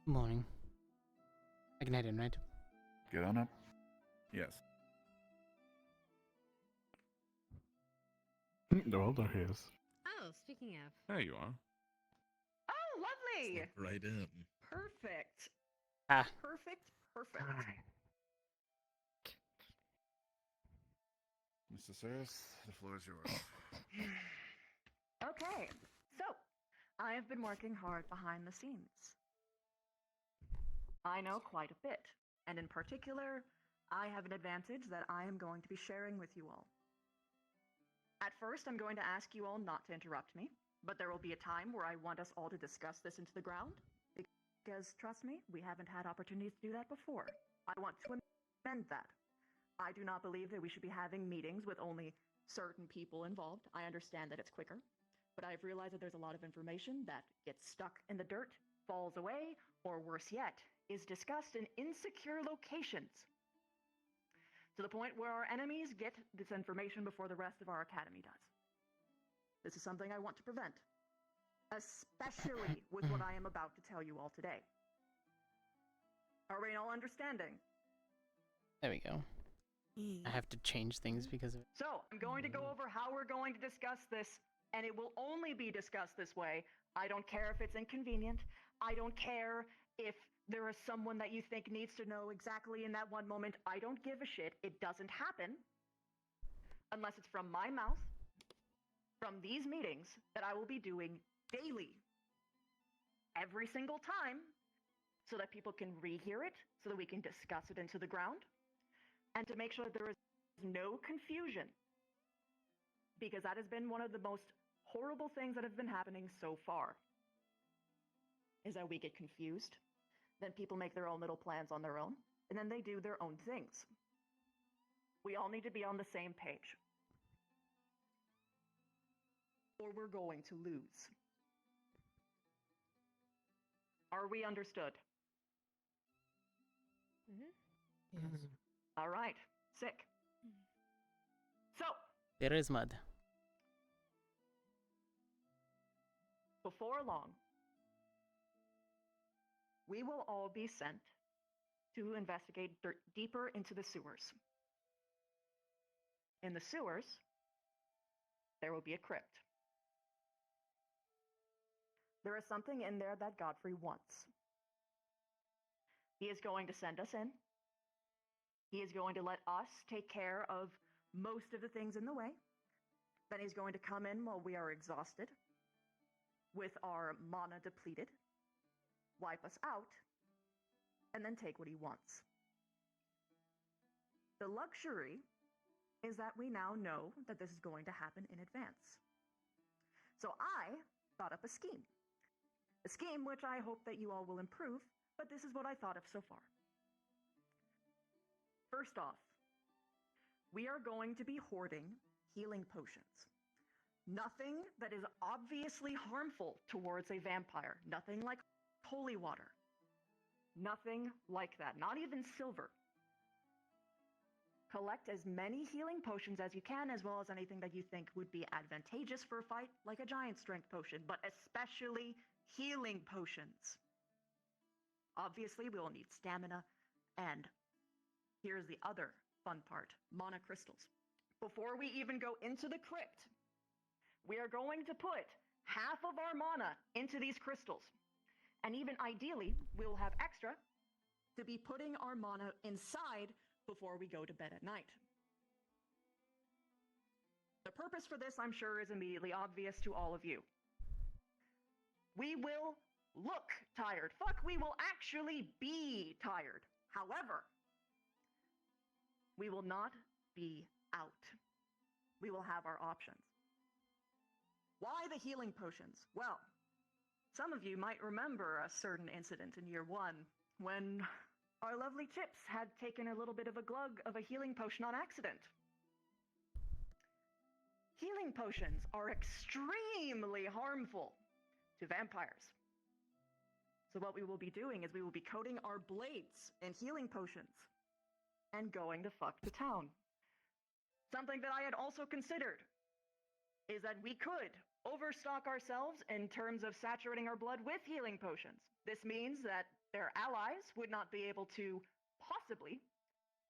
Morning. I can head in, right? Get on up. Yes. The world are his. Oh, speaking of. There you are. Oh, lovely! Slip right in. Perfect. Ah. Perfect. Mr. Saris, the floor is yours. Okay, so I have been working hard behind the scenes. I know quite a bit, and in particular, I have an advantage that I am going to be sharing with you all. At first, I'm going to ask you all not to interrupt me, but there will be a time where I want us all to discuss this into the ground, because trust me, we haven't had opportunities to do that before. I want to amend that. I do not believe that we should be having meetings with only certain people involved. I understand that it's quicker, but I've realized that there's a lot of information that gets stuck in the dirt, falls away, or worse yet, is discussed in insecure locations, to the point where our enemies get this information before the rest of our academy does. This is something I want to prevent, especially with what I am about to tell you all today. Are we all understanding? There we go. I have to change things because of it. So, I'm going to go over how we're going to discuss this, and it will only be discussed this way. I don't care if it's inconvenient. I don't care if there is someone that you think needs to know exactly in that one moment. I don't give a shit. It doesn't happen unless it's from my mouth, from these meetings that I will be doing daily, every single time, so that people can rehear it, so that we can discuss it into the ground, and to make sure that there is no confusion, because that has been one of the most horrible things that have been happening so far, is that we get confused, then people make their own little plans on their own, and then they do their own things. We all need to be on the same page, or we're going to lose. Are we understood? Mm-hmm. Yes. All right, sick. So, There is mud. before long, we will all be sent to investigate deeper into the sewers. In the sewers, there will be a crypt. There is something in there that Godfrey wants. He is going to send us in. He is going to let us take care of most of the things in the way. Then he's going to come in while we are exhausted, with our mana depleted, wipe us out, and then take what he wants. The luxury is that we now know that this is going to happen in advance. So I thought up a scheme which I hope that you all will improve, but this is what I thought of so far. First off, we are going to be hoarding healing potions. Nothing that is obviously harmful towards a vampire. Nothing like holy water. Nothing like that. Not even silver. Collect as many healing potions as you can, as well as anything that you think would be advantageous for a fight, like a giant strength potion, but especially healing potions. Obviously, we will need stamina, and here's the other fun part, mana crystals. Before we even go into the crypt, we are going to put half of our mana into these crystals. And even ideally, we'll have extra to be putting our mana inside before we go to bed at night. The purpose for this, I'm sure, is immediately obvious to all of you. We will look tired. Fuck, we will actually be tired. However, we will not be out. We will have our options. Why the healing potions? Well, some of you might remember a certain incident in year one when our lovely Chips had taken a little bit of a glug of a healing potion on accident. Healing potions are extremely harmful to vampires. So what we will be doing is we will be coating our blades in healing potions and going the fuck to town. Something that I had also considered is that we could overstock ourselves in terms of saturating our blood with healing potions. This means that their allies would not be able to possibly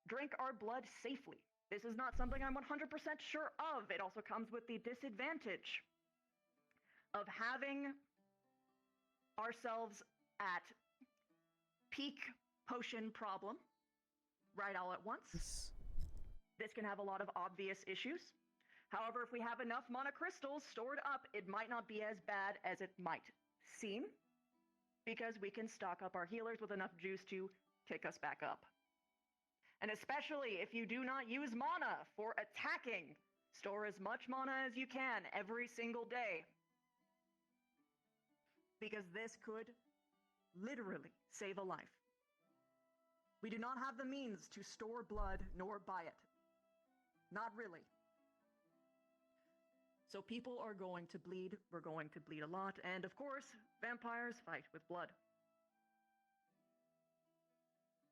drink our blood safely. This is not something I'm 100% sure of. It also comes with the disadvantage of having ourselves at peak potion problem right all at once. This can have a lot of obvious issues. However, if we have enough mana crystals stored up, it might not be as bad as it might seem, because we can stock up our healers with enough juice to pick us back up. And especially if you do not use mana for attacking, store as much mana as you can every single day, because this could literally save a life. We do not have the means to store blood nor buy it. Not really. So people are going to bleed, we're going to bleed a lot, and of course, vampires fight with blood.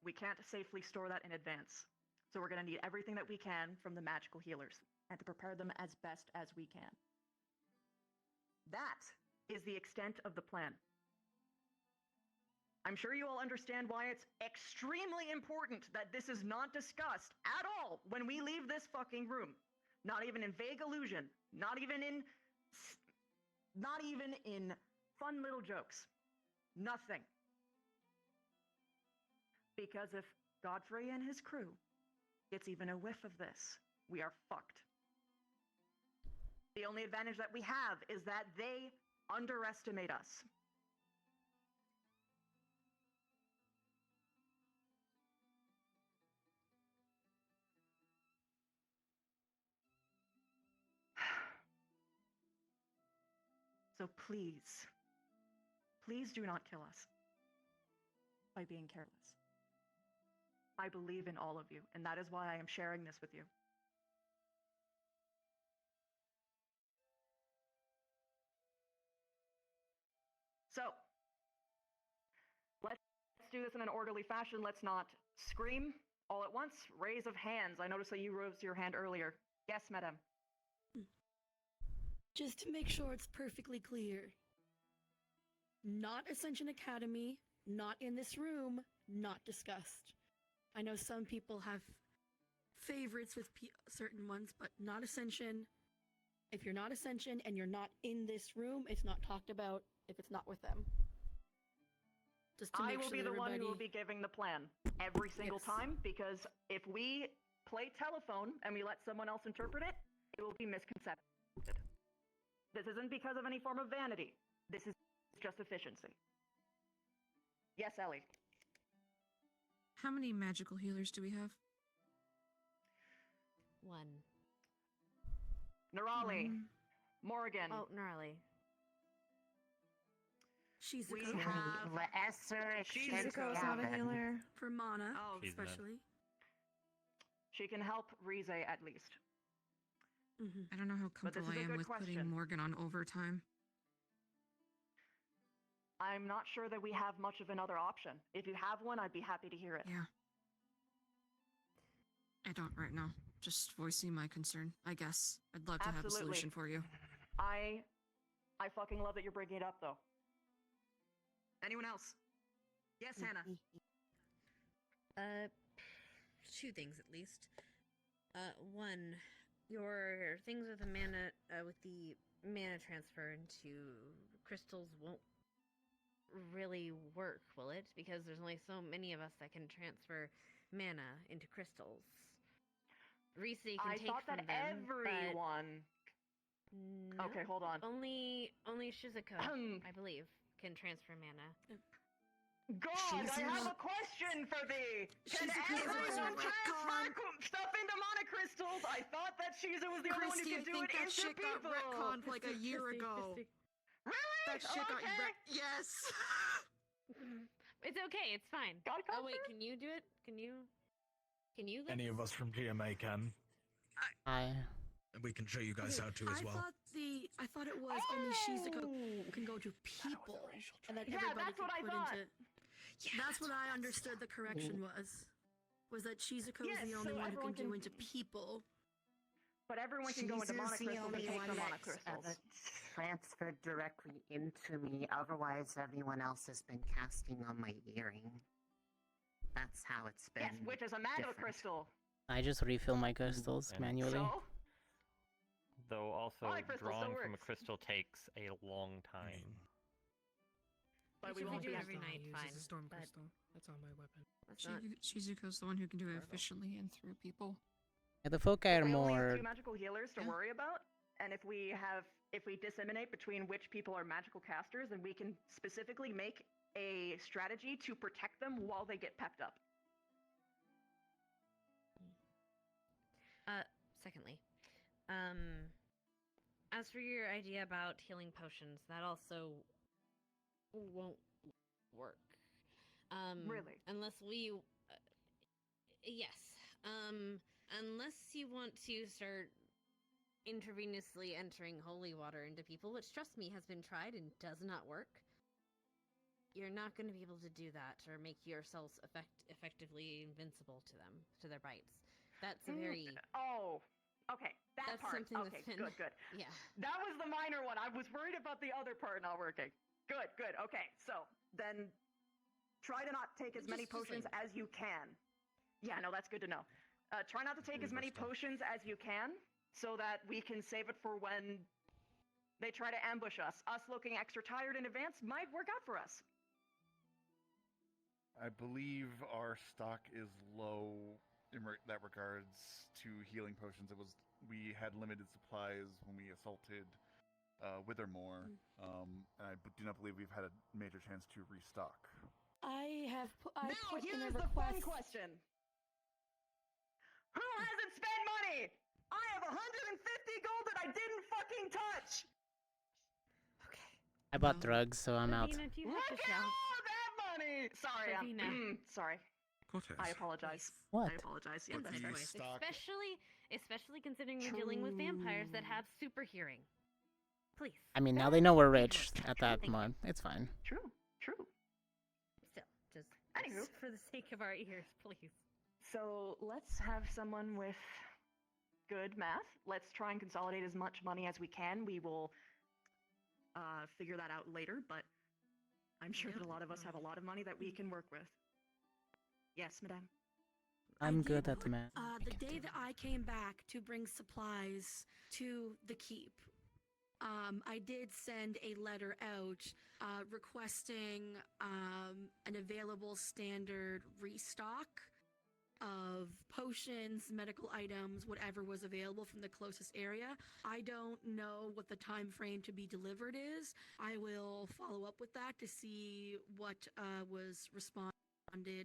We can't safely store that in advance. So we're going to need everything that we can from the magical healers, and to prepare them as best as we can. That is the extent of the plan. I'm sure you all understand why it's extremely important that this is not discussed at all when we leave this fucking room. Not even in vague illusion, not even in fun little jokes. Nothing. Because if Godfrey and his crew gets even a whiff of this, we are fucked. The only advantage that we have is that they underestimate us. So please, please do not kill us by being careless. I believe in all of you, and that is why I am sharing this with you. So, let's do this in an orderly fashion. Let's not scream all at once. Raise of hands. I noticed that you raised your hand earlier. Yes, madam. Just to make sure it's perfectly clear. Not Ascension Academy, not in this room, not discussed. I know some people have favorites with certain ones, but not Ascension. If you're not Ascension and you're not in this room, it's not talked about if it's not with them. Just to make I will sure be the everybody... one who will be giving the plan every single time, because if we play telephone and we let someone else interpret it, it will be misconcepted. This isn't because of any form of vanity. This is just efficiency. Yes, Ellie. How many magical healers do we have? One. Nerali. Morgan. Oh, gnarly. We Shizuko. have... Shizuko's not a healer. For mana, She's especially. She can help Rize at least. I don't know how But this comfortable is a I am good with question. putting Morgan on overtime. I'm not sure that we have much of another option. If you have one, I'd be happy to hear it. Yeah. I don't right now. Just voicing my concern, I guess. I'd love to have a Absolutely. solution for you. I fucking love that you're bringing it up, though. Anyone else? Yes, Hannah. Two things at least. One, your things with the mana, with the mana transfer into crystals won't really work, will it? Because there's only so many of us that can transfer mana into crystals. Rize can I take thought from that them, everyone... but Okay, hold on. only Shizuko, I believe, can transfer mana. God, I have a question for thee! Can everyone transfer stuff into mana crystals? I thought that Shizu was the only one who Christy, I could do think it that into shit got people! retconned like a year ago. Really? That shit got Okay. Yes! It's okay, it's fine. Got it Oh wait, covered? can you do it? Can you? Any of us from GMA can. We can show you guys how to as well. I thought it was only Shizuko can go to people, and that Yeah, everybody that's can what I put thought. into. That's what I understood the correction was that Shizuko is Yes, the only so one who can everyone do can- into people. But everyone can go into mana She's the crystals and only take one the mana that's crystals. transferred directly into me, otherwise everyone else has been casting on my earring. That's how it's been. Yes, which is a magical different. crystal. I just refill my crystals And manually. So, Though also my crystal still drawing from a works. crystal takes a long time. but Which we if won't do be every night, Use fine. is a storm but crystal. That's on my weapon. that's not. Shizuko's the one who can do it efficiently and through people. Yeah, the foci are we only have more. 2 magical healers to Yeah. worry about, and if we disseminate between which people are magical casters, then we can specifically make a strategy to protect them while they get pepped up. Secondly, as for your idea about healing potions, that also won't work. Really? Unless we, yes. Unless you want to start intravenously entering holy water into people, which trust me has been tried and does not work. You're not going to be able to do that or make yourselves effectively invincible to them, to their bites. That's a very... Oh, okay. That That's part. something that's Okay, been- good. Yeah. That was the minor one. I was worried about the other part not working. Good. Okay, so then try to not take as many Just potions like- as you can. Yeah, no, that's good to know. Try not to take as many potions as you can so that we can save it for when they try to ambush us. Us looking extra tired in advance might work out for us. I believe our stock is low in that regards to healing potions. We had limited supplies when we assaulted Withermore, and I do not believe we've had a major chance to restock. I Now, put in a here's the fun request. question. Who hasn't spent money? I have 150 gold that I didn't fucking touch. Okay. I bought drugs, so I'm out. Ravina, do you have Look to at shout? all that money. Sorry, Ravina. sorry. Cortez. I apologize. What? I apologize. Yeah, But that's the right. stock- Especially considering we're dealing with vampires that have super hearing. Please. I mean, now they know we're Thank rich you. at that Thank you. month. It's fine. True. Still, just Anywho. for the sake of our ears, please. So let's have someone with good math. Let's try and consolidate as much money as we can. We will figure that out later, but I'm sure that a lot of us have a lot of money that we can work with. Yes, madame. I'm I good did at put, math. The day that I came back to bring supplies to the keep, I did send a letter out requesting an available standard restock of potions, medical items, whatever was available from the closest area. I don't know what the time frame to be delivered is. I will follow up with that to see what was responded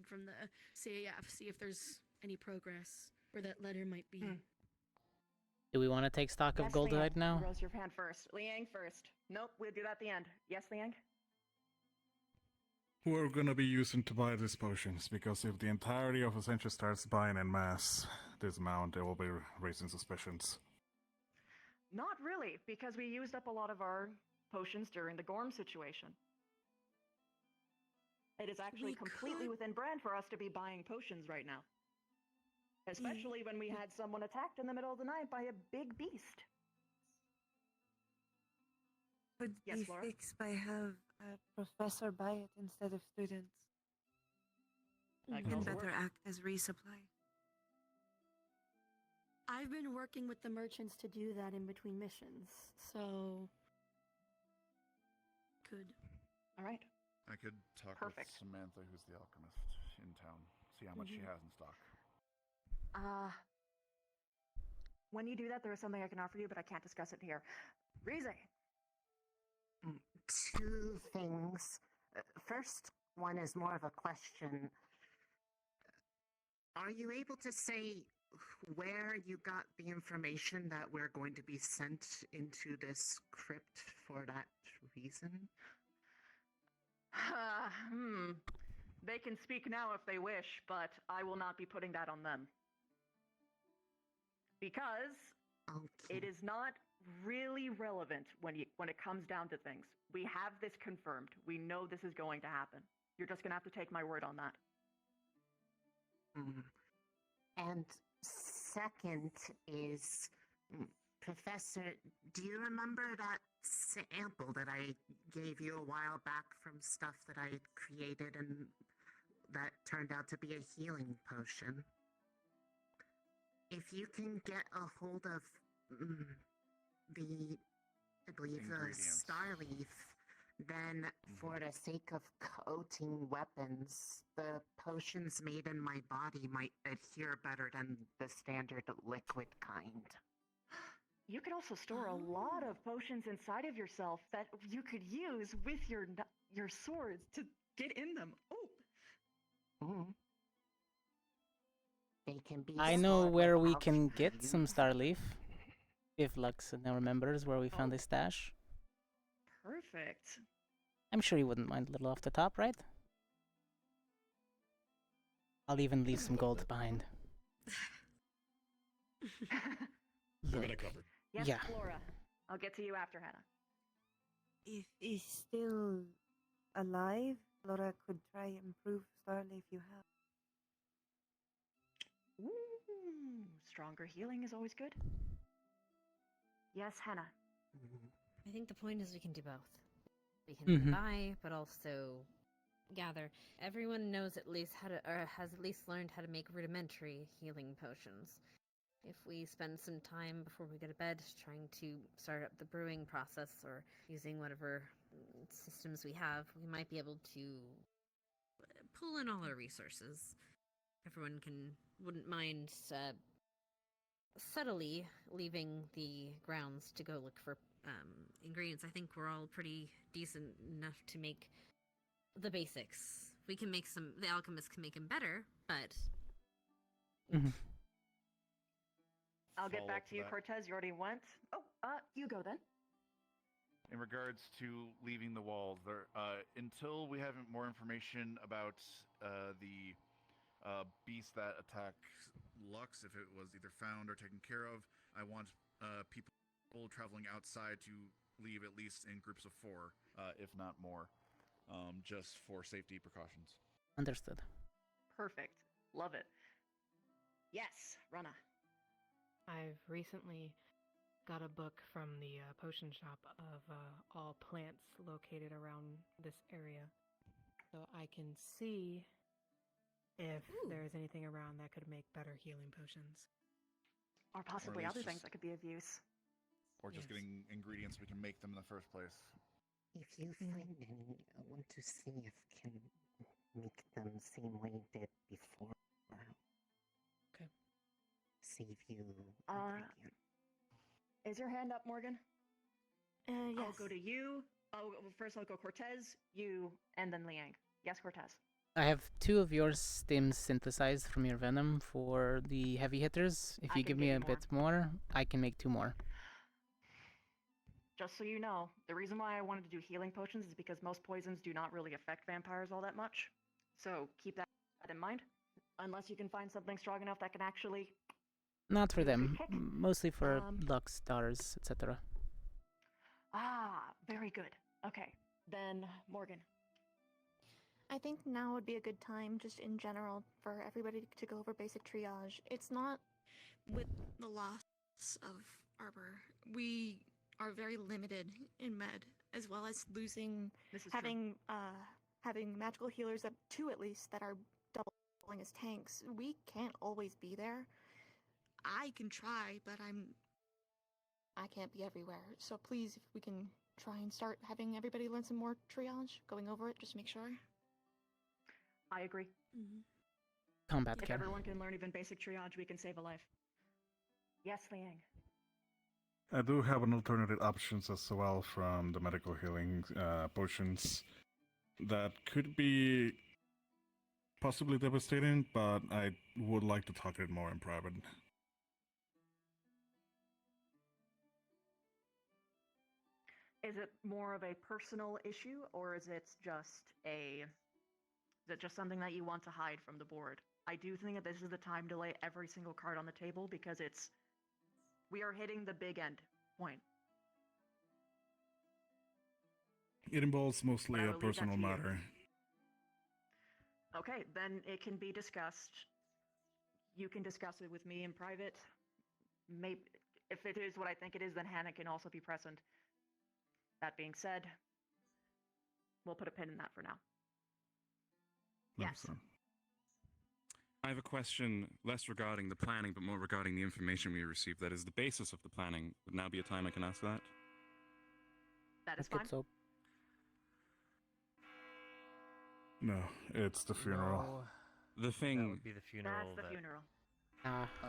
from the CAF, see if there's any progress where that letter might be. Do we want to take stock of Yes, gold Liang. right now? Rose your hand first. Liang first. Nope, we'll do that at the end. Yes, Liang? Who are going to be using to buy these potions? Because if the entirety of Ascension starts buying en masse this amount, it will be raising suspicions. Not really, because we used up a lot of our potions during the Gorm situation. It is actually We completely could- within brand for us to be buying potions right now. Especially when we had someone attacked in the middle of the night by a big beast. Could Yes, be Flora? fixed by have a professor buy it instead of students. That Can also better work. act as resupply. I've been working with the merchants to do that in between missions, so good. All right. I could talk Perfect. with Samantha, who's the alchemist in town, see how much she has in stock. When you do that, there is something I can offer you, but I can't discuss it here. Rize. Two things. First one is more of a question. Are you able to say where you got the information that we're going to be sent into this crypt for that reason? They can speak now if they wish, but I will not be putting that on them. Because it is not really relevant when it comes down to things. We have this confirmed. We know this is going to happen. You're just going to have to take my word on that. And second is Professor, do you remember that sample that I gave you a while back from stuff that I had created and that turned out to be a healing potion? If you can get a hold of I believe the star leaf, then for the sake of coating weapons, the potions made in my body might adhere better than the standard liquid kind. You could also store a lot of potions inside of yourself that you could use with your swords to get in them. Oh. They can be. I know where we can get some Starleaf. If Lux now remembers where we found the stash. Perfect. I'm sure you wouldn't mind a little off the top, right? I'll even leave some gold behind. We're gonna cover. Yes, Yeah. Flora. I'll get to you after, Hannah. If he's still alive, Laura could try and prove Starleaf you have. Ooh, stronger healing is always good. Yes, Hannah. I think the point is we can do both. We can buy, but also gather. Everyone knows at least how to, or has at least learned how to make rudimentary healing potions. If we spend some time before we go to bed trying to start up the brewing process or using whatever systems we have, we might be able to pull in all our resources. Everyone wouldn't mind subtly leaving the grounds to go look for ingredients. I think we're all pretty decent enough to make the basics. We can make some, the alchemists can make them better, but... I'll get back to you, Cortez. You already went. Oh, you go then. In regards to leaving the walls, there, until we have more information about the beast that attacked Lux, if it was either found or taken care of, I want people traveling outside to leave at least in groups of 4, if not more, just for safety precautions. Understood. Perfect. Love it. Yes, Rana. I've recently got a book from the potion shop of all plants located around this area. So I can see if there's anything around that could make better healing potions. Or possibly other things that could be of use. Or just getting ingredients we can make them in the first place. If you find any, I want to see if can make them same way you did before. Okay. Save you. Is your hand up, Morgan? Yes. I'll go to you. Oh, first I'll go Cortez, you, and then Liang. Yes, Cortez. I have 2 of your stims synthesized from your venom for the heavy hitters. If you give me a bit more, I can make 2 more. Just so you know, the reason why I wanted to do healing potions is because most poisons do not really affect vampires all that much. So keep that in mind. Unless you can find something strong enough that can actually... Not for them, mostly for Lux, daughters, etc. Very good. Okay, then Morgan. I think now would be a good time, just in general, for everybody to go over basic triage. It's not... With the loss of Arbor, we are very limited in med, as well as losing... having magical healers up 2 at least that are doubling as tanks. We can't always be there. I can try, but I can't be everywhere. So please, if we can try and start having everybody learn some more triage, going over it, just make sure. I agree. Combat If care. everyone can learn even basic triage, we can save a life. Yes, Liang. I do have an alternative options as well from the medical healing potions that could be possibly devastating, but I would like to talk it more in private. Is it more of a personal issue, or is it just something that you want to hide from the board? I do think that this is the time to lay every single card on the table because we are hitting the big end point. It involves mostly a personal matter. Okay, then it can be discussed. You can discuss it with me in private. Maybe If it is what I think it is, then Hannah can also be present. That being said, we'll put a pin in that for now. Yes. I have a question less regarding the planning, but more regarding the information we received. That is the basis of the planning. Would now be a time I can ask that? That is fine. So. No, it's the funeral. No. The thing. That would be the funeral. That's the funeral.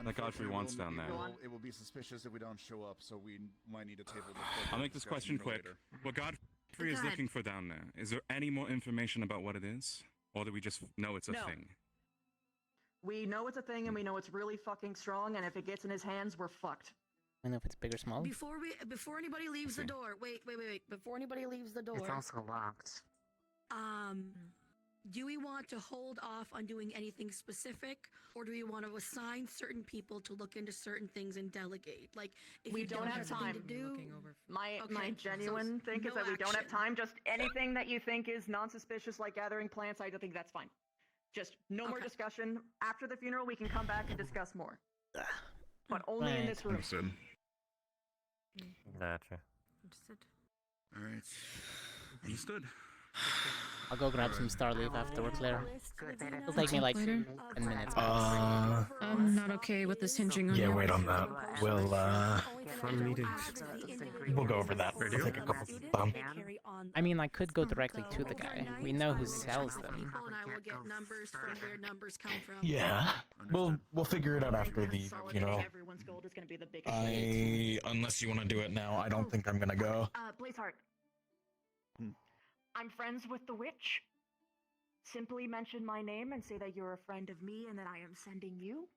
Like Godfrey wants down there. It will be suspicious if we don't show up, so we might need to table the I'll make this question quick. What Godfrey is looking for down there, is there any more information about what it is? Or do we just know it's a thing? We know it's a thing, and we know it's really fucking strong, and if it gets in his hands, we're fucked. I know if it's big or small. Before anybody leaves the door, wait. Before anybody leaves the door, It's also locked. Do we want to hold off on doing anything specific, or do we want to assign certain people to look into certain things and delegate? Like, if We you don't have something time. to do, My genuine thing is that we don't have time. Just anything that you think is non-suspicious, like gathering plants, I don't think that's fine. Just no more discussion. After the funeral, we can come back and discuss more. But only in this room. Understood. Gotcha. Understood. All right. Understood. I'll go grab some Starleaf after we're clear. It'll take me like 10 minutes. I'm not okay with this hinging on you. Wait on that. We'll go over that. We'll take a couple of I mean, I could go directly to the guy. We know who sells them. and I will get numbers from where numbers come from. Yeah. We'll figure it out after the funeral. Everyone's gold is going to be the biggest. Unless you want to do it now, I don't think I'm gonna go. Blazeheart. I'm friends with the witch. Simply mention my name and say that you're a friend of me and that I am sending you.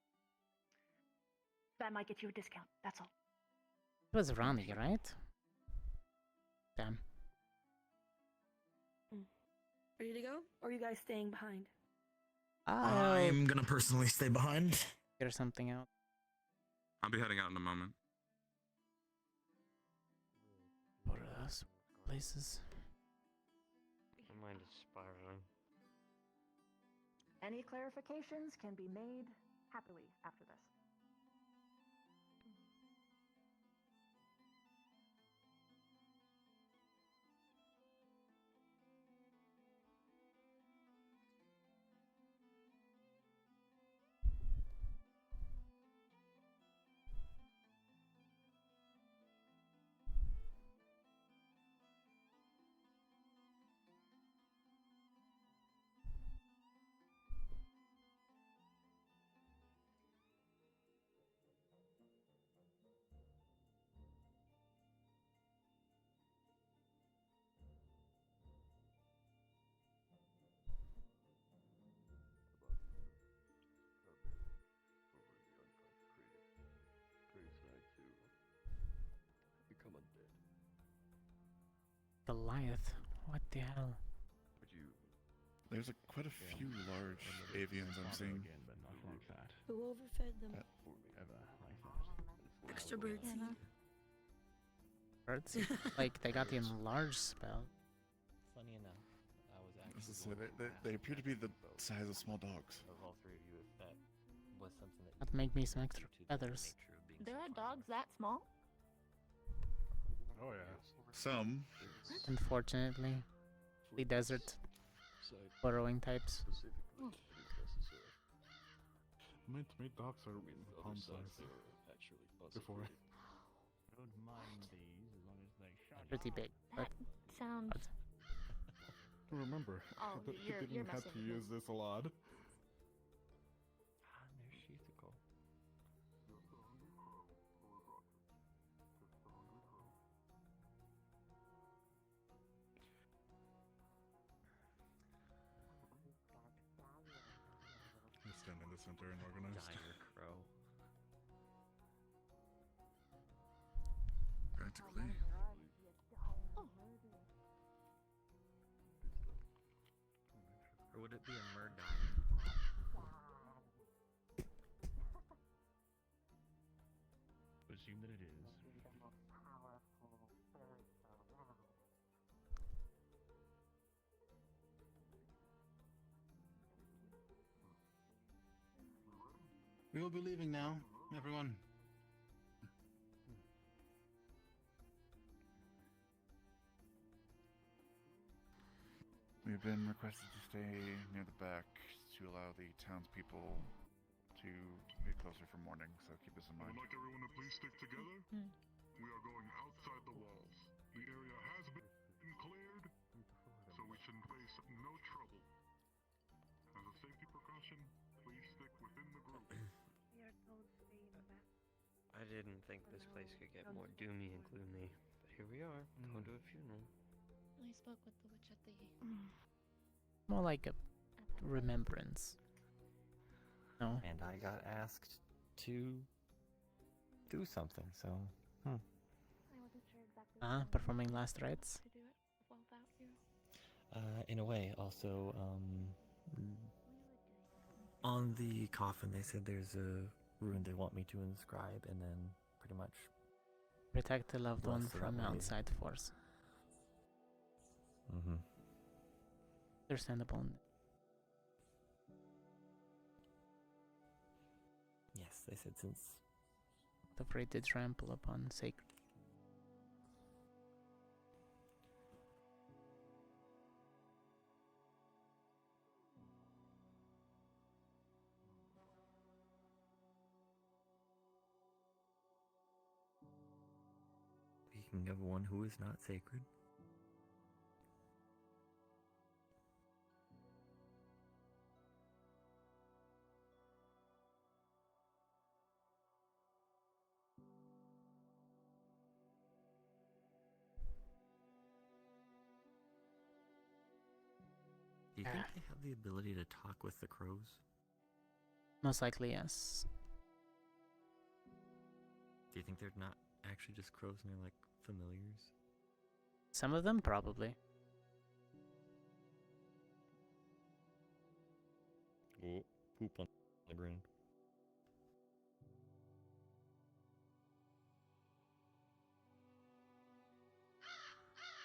That might get you a discount. That's all. It was Ronnie, right? Damn. Ready to go? Or are you guys staying behind? I'm gonna personally stay behind. Figure something out. I'll be heading out in a moment. What are those places? My mind is spiraling. Any clarifications can be made happily after this. Goliath. What the hell? There's quite a few large avians I'm seeing. Who overfed them? Extra bird seed. Birds? Like, they got the enlarge spell. Funny enough, I was actually. They appear to be the size of small dogs. Of all three of you, if that was something that. That'd make me some extra feathers. There are dogs that small? Oh yeah. Some. Unfortunately. The desert. Burrowing types. Meant to meet dogs are palm size. Before. Don't mind these as long as they shine. Pretty big, but Sounds. Remember, Oh, you you're didn't have messing to with me. use this a lot. They're sheathical. You stand in the center and organized. Dire crow. Practically. Or would it be a murder? Assume that it is. We will be leaving now, everyone. We've been requested to stay near the back to allow the townspeople to get closer for morning, so keep this in I mind. would like everyone to please stick together. We are going outside the walls. The area has been cleared, so we should face no trouble. As a safety precaution, please stick within the group. We are told to stay in the back. I didn't think this place could get more doomy and gloomy, but here we are, going to a funeral. I spoke with the witch at the. More like a remembrance. No. And I got asked to do something, so. I wasn't sure exactly. Performing last rites. To do it without you. In a way, also, on the coffin, they said there's a rune they want me to inscribe, and then pretty much Protect the loved one bless it from that way. outside force. Mm-hmm. Understandable. Yes, they said since. Afraid to trample upon sacred. Speaking of one who is not sacred. Do you think they have the ability to talk with the crows? Most likely, yes. Do you think they're not actually just crows and they're like familiars? Some of them, probably. Oh, poop on the ground.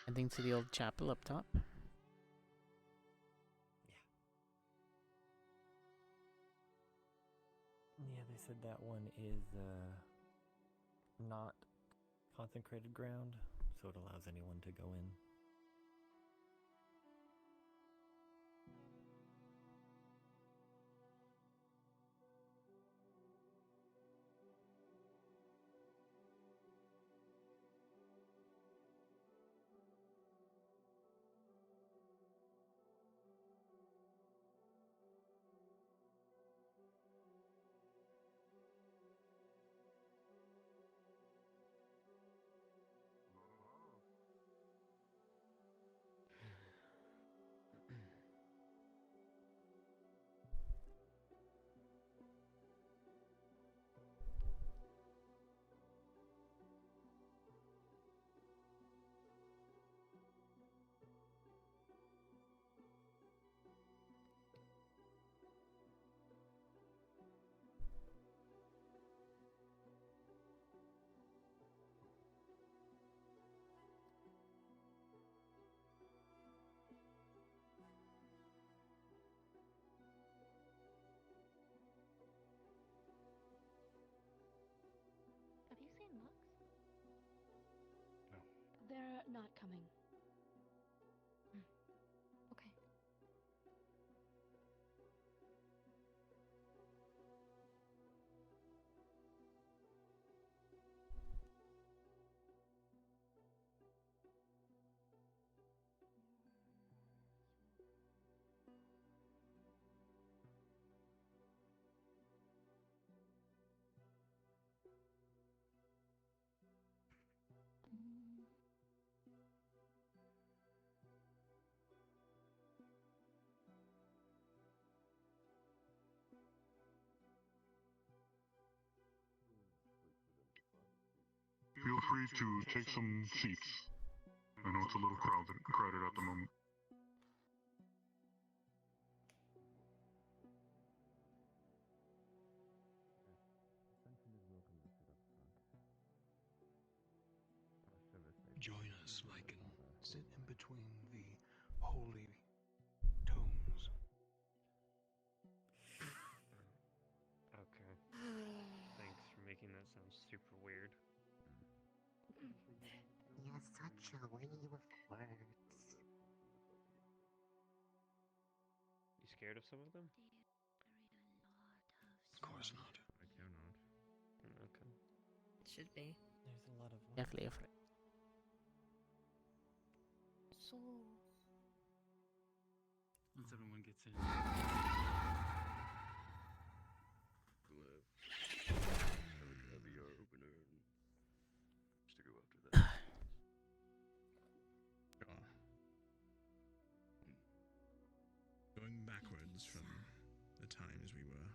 Heading to the old chapel up top. Yeah, they said that one is not consecrated ground, so it allows anyone to go in. Have you seen Lux? No. They're not coming. Okay. Feel free to take some seats. I know it's a little crowded at the moment. Join us, Lycan. Sit in between the holy tomes. Okay. Thanks for making that sound super weird. You're such a lady with words. scared of some of them? Of course not. I care not. Okay. It should be. There's a lot of Definitely afraid. Souls. Once everyone gets in. Just to go after that. Going backwards from the times we were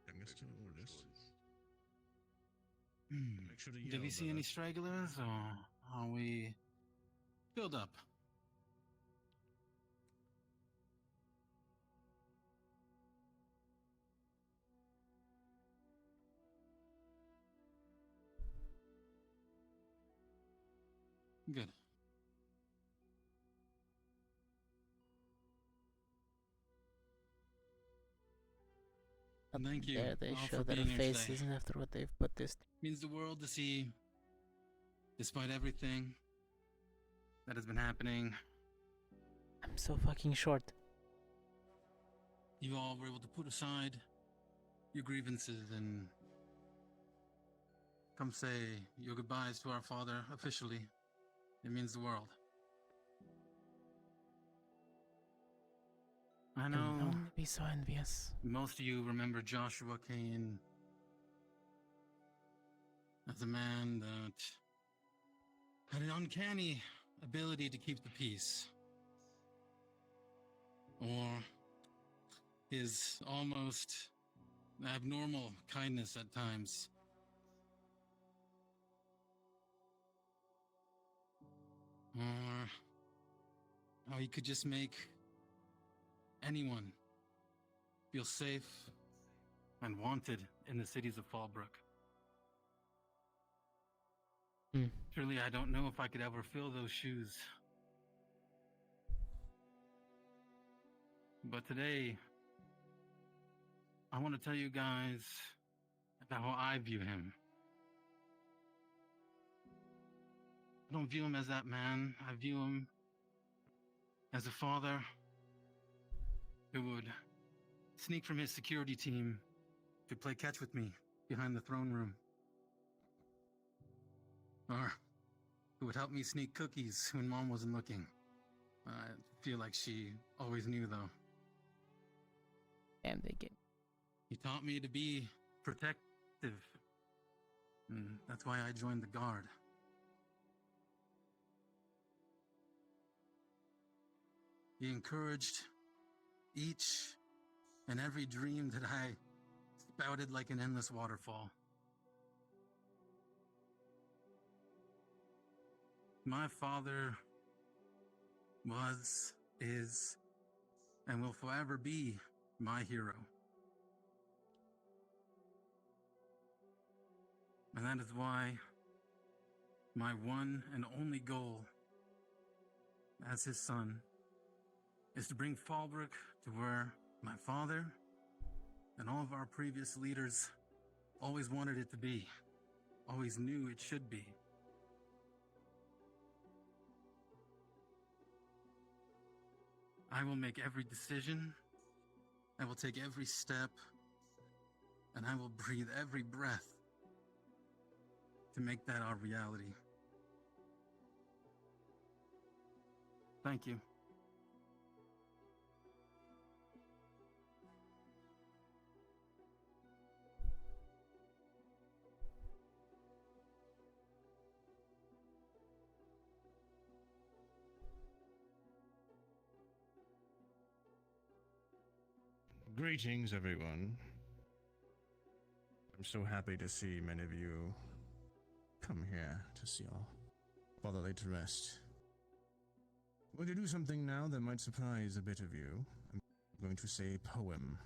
youngest to oldest. Make sure to Did yell, we see any brother. stragglers, or are we filled up? Good. Thank you. There they all show for their being here faces today. after what they've put this. Means the world to see, despite everything that has been happening. I'm so fucking short. You all were able to put aside your grievances and come say your goodbyes to our father officially. It means the world. I know. And don't be so envious. Most of you remember Joshua Kane as a man that had an uncanny ability to keep the peace. Or his almost abnormal kindness at times. Or how he could just make anyone feel safe and wanted in the cities of Fallbrook. Truly, I don't know if I could ever fill those shoes. But today, I want to tell you guys about how I view him. I don't view him as that man. I view him as a father who would sneak from his security team to play catch with me behind the throne room. Or who would help me sneak cookies when Mom wasn't looking. I feel like she always knew, though. And they get. He taught me to be protective. And that's why I joined the Guard. He encouraged each and every dream that I spouted like an endless waterfall. My father was, is, and will forever be my hero. And that is why my one and only goal as his son is to bring Fallbrook to where my father and all of our previous leaders always wanted it to be, always knew it should be. I will make every decision, I will take every step, and I will breathe every breath to make that our reality. Thank you. Greetings, everyone. I'm so happy to see many of you come here to see your father laid to rest. We're going to do something now that might surprise a bit of you. I'm going to say a poem.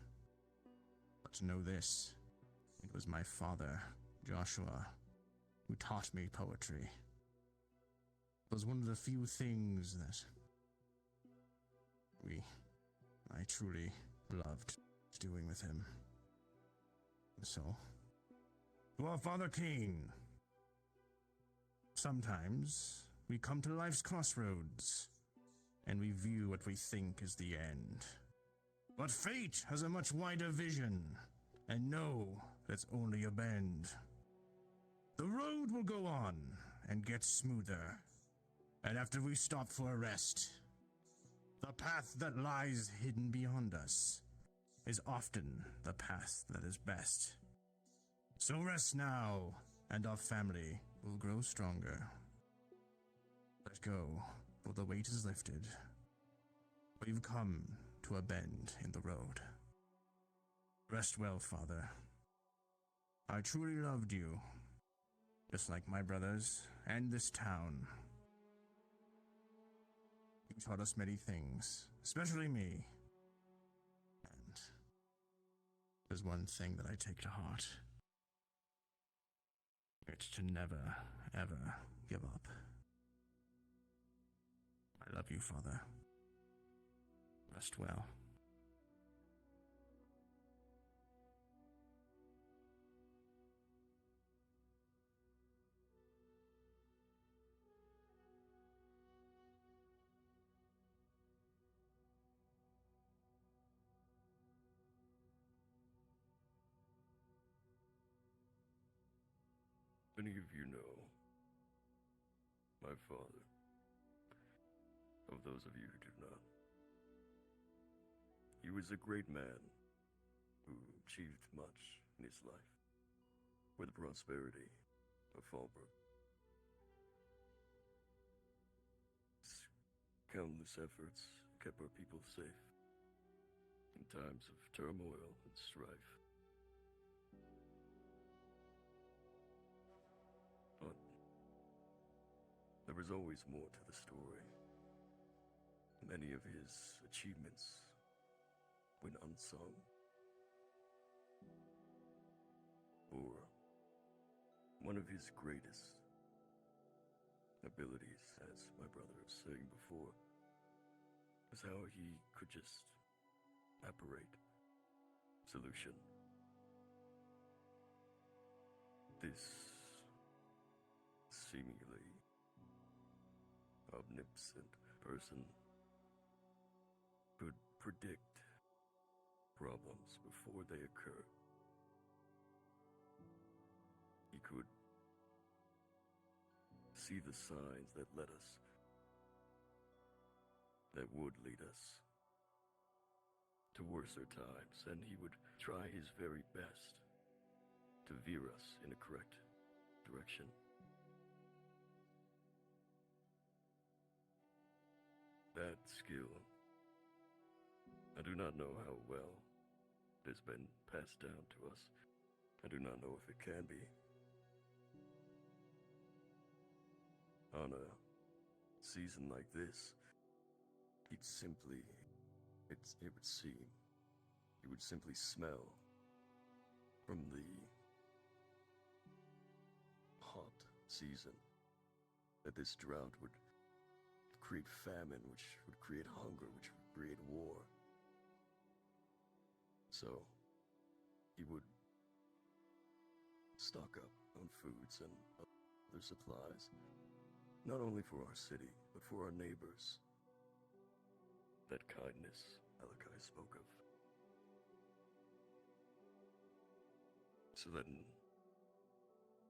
But know this, it was my father, Joshua, who taught me poetry. It was one of the few things that I truly loved doing with him. So, to our Father King, sometimes we come to life's crossroads, and we view what we think is the end. But fate has a much wider vision, and know that's only a bend. The road will go on and get smoother, and after we stop for a rest, the path that lies hidden beyond us is often the path that is best. So rest now, and our family will grow stronger. Let go, for the weight is lifted. We've come to a bend in the road. Rest well, Father. I truly loved you, just like my brothers and this town. You taught us many things, especially me. And there's one thing that I take to heart. It's to never, ever give up. I love you, Father. Rest well. Many of you know my father. Of those of you who do not, he was a great man who achieved much in his life for the prosperity of Fallbrook. His countless efforts kept our people safe in times of turmoil and strife. But there was always more to the story. Many of his achievements went unsung. Or one of his greatest abilities, as my brother was saying before, was how he could just apparate solution. This seemingly omnipotent person could predict problems before they occur. He could see the signs that led us, that would lead us to worser times, and he would try his very best to veer us in a correct direction. That skill, I do not know how well it has been passed down to us. I do not know if it can be. On a season like this, it would seem, you would simply smell from the hot season that this drought would create famine, which would create hunger, which would create war. So, he would stock up on foods and other supplies, not only for our city, but for our neighbors. That kindness Malachi spoke of. So that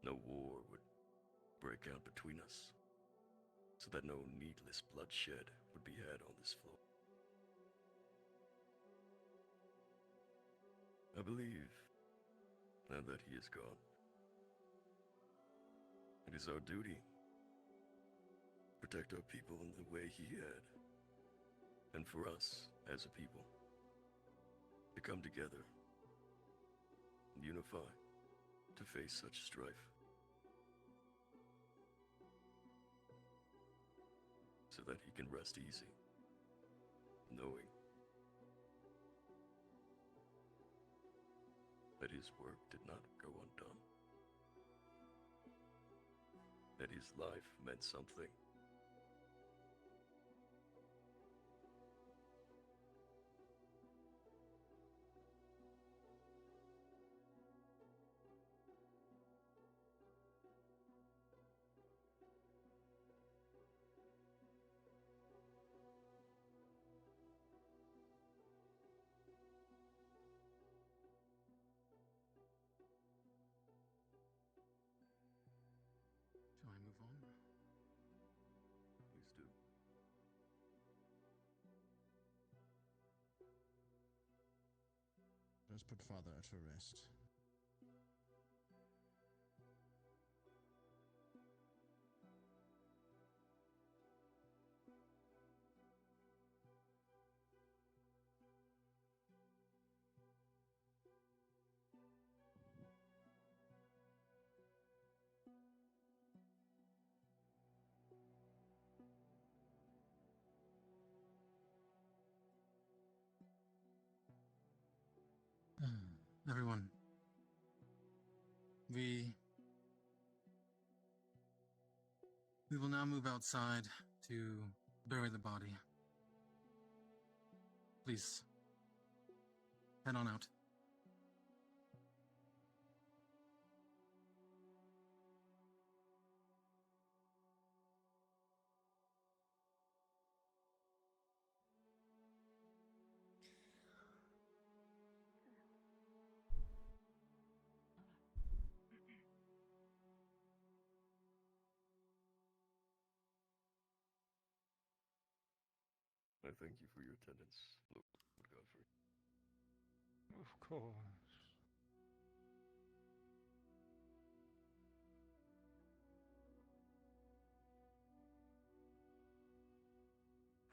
no war would break out between us. So that no needless bloodshed would be had on this floor. I believe, now that he is gone, it is our duty to protect our people in the way he had, and for us, as a people, to come together and unify to face such strife. So that he can rest easy, knowing that his work did not go undone, that his life meant something. us put father to rest. Everyone, we will now move outside to bury the body. Please, head on out. I thank you for your attendance, Lord Godfrey. Of course.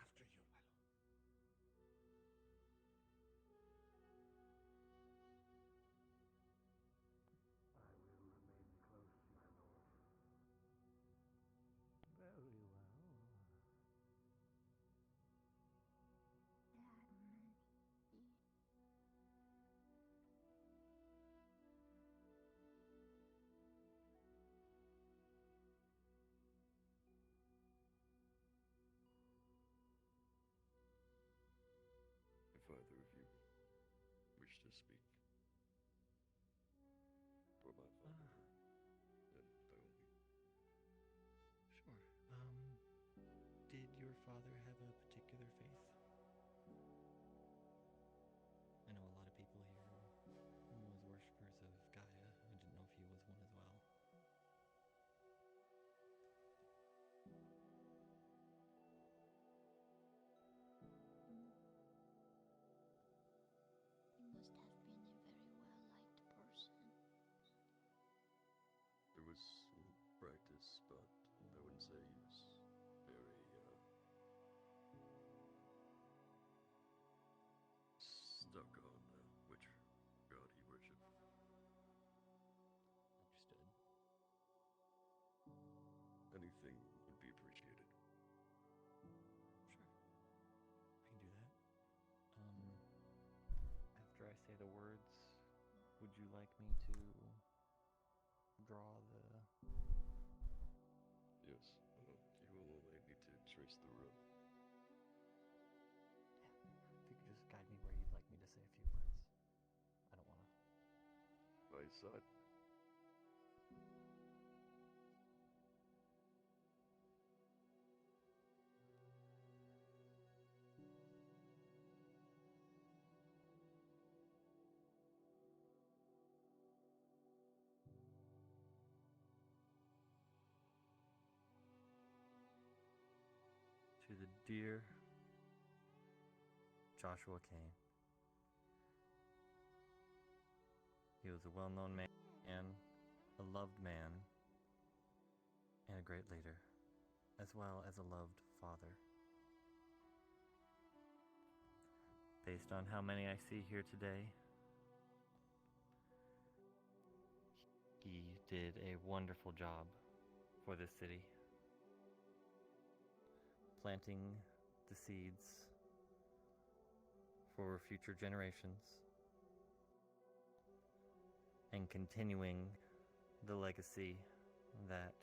After you, my lord. I will remain close, my lord. Very well. If either of you wish to speak for my father, then by all means. Sure. Did your father have a particular faith? I know a lot of people here was worshippers of Gaia. I didn't know if he was one as well. He must have been a very well-liked person. There was some practice, but I wouldn't say he was very, stuck on which god he worshipped. Understood. Anything would be appreciated. Sure. I can do that. After I say the words, would you like me to draw the... Yes, you will only need to trace the room. If you could just guide me where you'd like me to say a few words. I don't want to... By his side. To the dear Joshua Kane. He was a well-known man, a loved man, and a great leader, as well as a loved father. Based on how many I see here today, he did a wonderful job for this city, planting the seeds for future generations and continuing the legacy that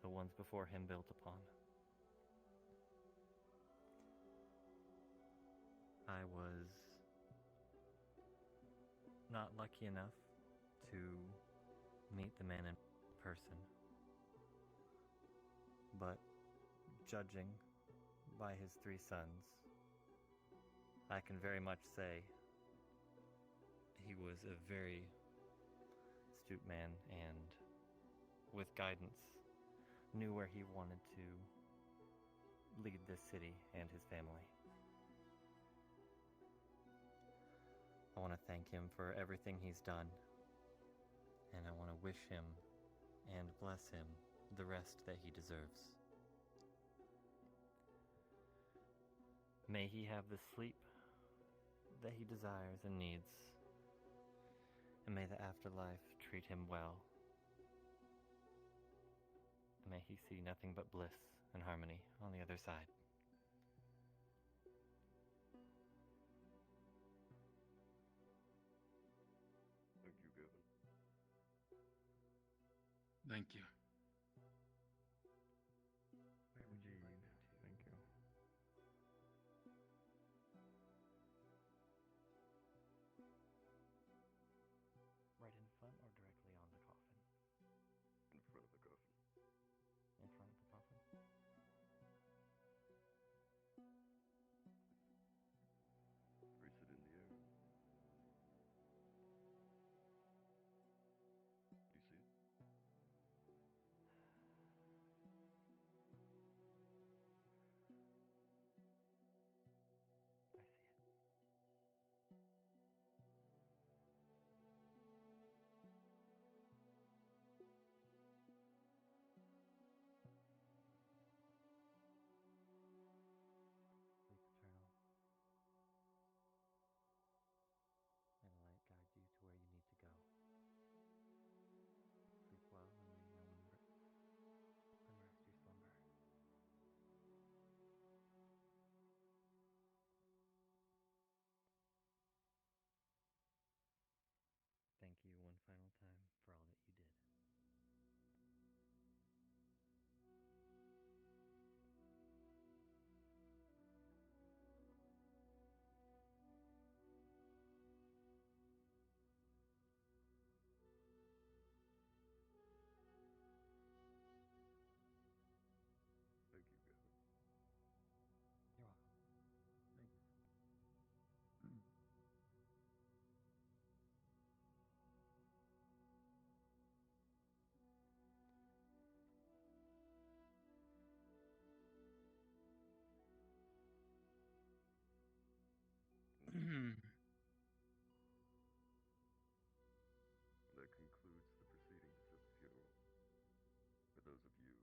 the ones before him built upon. I was not lucky enough to meet the man in person, but judging by his 3 sons, I can very much say he was a very astute man and, with guidance, knew where he wanted to lead this city and his family. I want to thank him for everything he's done, and I want to wish him and bless him the rest that he deserves. May he have the sleep that he desires and needs, and may the afterlife treat him well, and may he see nothing but bliss and harmony on the other side. Thank you, Gavin. Thank you. Where would you like me to? Thank you. Right in front or directly on the coffin? In front of the coffin. In front of the coffin? Brace it in the air. Do you see it? I see it. Sleep eternal. May the light guide you to where you need to go. Sleep well and may no one unrest your slumber. Thank you one final time for all that you did. Thank you, Gavin. You're welcome. Thanks. That concludes the proceedings of the funeral. For those of you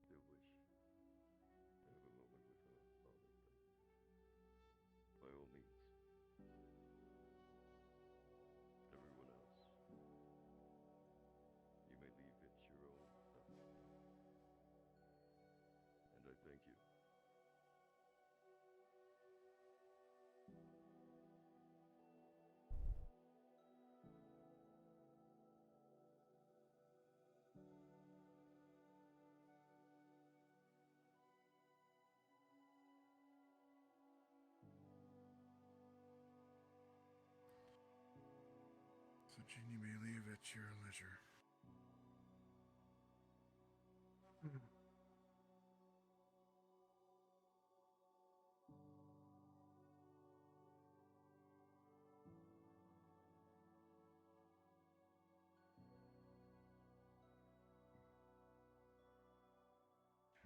who still wish to have a moment with our father, then by all means. Everyone else, you may leave at your own time. And I thank you. So, Genie may leave at your leisure.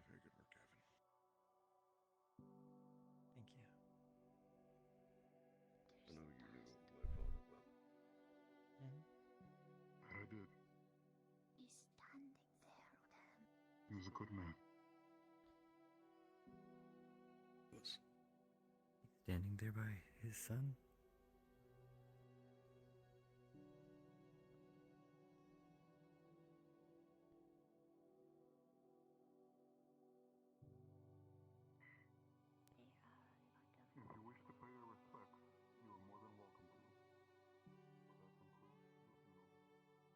Very good work, Gavin. Thank you. I know you knew my father well. I did. He's standing there again. He was a good man. Was. Standing there by his son? If you wish to pay your respects, you are more than welcome to. But that concludes the funeral.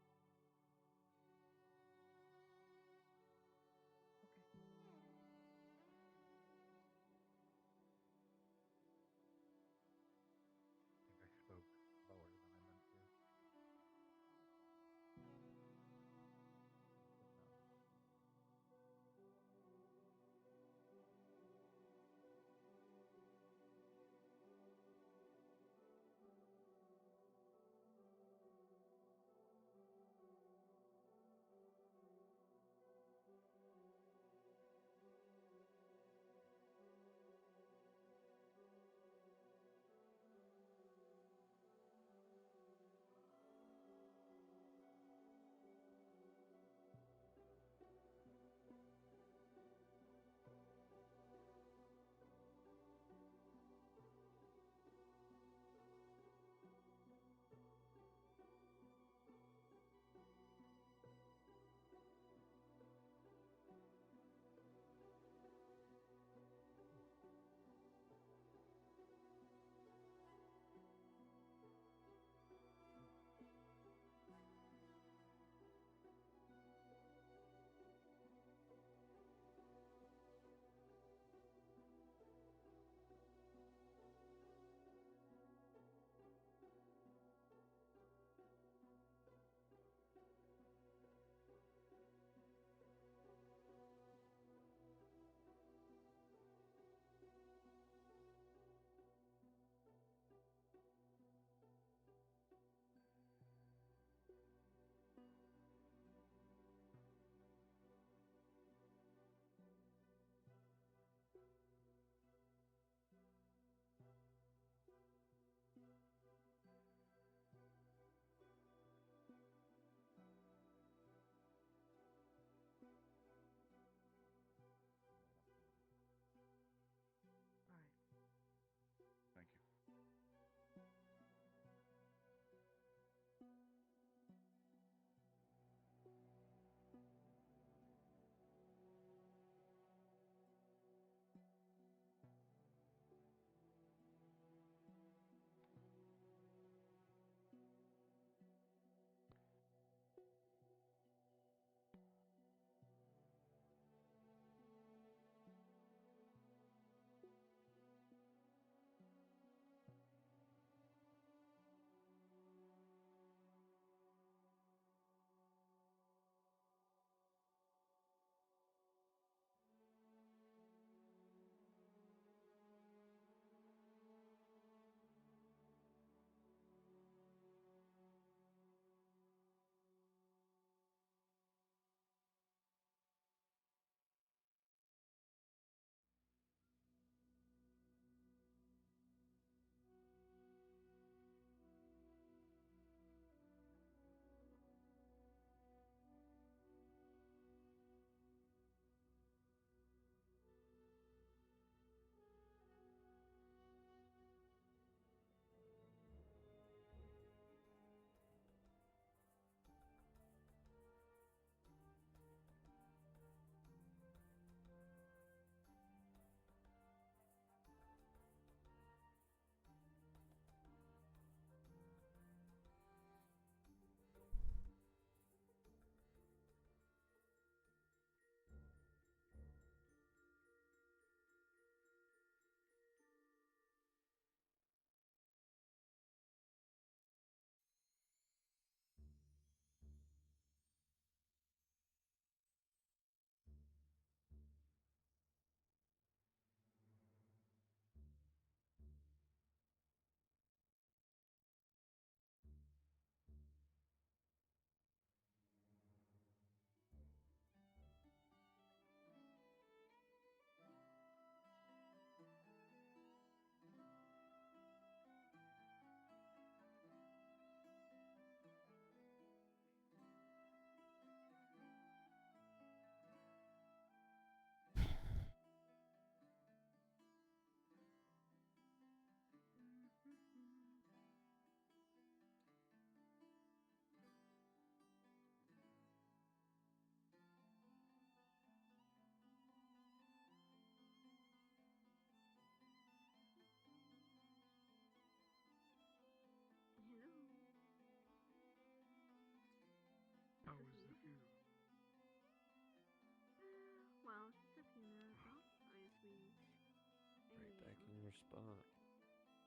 your spot.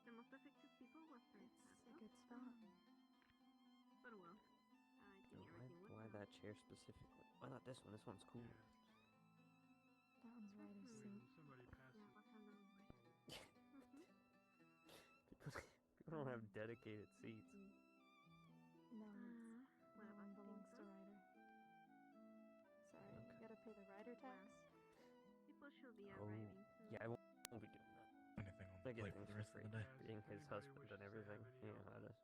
The most effective people was It's a good spot. But well, I think everything was Why that chair specifically? Why not this one? This one's cool. That one's rider's seat. Somebody pass Yeah, it. what's on the way? People don't have dedicated seats. No, What that about one belongs to Tinker? rider. Sorry, Okay. you gotta pay the rider tax. People should be Oh, arriving soon. yeah, I won't be doing that. Anything on I the get plate for things the for rest of free. the day? Being his Anybody husband wishes and to everything. have any You know how it is.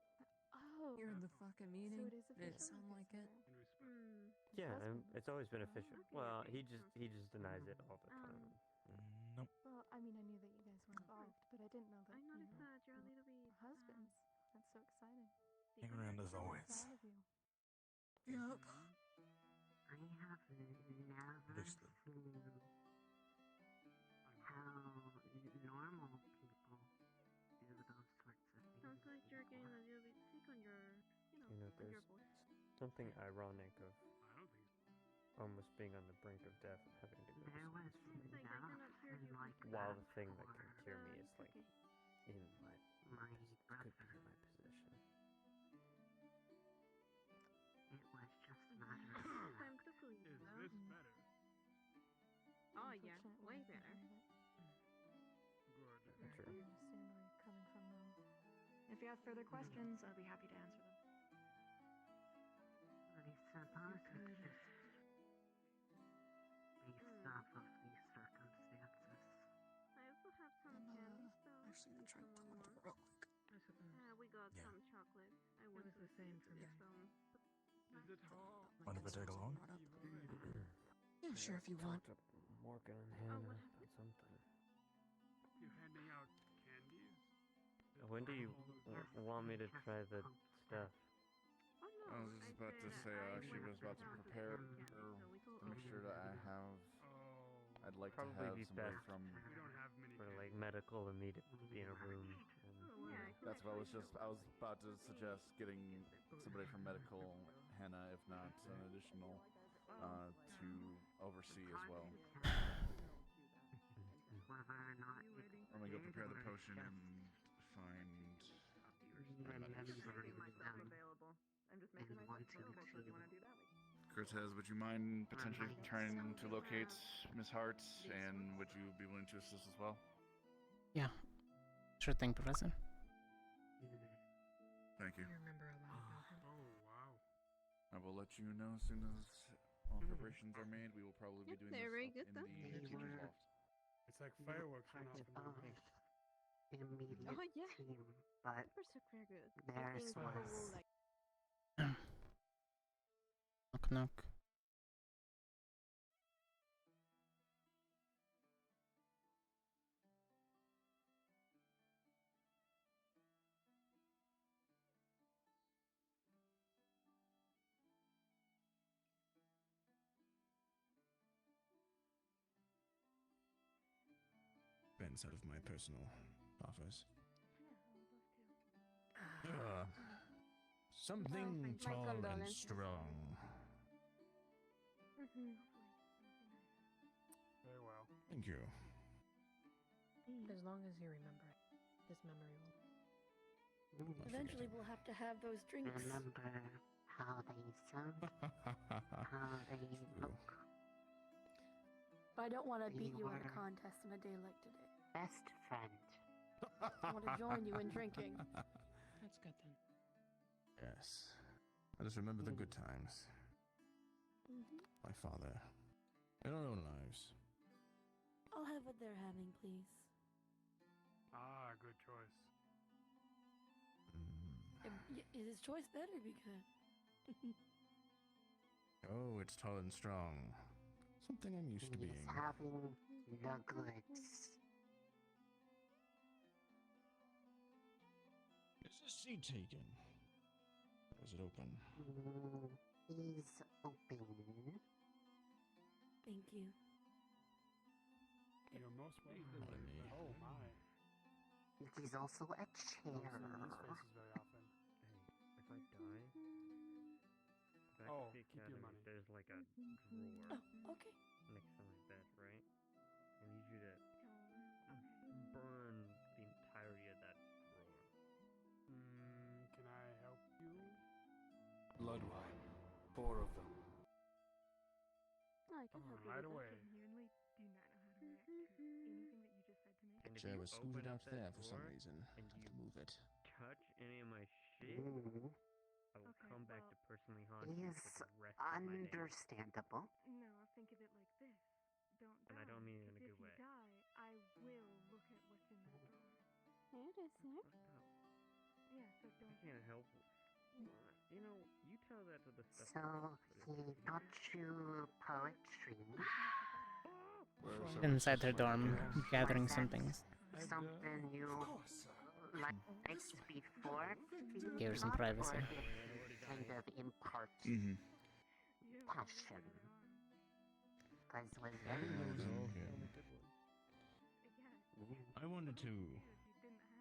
Oh, You're in the fucking meeting. so it is official. Did it sound like it? In respect. Yeah, husband. it's always been official. Oh. Well, he just denies it all the time. Nope. Well, I mean, I knew that you guys were involved, but I didn't know that I noticed you know, that you're a little bit husbands. That's so exciting. Hang around as I'm always. proud of you. Yep. I have never Understood. seen how normal people do those sorts of things. Sounds like you're getting a little bit sick on your, You know, on your there's voice. something ironic of I don't think almost being on the brink of death and having to go to There was It's like I cannot hear you. like while that the thing that for can cure me is it's like okay. in my my could be brother. in my possession. It was just a matter of I'm cuckooing. Is this better? Oh yeah, Unfortunately, way I think better. I heard it. Good. I understand where you're coming from, though. If you have further questions, I'll be happy to answer them. I suppose it's just based off of these circumstances. I also have some candies though. Actually, Need gonna try to someone talk to more? her real quick. I suppose. We got Yeah. some chocolate. I It went was to the same for me. some. Is it hard? Mind if I tag along? Yeah, sure, if you want. Talk to Morgan and Oh, Hannah what about something. You handing out candies? When do you want me to try the stuff? Oh no. I was just about to say, I actually was about to prepare to make sure that I have. Oh. I'd like Probably to have be somebody best from. We don't have many for candies. like medical immediately be in a room. And, That's what I was just. I was about to suggest getting somebody from medical, Hannah, if not an additional, to oversee as well. Whether or not I'm gonna go prepare the potion and find. remembering them Available. I'm just and making myself wanting available. So if you to want to do that, we Cortez, would you mind potentially trying to locate Miss Hart, and would you be willing to assist as well? Yeah. Sure thing, Professor. Thank you. I remember a lot about him. Oh, wow. I will let you know as soon as all preparations are made. We will probably be doing they're very this good, up in the teacher's loft. It's like fireworks went off in the room. immediate Oh, yeah. team, but Peppers are very good. I theirs think people will was like. Knock knock. Ben's out of my personal office. Yeah, I would love to. Something my tall and condolences. strong. Very well. Thank you. As long as you remember it, his memory will. Eventually, we'll have to have those drinks. remember how they sound, how they look. But I don't want to beat We you in a were contest on a day like today. best friend. I want to join you in drinking. That's good then. Yes. I just remember the good times. My father. In our own lives. I'll have what they're having, please. Ah, good choice. Is his choice better because? Oh, it's tall and strong. Something I'm used to He's being. having the goods. Is this seat taken? Or is it open? He's open. Thank you. You're most welcome. Pardon me. Oh, my. He's also a Don't chair. see these faces very often. Hey, if I die, back Oh, at the keep your academy, money. there's like a drawer Oh, okay. next to my bed, right? I need you to burn blood wine. 4 of them. I can help you Right with away. that. genuinely do not know how to react to anything that you just said to me. And if Chair you was scooted open out up that there for some door reason. and Have you to move it. touch any of my shit, I will come back to personally haunt you for Is the rest of my days. understandable. No, think of it like this. Don't die. And I don't mean it in a 'cause good if way. you die, I will look at what's in that door. Here it is, sir. Yeah, so I don't can't help. You know, you tell that to the stuff. So he taught you poetry. Inside her dorm, gathering some things. Something you liked before? Gave her some Or privacy. did it kind of impart passion? Because was That was all him. Mm. I wanted to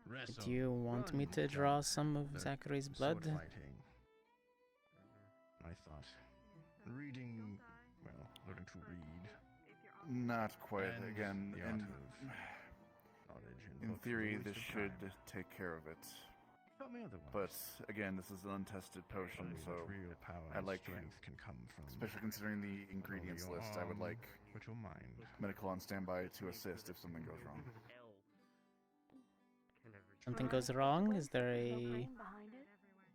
wrestle. Do you want me run, to draw jump, some of the Zachary's sword blood? fighting. I thought reading, well, learning to read. Not quite. And Again, the and art of knowledge and in books theory, was a this waste of should time. take care of it. Tell me otherwise. But again, this is an untested potion, Only so what real power I'd and like, strength can come from. especially considering the ingredients your list, I would arm, like but your mind. medical on standby to assist if something goes wrong. Something goes wrong? Is there a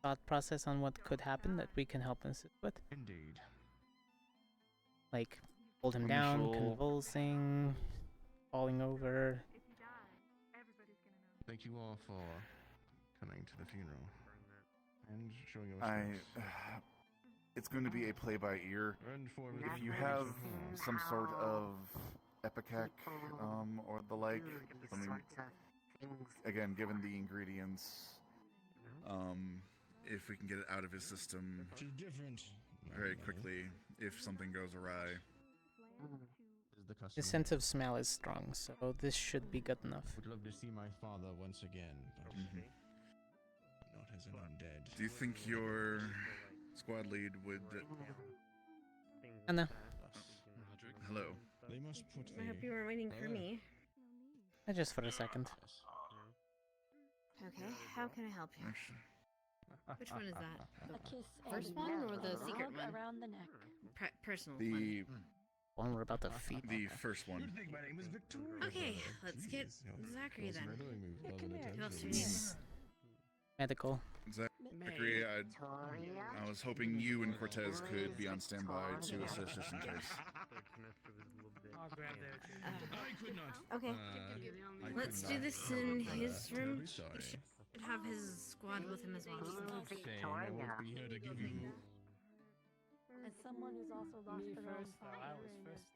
thought process on what could happen that we can help assist with? Indeed. Like, hold him down, Initial- convulsing, falling over. Thank you all for coming to the funeral and showing your I. respect. It's going to be a play by ear. And for If you have some sort of epicac or the like, something, again, given the ingredients, if we can get it out of his system very quickly, if something goes awry. His sense of smell is strong, so this should be good enough. Would love to see my father once again, but not as an undead. Do you think your squad lead would... Anna. Hello. They must put I hope you were waiting for me. Just for a second. Okay, how can I help you? Which one is that? A kiss First and one or the hug secret one? around the neck. Personal The one we're about to feed. The first one. My name is Victoria. Okay, let's get Zachary then. Who else do you need? Medical. Zachary, I was hoping you and Cortez could be on standby to assist just in case. Okay, let's do this in his room. He should have his squad with him as well. As someone who's also lost Me their own first, though. father, I was and first.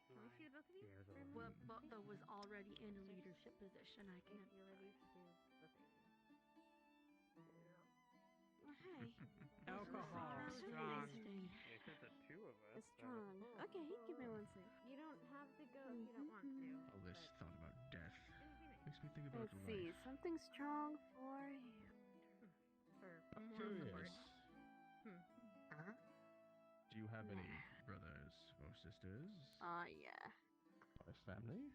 Well, Butler was already in a leadership position. I can. Hey. Alcohol, strong. It's strong. Okay, give me one sec. You don't have to go if you don't want to. All this thought about death makes me think about Let's see, life. something strong for him. For more of the word. Do you have any brothers or sisters? Yeah. Or family?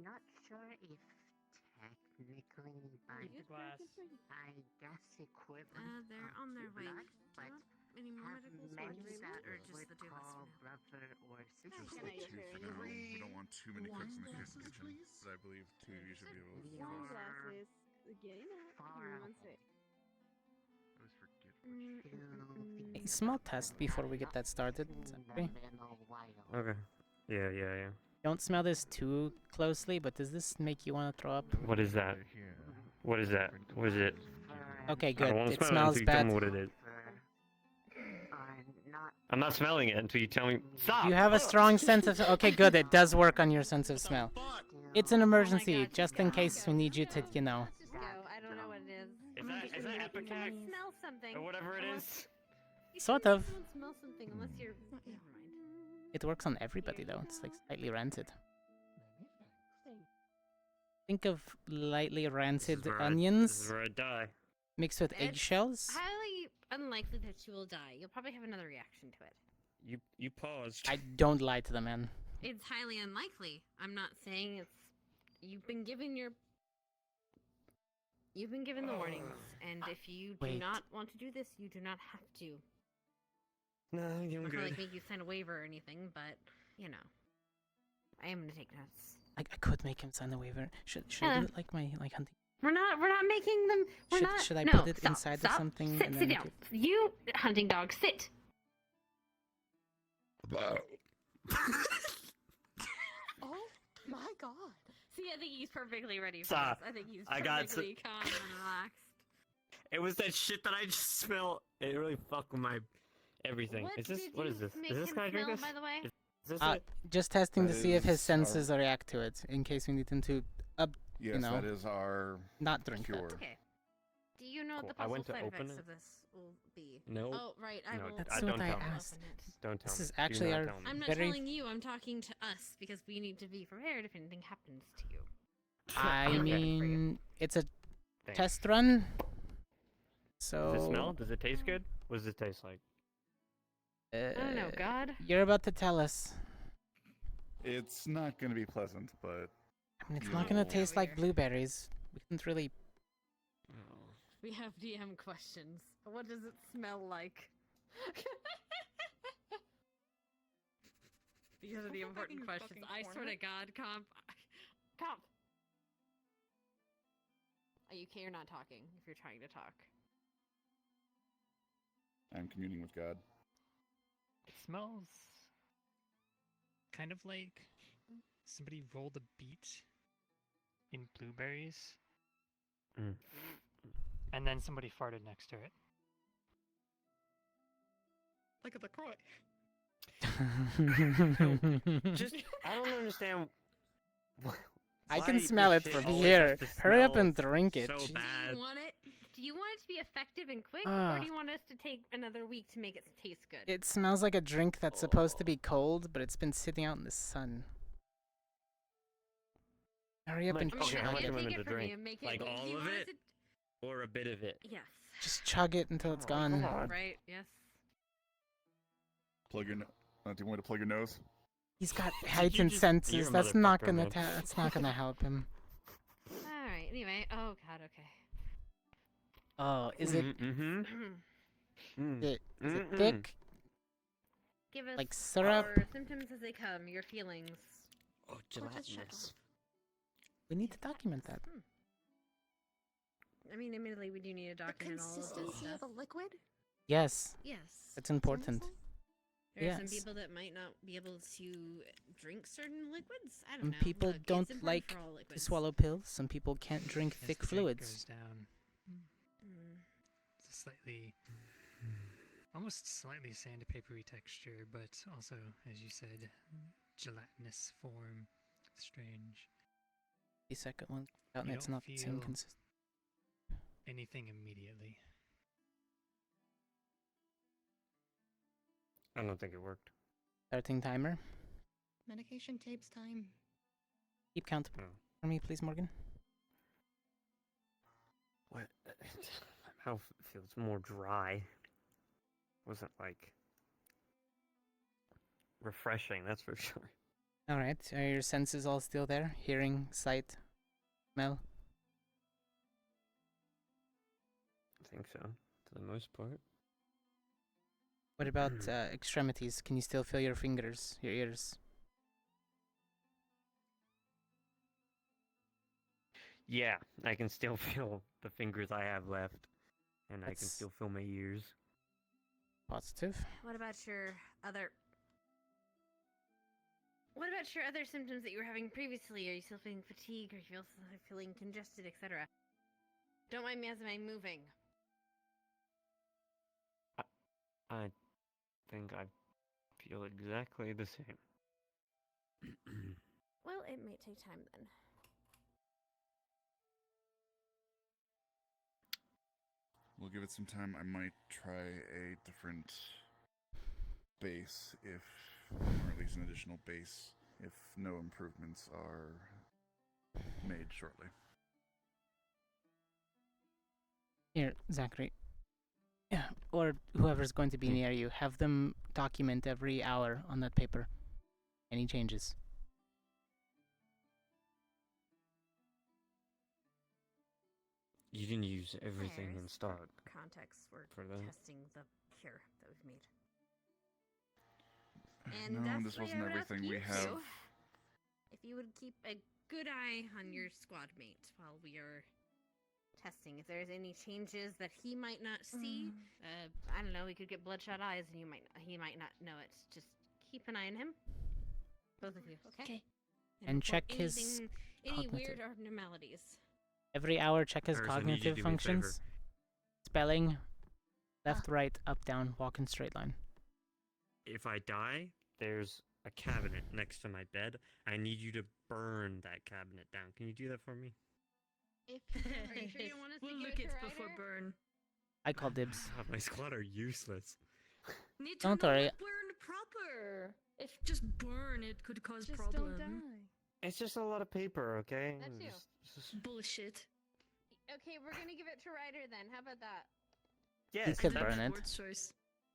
Not sure if technically, but I guess equivalent. They're on their way. blood, but Any more have medical many supplies? that Or just would the two of us call for now? brother or sister. Just the two for now. We don't want too many cooks in the kitchen, but I believe two of you should be able to Wine survive. glasses. Getting out. Give me one sec. I always forget A small test before we get that started. Zachary. Okay. Yeah. Don't smell this too closely, but does this make you want to throw up? What is that? What is that? What is it? Okay, I good. don't want to It smell smells it until you tell bad. me what it is. I'm not smelling it until you tell me. Stop! You have a strong sense of... Okay, good. It does work on your sense of smell. It's an emergency, just in case we need you to, you know... Let's just go. I don't know what it is. Is that Epicac? Smell something. Or whatever it is? You Sort shouldn't of. Smell something unless you're. Never mind. It works on everybody, though. It's like slightly rancid. Think of lightly rancid This onions is where I die. mixed with It's eggshells. highly unlikely that you will die. You'll probably have another reaction to it. You paused. I don't lie to the man. It's highly unlikely. I'm not saying it's. You've been given the warnings, and if you do Wait. not want to do this, you do not have to. No, I'm I'm not gonna good. like make you sign a waiver or anything, but you know, I am gonna take notes. I could make him sign the waiver. Should I do it like my hunting? We're not making them. Should I no, put it stop, inside stop, of something Sit, and sit then down. You hunting dog, sit. Oh my god. See, I think he's perfectly ready for Stop. this. I think he's I got perfectly calm and relaxed. It was that shit that I just smelled. It really fucked with my everything. What is this? did What you is this? make Is this him can I drink smell, this? by the way? Is this it? Just testing to That see if his is our- senses react to it, in case we need him to, Yes, you know, that is our not drink cure. that. Okay. Do you know what Cool. the I possible went to side open effects it. of this will be? No. Oh, right. I No, will. That's don't what I tell me. asked. Don't tell This me. is Do actually not our tell me. I'm not very. telling you. I'm talking to us because we need to be prepared if anything happens to you. I I'm ready for you. mean, it's a Thanks. test run. So. Does it smell? Does it taste good? What does it taste like? I don't know, God. You're about to tell us. It's not going to be pleasant, but I mean, it's you not gonna will- taste like blueberries. We can't really. We have DM questions. What does it smell like? These are the important questions. I swear to God, Comp. Comp! Are you okay or not talking if you're trying to talk? I'm communing with God. It smells kind of like somebody rolled a beet in blueberries, and then somebody farted next to it. Like a LaCroix. Just, I don't understand. I why can this smell it shit from always here. has to Hurry up smell and drink it. So Jeez. Do bad. you want it? Do you want it to be effective and quick, or Ah. do you want us to take another week to make it taste good? It smells like a drink that's supposed to be cold, but it's been sitting out in the sun. Hurry up and Okay, how much chug am I it. going to drink? make it- Like do all you of want it? it Or a bit of it? Yes. Just chug it until it's gone. Right, yes. Plug your. Do you want me to plug your nose? He's got You're heightened a senses. That's not motherfucker, gonna. man. That's not gonna help him. Alright, anyway. Oh, God, okay. Oh, is it? Mm-hmm. Is it thick? Give us Like syrup? your symptoms as they come, your feelings. Oh, gelatinous. We need to document that. I mean, admittedly, we do need to document all of this Consistency stuff. of a liquid? Yes. Yes. It's important. There are some Yes. people that might not be able to drink certain liquids. I don't Some know. people Look, it's don't important like for all to liquids. swallow pills. Some people can't drink As thick the drink fluids. goes down, Mm. it's a slightly, almost slightly sandpapery texture, but also, as you said, gelatinous form. Strange. The second one, out and You it's don't not the same feel consistency. anything immediately. I don't think it worked. Starting timer. Medication takes time. Keep count for me, please, Morgan. What? My mouth feels more dry. Wasn't like refreshing, that's for sure. All right. Are your senses all still there? Hearing, sight, smell. I think so, to the most part. What about extremities? Can you still feel your fingers, your ears? Yeah, I can still feel the fingers I have left, and I can That's- still feel my ears. Positive. What about your other... What about your other symptoms that you were having previously? Are you still feeling fatigue? Are you feeling congested, etc.? Don't mind me as I'm moving. I think I feel exactly the same. Well, it may take time then. We'll give it some time. I might try a different base if, or at least an additional base, if no improvements are made shortly. Here, Zachary. Yeah, or whoever's going to be near you, have them document every hour on that paper. Any changes. You didn't use everything in There's stock. Context, we're for that. testing the cure that we've made. And No, that's this why wasn't I would ask everything we you have. two if you would keep a good eye on your squad mate while we are testing. If there's any changes that he might not see, I don't know, he could get bloodshot eyes and he might not know it. Just keep an eye on him. Both of you, okay? And report check his any cognitive. weird abnormalities. Every hour, check his Harrison, I need you to cognitive do me a favor. functions. Spelling, left, right, up, down, walk in straight line. If I die, there's a cabinet next to my bed. I need you to burn that cabinet down. Can you do that for me? If are you sure you want us We'll to look give it it to before Ryder? burn. I call dibs. My squad are useless. Need to Don't know worry. what burned proper. If just burn, it could cause Just problem. don't die. It's just a lot of paper, okay? That too. Bullshit. Okay, we're gonna give it to Ryder then. How about that? Yes, could that's- burn it. Word choice.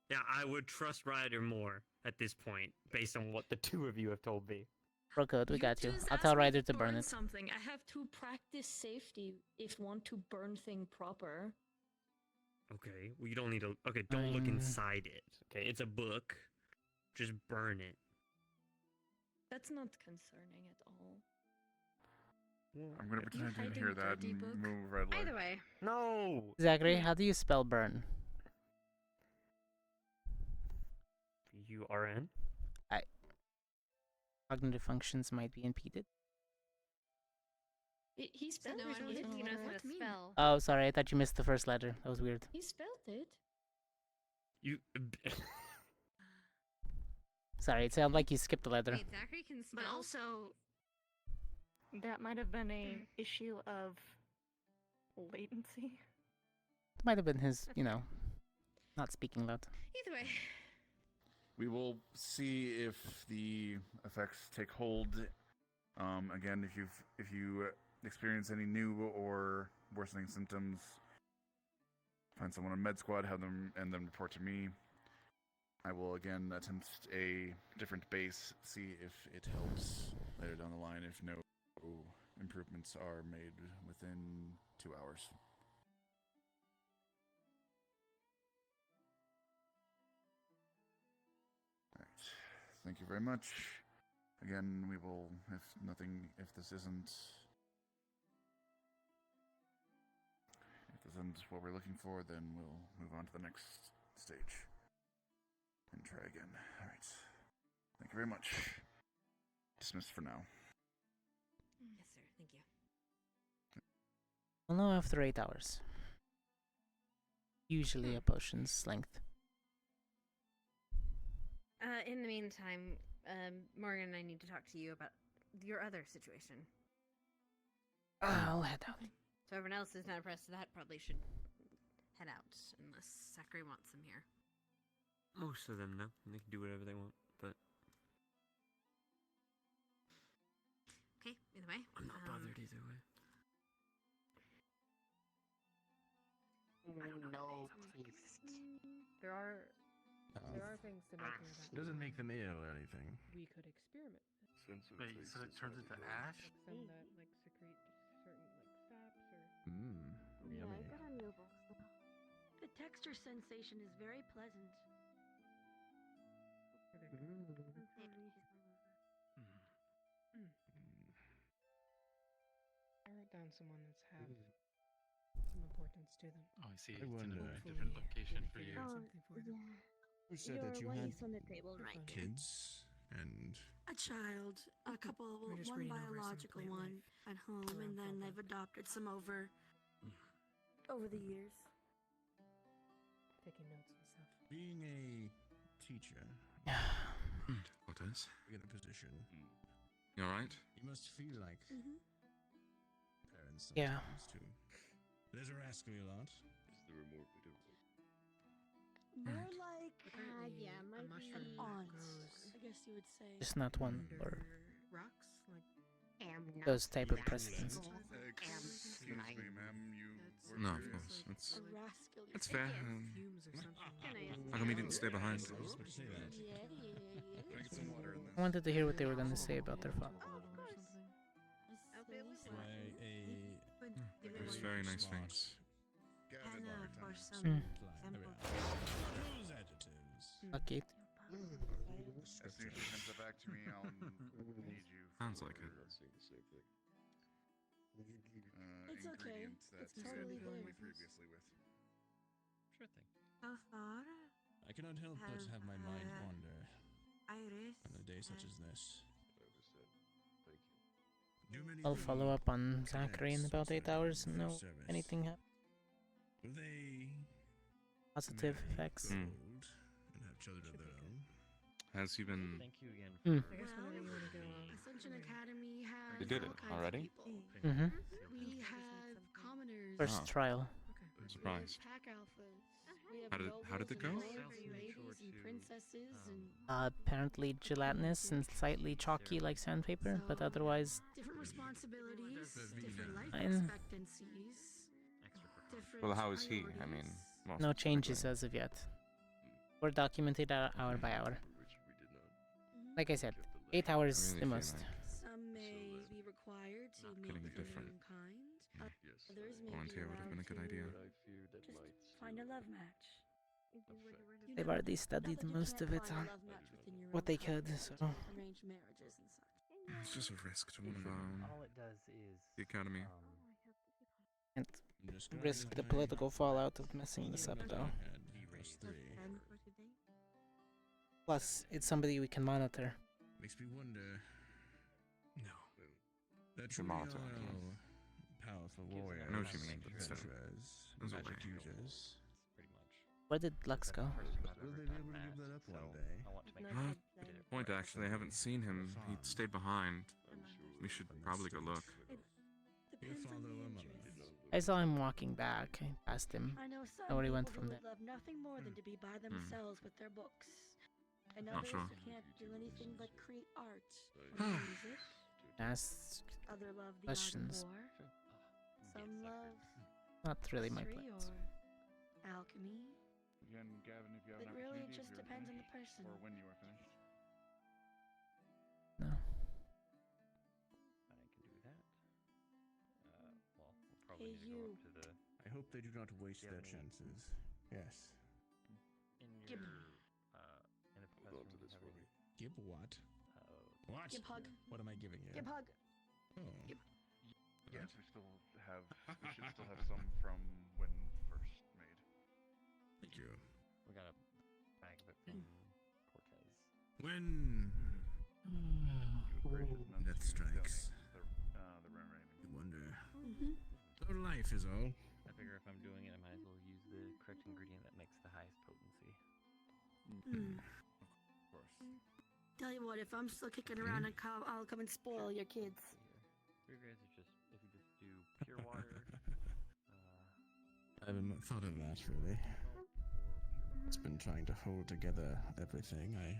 Yeah, I would trust Ryder more at this point, based on what the two of you have told me. Bro code, we got you. Just I'll ask tell me Ryder to burn it. something. I have to practice safety if want to burn thing proper. Okay, well, you don't need to... Okay, don't look inside it. Okay, it's a book. Just burn it. That's not concerning at all. I'm gonna pretend I didn't hiding hear a that dirty and book? move red light. Either way. No! Zachary, how do you spell burn? B-U-R-N? Cognitive functions might be impeded. He spelled no, it. I mean, he knows how What to mean? spell. Oh, sorry, I thought you missed the first letter. That was weird. He spelled it. You... Sorry, it sounded like you skipped a letter. Wait, Zachary can spell. But also, that might have been a issue of latency. It might have been his, not speaking loud. Either way. We will see if the effects take hold. Again, if you experience any new or worsening symptoms, find someone on med squad, have them and then report to me. I will again attempt a different base, see if it helps later down the line. If no improvements are made within 2 hours. Thank you very much. Again, we will, if this isn't what we're looking for, then we'll move on to the next stage and try again. All right. Thank you very much. Dismissed for now. Yes, sir. Thank you. We'll know after 8 hours. Usually a potion's length. In the meantime, Morgan and I need to talk to you about your other situation. I'll head out. So everyone else is not impressed with that, probably should head out, unless Zachary wants them here. Most of them, no. They can do whatever they want, but... Okay, either way. I'm not bothered either way. No, please. There are things to make me It doesn't make them ill or anything. We could experiment. Wait, so it turns into ash? Some that secrete certain saps or. Yummy. The texture sensation is very pleasant. I wrote down someone that's have some importance to them. Oh, I see. I It's in wonder. a different location for you. Something for them. Who said that you had on the table right kids and A child, a couple, We're just one reading over some biological plant one at home, and then they've adopted some over the years. Taking notes and stuff. being a teacher What is? in a position, You alright? you must feel like Mm-hmm. parents Yeah. sometimes too. There's a rascally lot. Is there more we do? More like Apparently, yeah, a might mushroom be- aunt, grows I guess you would say. Just not one under or rocks, like those type of precedents. Excuse me, ma'am. You work No, of here? course. That's A rascal. that's fair. fumes or something. How come he didn't stay behind? I was about to say that. Yeah. Can I get some water in this? I wanted to hear what they were going to say about their father. Why There's very nice things. Gavin, Hannah, water for time. some Hmm. There we are. Those adjectives. Lucky. As soon as she sends it back to me, I'll need you. Sounds like it. It's okay. Ingredients that It's you totally had helped me there. previously with. Sure thing. So far, I cannot help but have my mind wander Iris on a day such as this. Do many I'll of the follow up on Zachary in cadets about 8 also hours and for know service? anything Will they positive marry effects. gold and have children of their own? Has he been? Thank you again Mm. for. I guess whenever you want to go. Ascension Academy has They did all it kinds already? of people. Mhm. We have commoners. First Oh. trial. I'm surprised. We have pack alphas. We have How did it go? nobles and lords and ladies and princesses and Apparently gelatinous and slightly chalky like sandpaper, but otherwise different responsibilities, different life Fine. expectancies, different Well, how is he? I priorities. mean, most no changes specifically. as of yet. We're documented hour by hour. Like I said, 8 hours I the really most. feel Some may be required to Not mate getting with their different. own kind. Others may Volunteer be would have been a good allowed idea. to just find a love match. You They've know, already not studied that you most can't of it find a on love match within your what own they kind, could, so arranged marriages and such. It's just a risk to one of our own. All it does is The academy. can't Describe risk the my political fallout of messing this up though. head plus 3. Plus, it's somebody we can monitor. Makes me wonder. No. That Should truly monitor, all powerful warriors, I know what you mean, but still. adventurers, There's a magic way. users. Pretty much. Where did Lux go? Will they be able to give that up one day? I want to make Huh? sure we did it Point right. actually, I haven't seen him. He stayed behind. We should probably go look. Your Depends father on the or interest. mother? I saw him walking back. I passed him. I know some Know where he people went who from would there. love nothing more than to be by themselves with their books. And Not others sure. who can't do anything but create art or music. Ask Other love the questions. art of war. Some love Not really my history place. or alchemy. Again, Gavin, if you have It an really opportunity, if just you're depends on the finished, person. or when you are finished. No. I can do that. Well, we'll probably Hey, need to go you. up to the. I hope they do not waste Do you their have any- chances. Yes. In Gib. your. In the profession, do you have any. Give what? What? Give hug. What am I giving you? Give hug. Oh. Give. Yes, we still have. We should still have some from when first made. Thank you. We got a bag of it from Cortez. When death strikes, The run rating. you wonder. Mm-hmm. So life is all. I figure if I'm doing it, I might as well use the correct ingredient that makes the highest potency. Mm. Of course. Tell you what, if I'm still kicking around, I'll come and spoil your kids. You guys are just if you just do pure water. I haven't thought of that really. It's been trying to hold together everything. I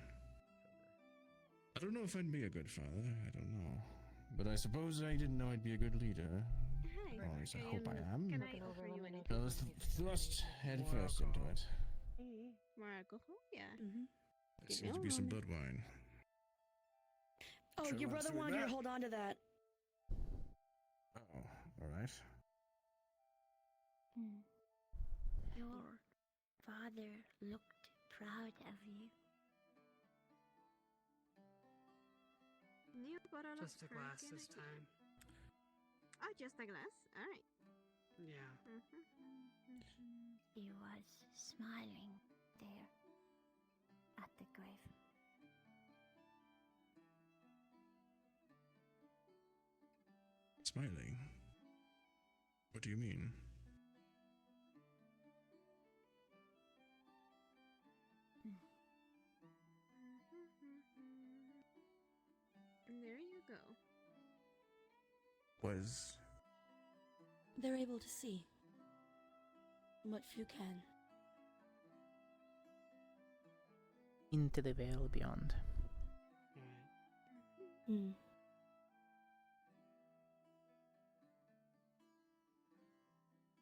don't know if I'd be a good father. I don't know. But I suppose I didn't know I'd be a good leader. Hi. Or at least I hope I am. Can I offer you anything? So let's thrust head first into it. More alcohol? Yeah. Mm-hmm. There seems to be some blood wine. Oh, Sure your wants brother to do wanted you to that. hold on to that. Oh, alright. Your father looked proud of you. You bought a Just a glass this time. Oh, just a glass? Alright. Yeah. He was smiling there at the grave. Smiling? What do you mean? And there you go. Was They're able to see what few can. Into the veil beyond. Hmm.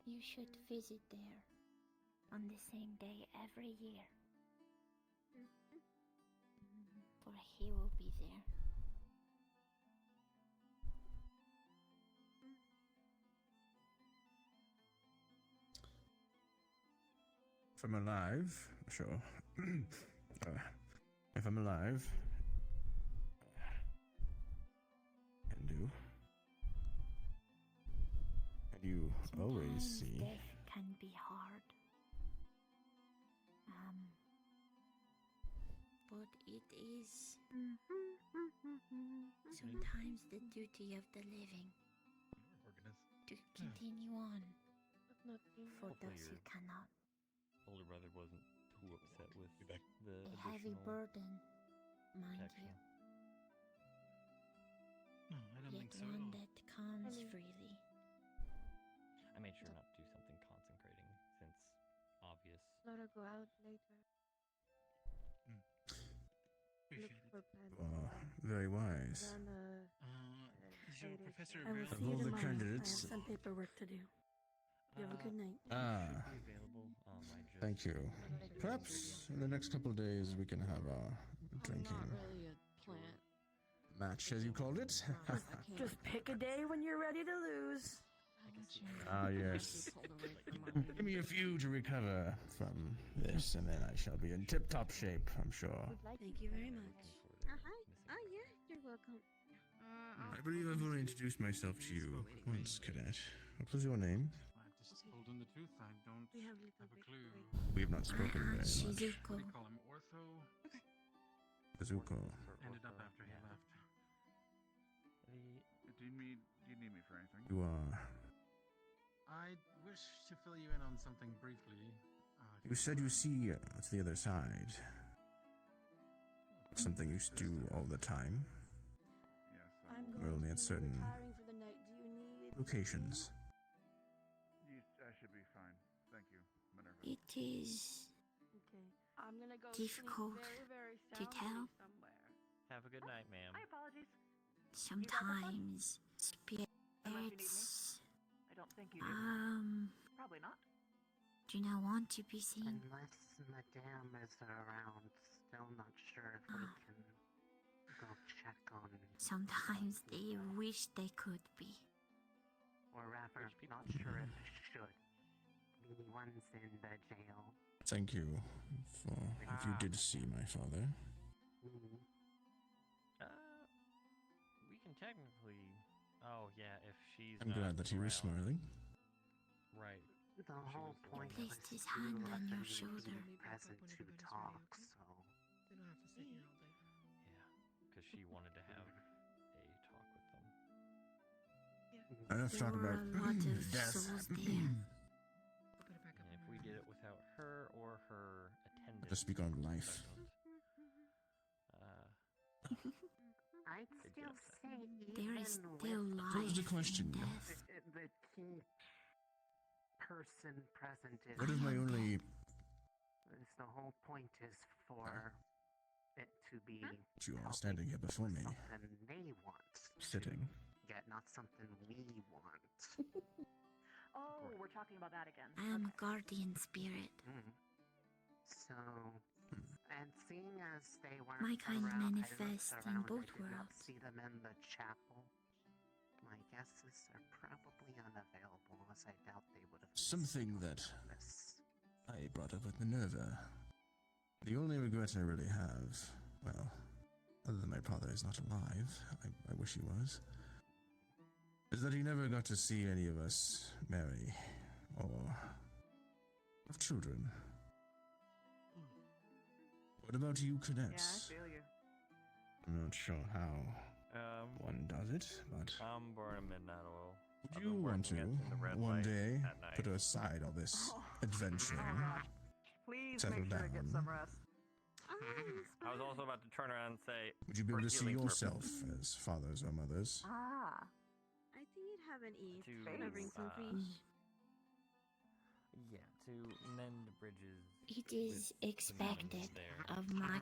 You should visit there on the same day every year. For he will be there. if I'm alive, sure. if I'm alive. Can do. And you always Sometimes see. death can be hard. But it is sometimes the duty of the living to continue on for those who cannot. Older brother wasn't too upset with the A heavy additional burden, mind protection. you, No, I don't yet think so at one all. that comes freely. I made sure not to do something consecrating, since obvious. Let her go out later. Look Appreciate for it. plans. Very wise. Then, Is your professor I will available? see you all the tomorrow. I have candidates- some paperwork to do. You have a good night. Ah, Should be available. I just thank you. Perhaps in the next couple of days we can have our drinking Not really a plant. match, as you called it. Just pick a day when you're ready to lose. Ah, yes. Give me a few to recover from this, and then I shall be in tip-top shape, I'm sure. Thank you very much. Hi. Oh, yeah, you're welcome. I believe I've already introduced myself to you once, Cadet. What was your name? I've just told him the truth. I don't We have have a clue. We have not spoken very much. What do you call him? Ortho? Bazuko. Ended up after he left. Do you need me for anything? You are. I wish to fill you in on something briefly. You said you see to the other side. Something you do all the time. Yes. I'm We're going only to at be certain retiring for the night. Do you need locations. I should be fine. Thank you, Minerva. It is Okay. I'm gonna go difficult sleep very, very to soundly tell. somewhere. Have a good night, ma'am. My apologies. Sometimes Unless you need me. spirits I don't think you do. Probably not. do not want to be seen. Unless Madame is around, still not sure if we can go check on. Sometimes they wish they could be. Or rather, not sure if should be ones in the jail. Thank you for if you did see my father. We can technically. Oh yeah, if she's. I'm glad that he was smiling. Right. The whole point He was placed his to hand let on your them shoulder. be present to talk, so. They don't have to sit here all day. Yeah, because she wanted to have a talk with them. I have thought There were about a lot of death. souls there. And if we did it without her or her attendant, To speak on life. I'd still say There is even still with life What was the question? in death. the key person present is. What is my only The whole point is for it to be. You are standing here before me, something they want. sitting. Yet not something we want. Oh, we're talking about that again. I am a guardian spirit. So, and seeing as they weren't My kind around, manifest I looked in around, both I did not worlds. see them in the chapel. My guesses are probably unavailable, as I doubt they would have. Something that This. I brought up with Minerva. The only regret I really have, well, other than my father is not alive, I wish he was, is that he never got to see any of us marry or have children. What about you, cadets? Yeah, I feel you. I'm not sure how one does it, but I'm born in midnight oil. would you want to, one day, put aside all this adventure, Please settle make sure down? to get some rest. I was also about to turn around and say. Would you be able for to see healing yourself purposes. as fathers or mothers? Ah. I think you'd have an eat. To, Gonna bring some fish. Yeah, to mend bridges. It is expected of my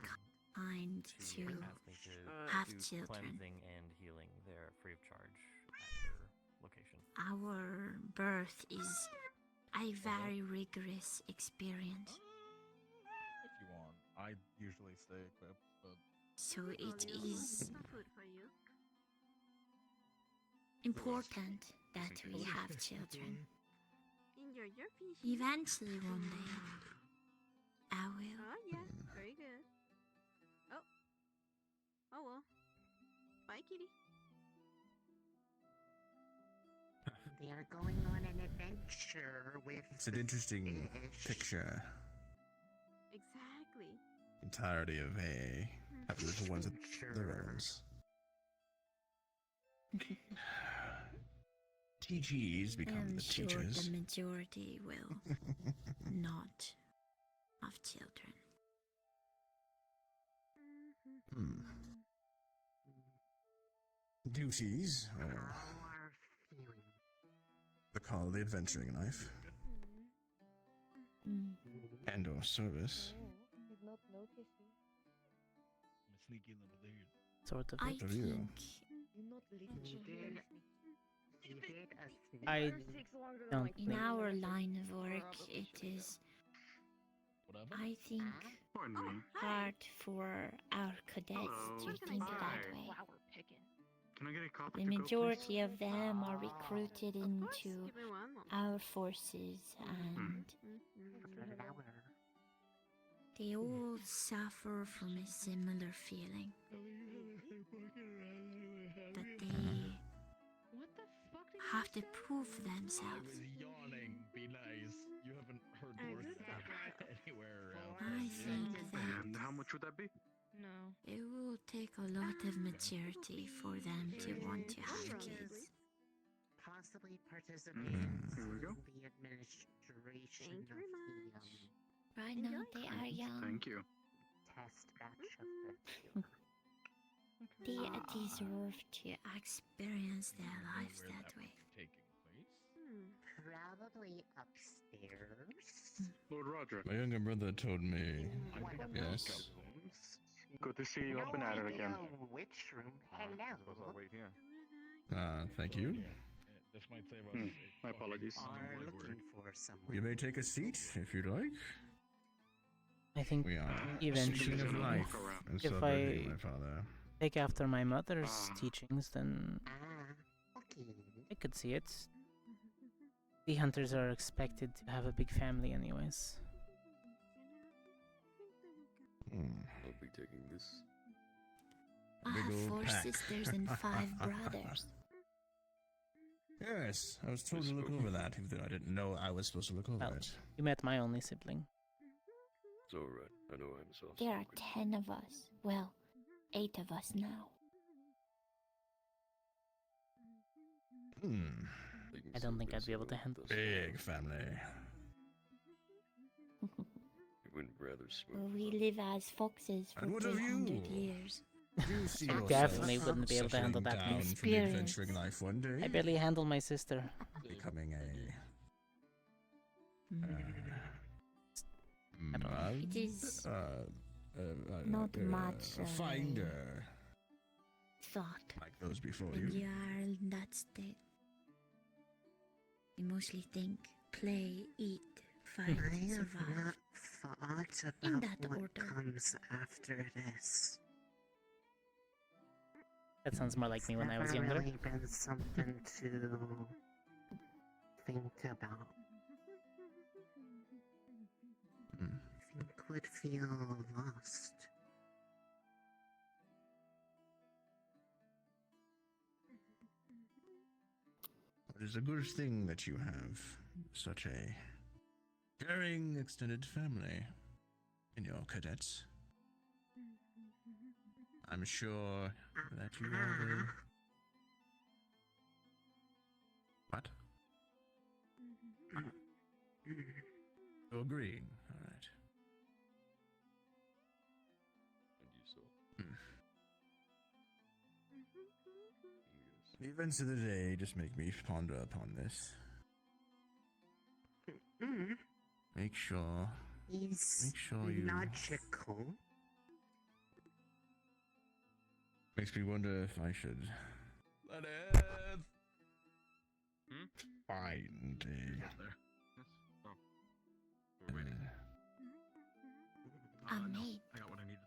kind to ask me to have do children. cleansing and healing there free of charge at your location. Our birth is a very rigorous experience. If you want, I usually stay equipped, but So it is Some food for you. important that we have children. Enjoy your fish. Eventually, one day, I will. Oh yeah, very good. Oh, Hi, kitty. They are going on an adventure with. It's an interesting fish. picture. Exactly. Entirety of AA having little ones of their own. TGs become I'm the sure teachers. the majority will not have children. Duties, or the call of the adventuring life, and or service. He's not noticing. I'm a sneaky little dude. Sort of. I What of you? think You're not listening. I don't in think. our line of work, it is, I think, hard for our cadets to think that way. Can I get a copy The to go, majority of them are recruited into our forces, and they all suffer from a similar feeling that they have to prove themselves. Yawning, be nice. You haven't heard words anywhere else. I think that And how much would that be? No. it will take a lot of maturity for them to want to have kids. Possibly participate in the administration of the Right now, they are young. Thank you. test batch of the They deserve to experience their lives that way. Taking place. Probably upstairs. Lord Roderick. My younger brother told me. Yes. Good to see you up and at it again. Which room? Hello. Suppose I'll wait here. Thank you. This might save us. My apologies. Are looking for someone. You may take a seat if you'd like. I think We are eventually, speaking of life and if celebrating I my father. take after my mother's teachings, then I could see it. The hunters are expected to have a big family, anyways. I'll be taking this. I Big have old 4 pack. sisters and 5 brothers. Yes, I was told to look over that, even though I didn't know I was supposed to look over Well, it. you met my only sibling. It's alright. I know I'm soft. There are 10 of us. Well, 8 of us now. I don't think I'd be able to handle Big family. It went rather smooth. We live as foxes for And what of 300 you? years. Do you see I yourself definitely wouldn't be able to handle settling that down much. from the adventuring life one day? I barely handle my sister. Becoming a It is not much a finder thought like those before when you. you are in that state. You mostly think, play, eat, fight, I have survive. not thought In about that what order. comes after this. That sounds more like me when I was Never younger. really been something to think about. I think would feel lost. It is a good thing that you have such a caring extended family in your cadets. I'm sure that you all will. What? You're agreeing. All right. And you saw. The events of the day just make me ponder upon this. Make sure He's you. logical. Makes me wonder if I should find a. We're waiting. A No, maid. I got what I needed.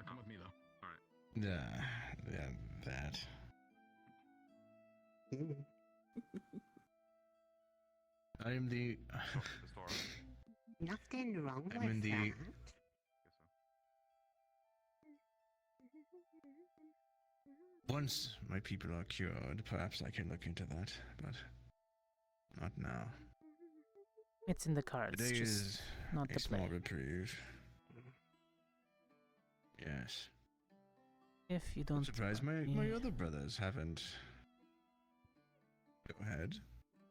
Come with me though. Alright. Yeah, that. I am the. Nothing wrong I'm with in the. that. Once my people are cured, perhaps I can look into that, but not now. It's in the cards. Today just is not a the small play. reprieve. Yes. If you don't. I'm surprised my other brothers haven't. Go ahead.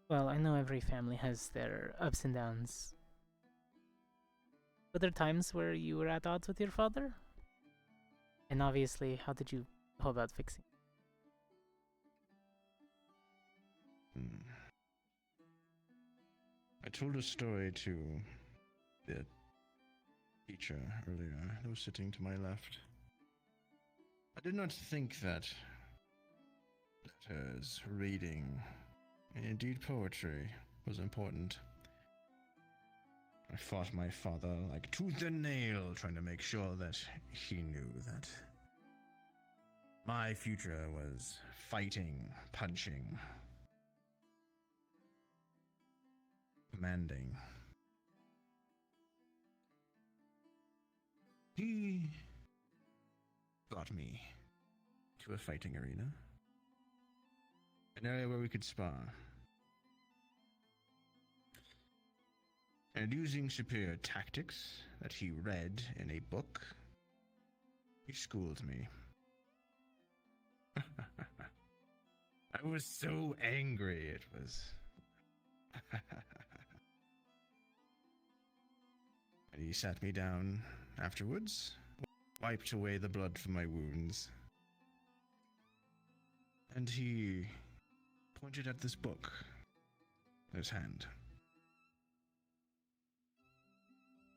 Well, I know every family has their ups and downs. Were there times where you were at odds with your father? And obviously, how did you go about fixing it? I told a story to the teacher earlier, who was sitting to my left. I did not think that letters, reading, and indeed poetry was important. I fought my father like tooth and nail, trying to make sure that he knew that my future was fighting, punching, commanding. He brought me to a fighting arena, an area where we could spar. And using superior tactics that he read in a book, he schooled me. I was so angry, it was. And he sat me down afterwards, wiped away the blood from my wounds, and he pointed at this book in his hand.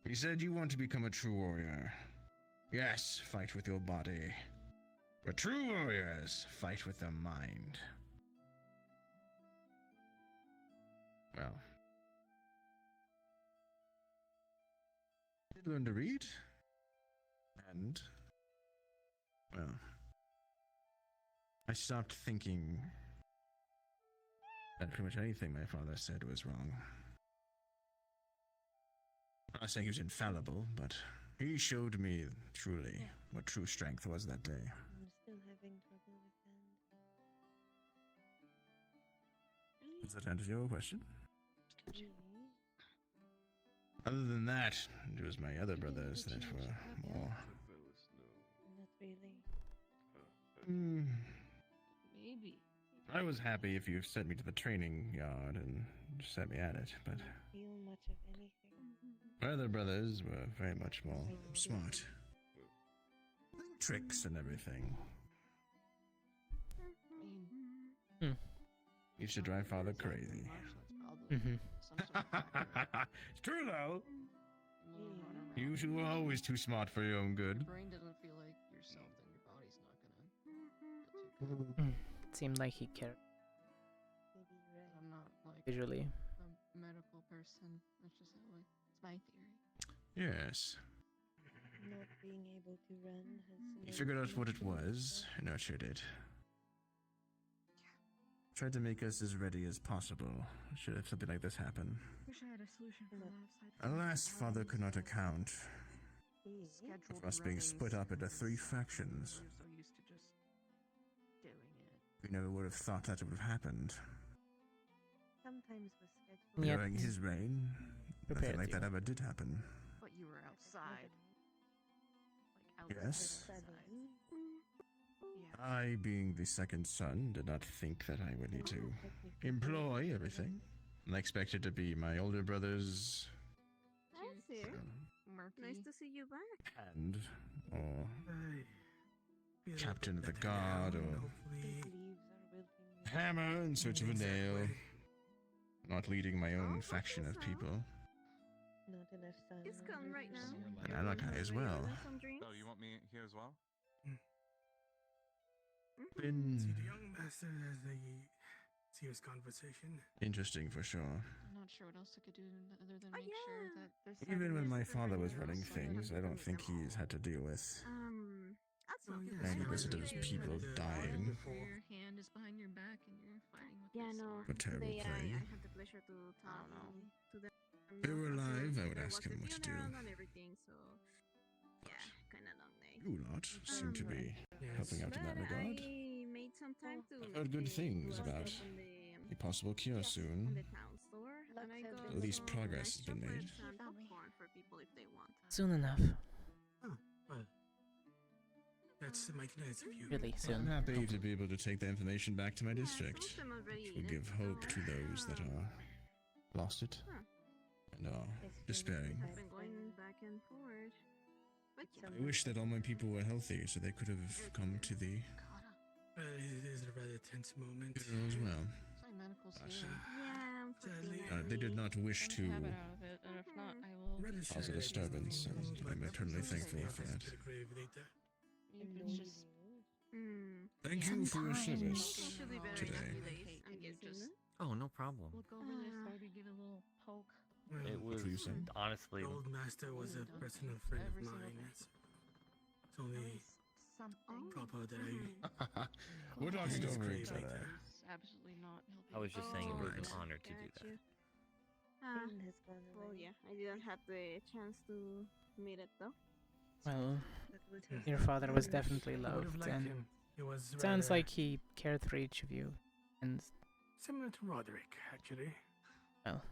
He said, "You want to become a true warrior? Yes, fight with your body. But true warriors fight with their mind." Well, I did learn to read, and, well, I stopped thinking that pretty much anything my father said was wrong. I'm not saying he was infallible, but he showed me truly what true strength was that day. I'm still having trouble with that. Does that answer your question? Really? Other than that, it was my other brothers that were more... Not really. Maybe. I was happy if you sent me to the training yard and set me at it, but Feel much of anything. my other brothers were very much more smart. Tricks and everything. Used to drive father crazy. It's true though. You two were always too smart for your own good. Your brain doesn't feel like yourself, then your body's not gonna feel too good. It seemed like he cared. Maybe you're right. I'm not like Visually. a medical person. That's just how it's my theory. Yes. Not being able to run has. He figured out what it was and nurtured it. Tried to make us as ready as possible should have something like this happen. Wish I had a solution for that. Alas, father could not account for us being split up into 3 factions. You're so used to just doing it. We never would have thought that would have happened. Sometimes with schedule. During his reign, nothing like that ever did happen. But you were outside. Yes. I, being the second son, did not think that I would need to employ everything. I expected to be my older brother's Nice to see you back. hand, or captain of the guard, or hammer in search of a nail. Not leading my own faction of people. Not enough sun. It's gone right now. And Alakai as well. Oh, you want me here as well? Been See, the young master has a serious conversation. interesting for sure. I'm not sure what else I could do other than make sure that there's Even when my father was running things, I don't think he's had to deal with that's not 90% of his people dying. Your hand is behind your back and you're fighting with Yeah, no. A terrible I plague. had the pleasure to talk to them. If they were alive, I would ask him what to do. And everything, so yeah, kind of long day. You lot seem to be helping out in that regard. I made some time to I've heard good things about a possible cure soon. the town store, and I got At least some progress has extra been made. fruits and popcorn for people if they want. Soon enough. Well, that's mighty nice of you. Really soon. I'm happy to be able to take the information back to my district, Most of them already which will eat give it, hope so- to those that are lost it and are despairing. I've been going back and forth. But yeah. I wish that all my people were healthy so they could have come to the It is a rather tense moment. funeral as well. Yeah, They did not wish to Have it out of it, and if not, I will. cause a disturbance, and I'm eternally thankful for that. You can just. Thank you for your service Should be better today. in a few days, I'm guessing. Oh, no problem. Look over this side and give it a little poke. It was were you saying? honestly. The old master was a personal friend of mine. It's only proper that I. We're talking It's over great each like other. that. Absolutely not helping. I was just saying it was an Alright. honor to do that. Well, yeah, I didn't have the chance to meet it though. Well, your father was definitely I would have loved, liked and him. He was it sounds rather like he cared for each of you. And, similar to Roderick, actually. well,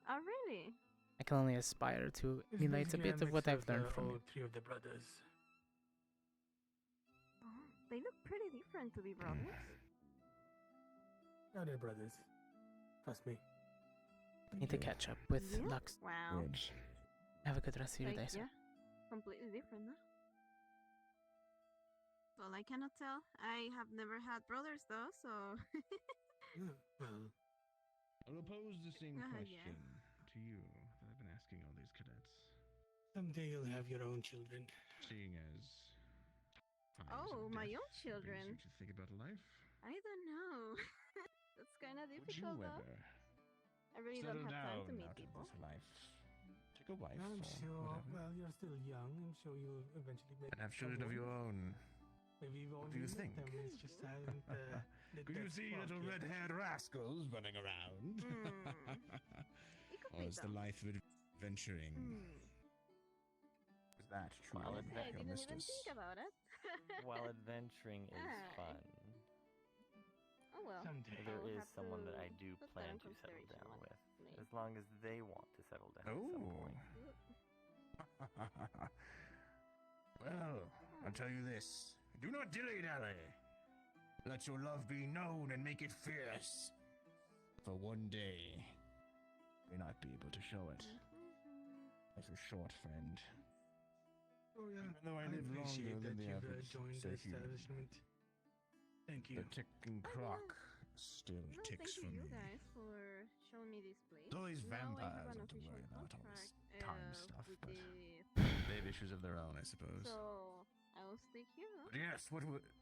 Oh, really? I can only aspire to He's emulate a basically bit of what mix I've learned from all him. three of the brothers. Oh, they look pretty different to be brothers. Now they're brothers. Trust me. Need to catch up with Yeah? Lux. Wow. Good. Have a good rest of your Like, day, sir. yeah, completely different, huh? Well, I cannot tell. I have never had brothers though, so. Well, I'll pose the same Yeah. question to you that I've been asking all these cadets. someday you'll have your own children. Seeing as times Oh, of my death own brings children. you to think about life. I don't know. That's kind of Would you difficult though. ever I really settle don't have time down to meet out people. of this life? Take a wife I'm or sure. whatever, Well, you're still young. I'm sure you'll eventually make. and have children of your own. Maybe you've What already do you met think? them. It's just I haven't. Could you see little red-haired rascals running around? It could Or be is the though. life of adventuring? Is that true? While I didn't even think about it. While adventuring is Ah. fun, Oh well. Someday. there I'll is have someone that to I do put that plan in to settle consideration down one with, day. as long as they want to settle down at some Oh. point. Well, I'll tell you this. Do not dilly-dally. Let your love be known and make it fierce. For one day, we might be able to show it. Life is short, friend. Oh yeah. Even though I live appreciate longer than that the you've average joined the human, establishment. Thank you. the ticking clock still No, ticks thank for you me. guys for showing me this place. All these Now I have vampires an have to worry official about all this contract, time stuff, with but the- they have issues of their own, I suppose. So I will stay here. Huh? But yes,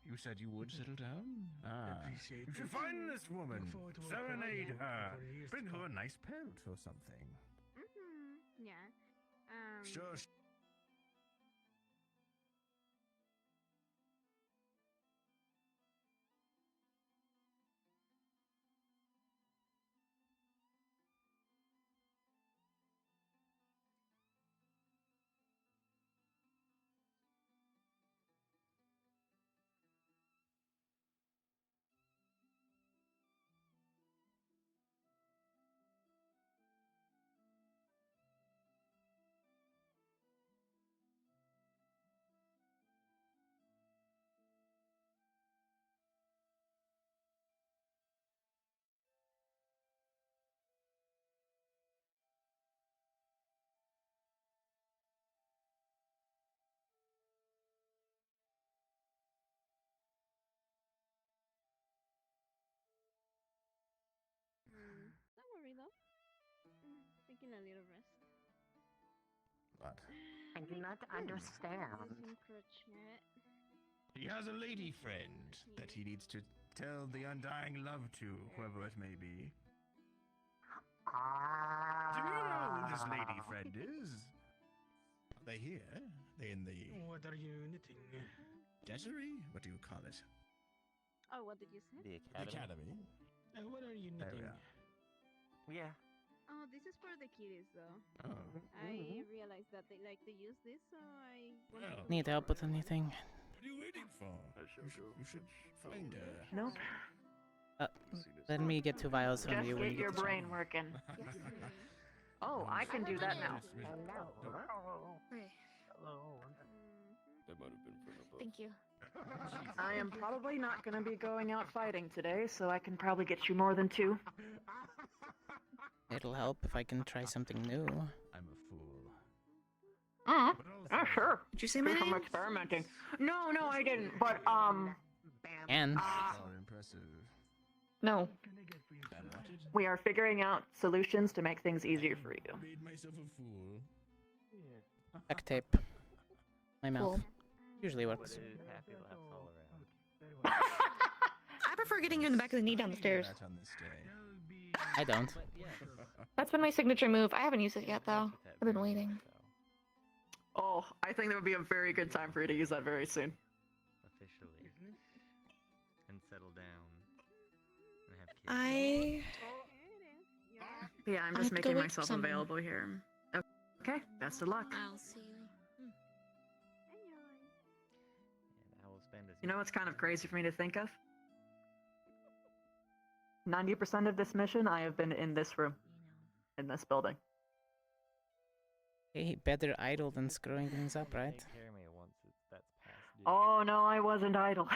you said you would settle down? Ah, appreciate you should it. find this woman, Look forward to working with serenade you her, for years to bring her a come. nice pelt or something. Yeah. Sure. Don't worry though. Taking a little rest. What? I do not understand. Losing crochet. He has a lady friend that he needs to tell the undying love to, whoever it may be. Do you know who this lady friend is? Are they here? They in the What are you knitting? Desiree? What do you call it? Oh, what did you say? The The academy. What are you There we knitting? are. Yeah. Oh, this is for the kiddies, though. Oh. I realized that they like to use this, so I wanted to Need help with anything? What are you waiting for? You should find her. Nope. Let me get 2 vials from Just you when you get your get the brain working. Oh, I can do that now. That might have been for the Thank you. I am probably not going to be going out fighting today, so I can probably get you more than 2. It'll help if I can try something new. I'm a fool. Sure. Did you say my Do some name? experimenting. No, I didn't. But And Impressive. No. we are figuring out solutions to make things easier for you. Made myself a fool. duct tape. My mouth. Cool. Usually works. I prefer getting you in the back of the knee down the stairs. I don't. That's been my signature move. I haven't used it yet, though. I've been waiting. Oh, I think that would be a very good time for you to use that very soon. Officially. And settle down. And have kids. Yeah, I'm I just have to go making with myself someone. available here. Okay, best of luck. I'll see you. And I will spend as You know what's kind of crazy for me to think of? 90% of this mission, I have been in this room. In this building. Hey, better idle than screwing things up, right? Take care of me once that's past due. Oh, no, I wasn't idle.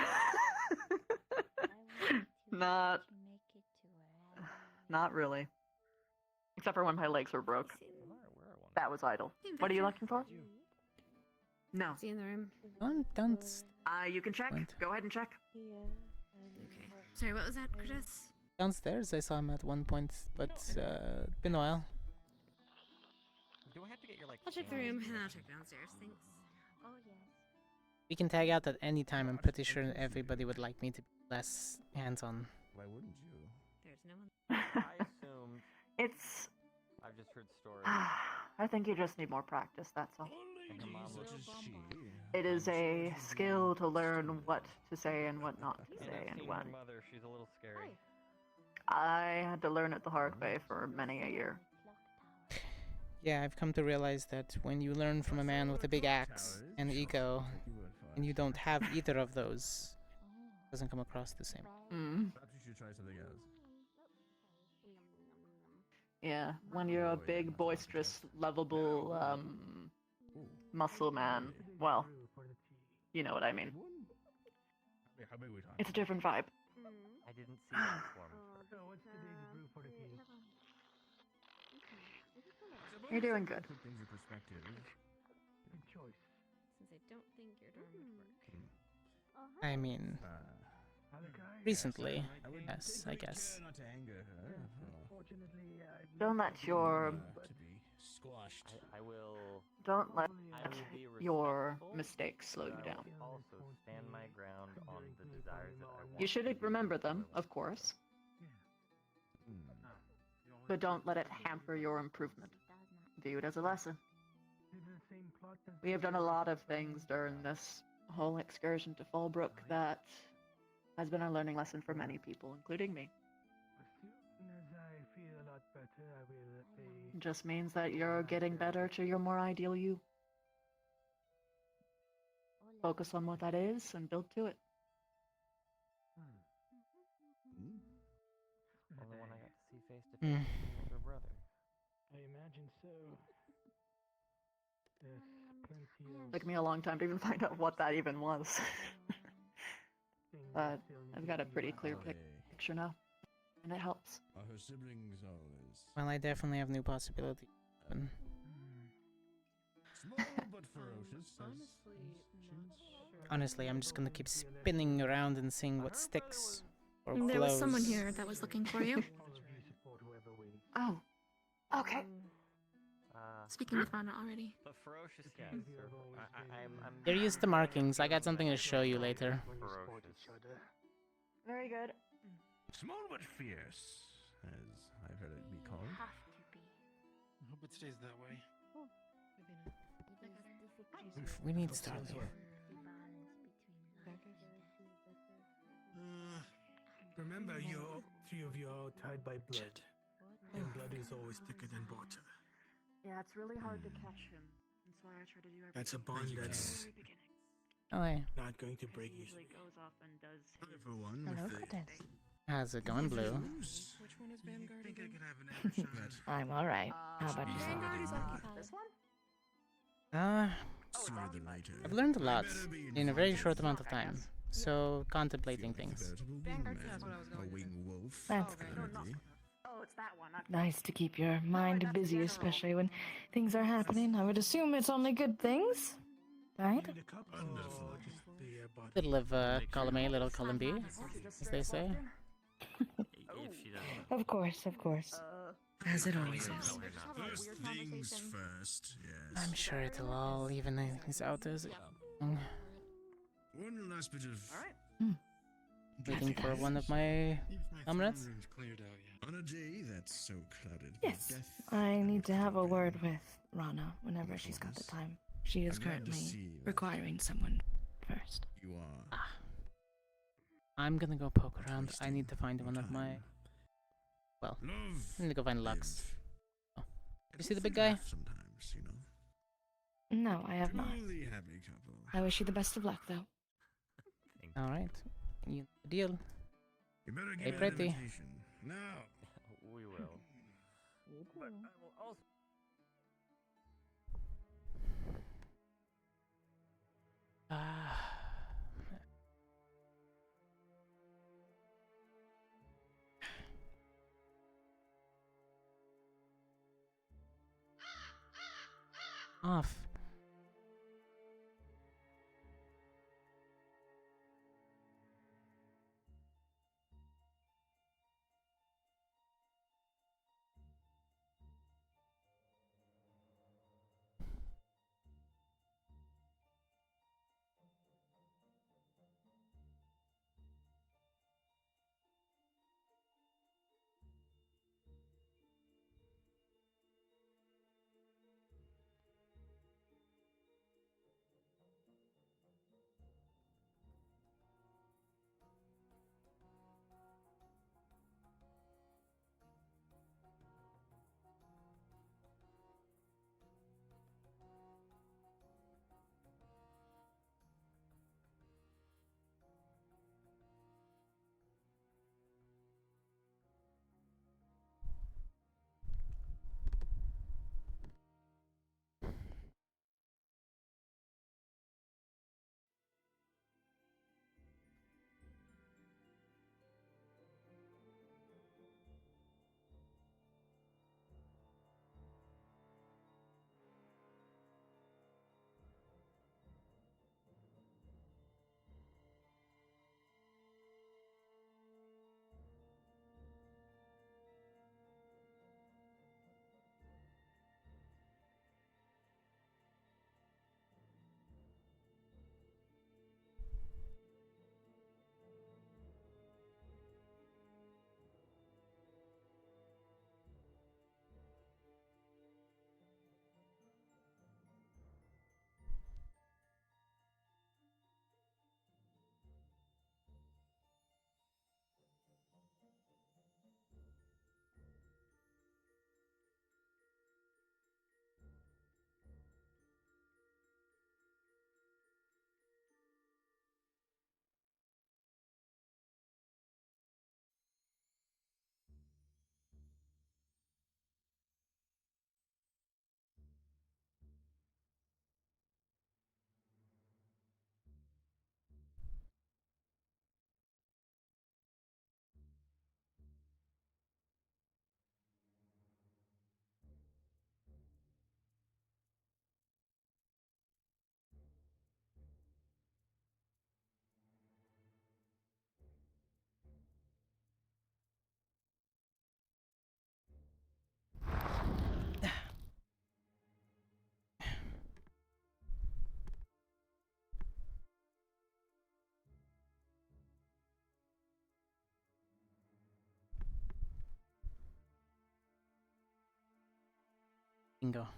Not really. Except for when my legs were broke. That was idle. What are you looking for? No. See you in the room. Don't. You can check. Go ahead and check. Okay. Sorry, what was that, Chris? Downstairs, I saw him at one point, but been a while. Do I have to get your like? I'll check the room and I'll check downstairs. Thanks. Oh, yes. We can tag out at any time. I'm pretty sure everybody would like me to be less hands-on. Why wouldn't you? There's no one. I assumed. It's. I've just heard stories. I think you just need more practice, that's all. And her mom was It is a skill to learn what to say and what not to say and when. Her mother, she's a little scary. I had to learn it the hard way for many a year. Yeah, I've come to realize that when you learn from a man with a big axe and ego, and you don't have either of those, it doesn't come across the same. Perhaps you should try something else. Yeah, when you're a big, boisterous, lovable, muscle man, well, you know what I mean. How big are we talking? It's a different vibe. I didn't see that form. You're doing good. Put things in perspective. Since I don't think your dorm would work. I mean, recently, yes, I guess. Try not to anger her. Don't let your To be squashed. I will. don't let I will be your respectful, mistakes slow you but I down. will also stand my ground on the desires that I want. You should remember them, of course, but don't let it hamper your improvement. View it as a lesson. We have done a lot of things during this whole excursion to Fallbrook that has been a learning lesson for many people, including me. It just means that you're getting better to your more ideal you. Focus on what that is and build to it. Only one I got to see face to face with her brother. I imagine so. There's plenty of Took me a long time to even find out what that even was. But I've got a pretty clear picture now, and it helps. Are her siblings always Well, I definitely have new possibilities. open. small but ferocious? Honestly, I'm just gonna keep spinning around and seeing what sticks or glows. There was someone here that was looking for you. Oh, okay. Speaking with Rana already. But ferocious, yes. I'm They're used to markings. I got something to show you later. ferocious. Very good. Small but fierce, as I've heard it be called. I hope it stays that way. We need to start here. Remember, three of you are tied by blood. And blood is always thicker than water. Yeah, it's really hard to catch him. That's why I try to do everything. That's a bond that's Very beginning. Oh, hey. not going to break He easily. usually goes off and does I, his for one, Hello, with the Cortez. How's it going, Blue? Which one is Vanguard think I again? could have an extra shot. I'm alright. How about yourself? Vanguard is occupied. This one? Sooner than later. I've learned a lot better be in a very informed. short amount of time. So, contemplating things. Veritable Vanguard, wingman, that's what I was a going to wing wolf. That's apparently. Oh, it's that one. Not Nice to keep your mind that's busy, general. especially when things are happening. I would assume it's only good things, right? Need a cup or just the bottle? Little of column A, little column B, as they say. Of course, of course. As it always is. First things first, yes. I'm sure it'll all even things out as it One last bit of... waiting for one of my comrades. Cleared out, yeah. On a day that's so clouded with Yes, death, I need to have a word with Rana whenever she's got the time. She is I'm glad to currently see that requiring someone first. you are... I'm gonna go poke around. I need to find one of my... Well, I need to go find Lux. Oh. You see the big guy? Sometimes, you know. No, I have not. Truly happy couple. I wish you the best of luck, though. Alright. You deal. You better Hey, give an pretty. invitation. Now. We will. But I will also. Off. Bingo.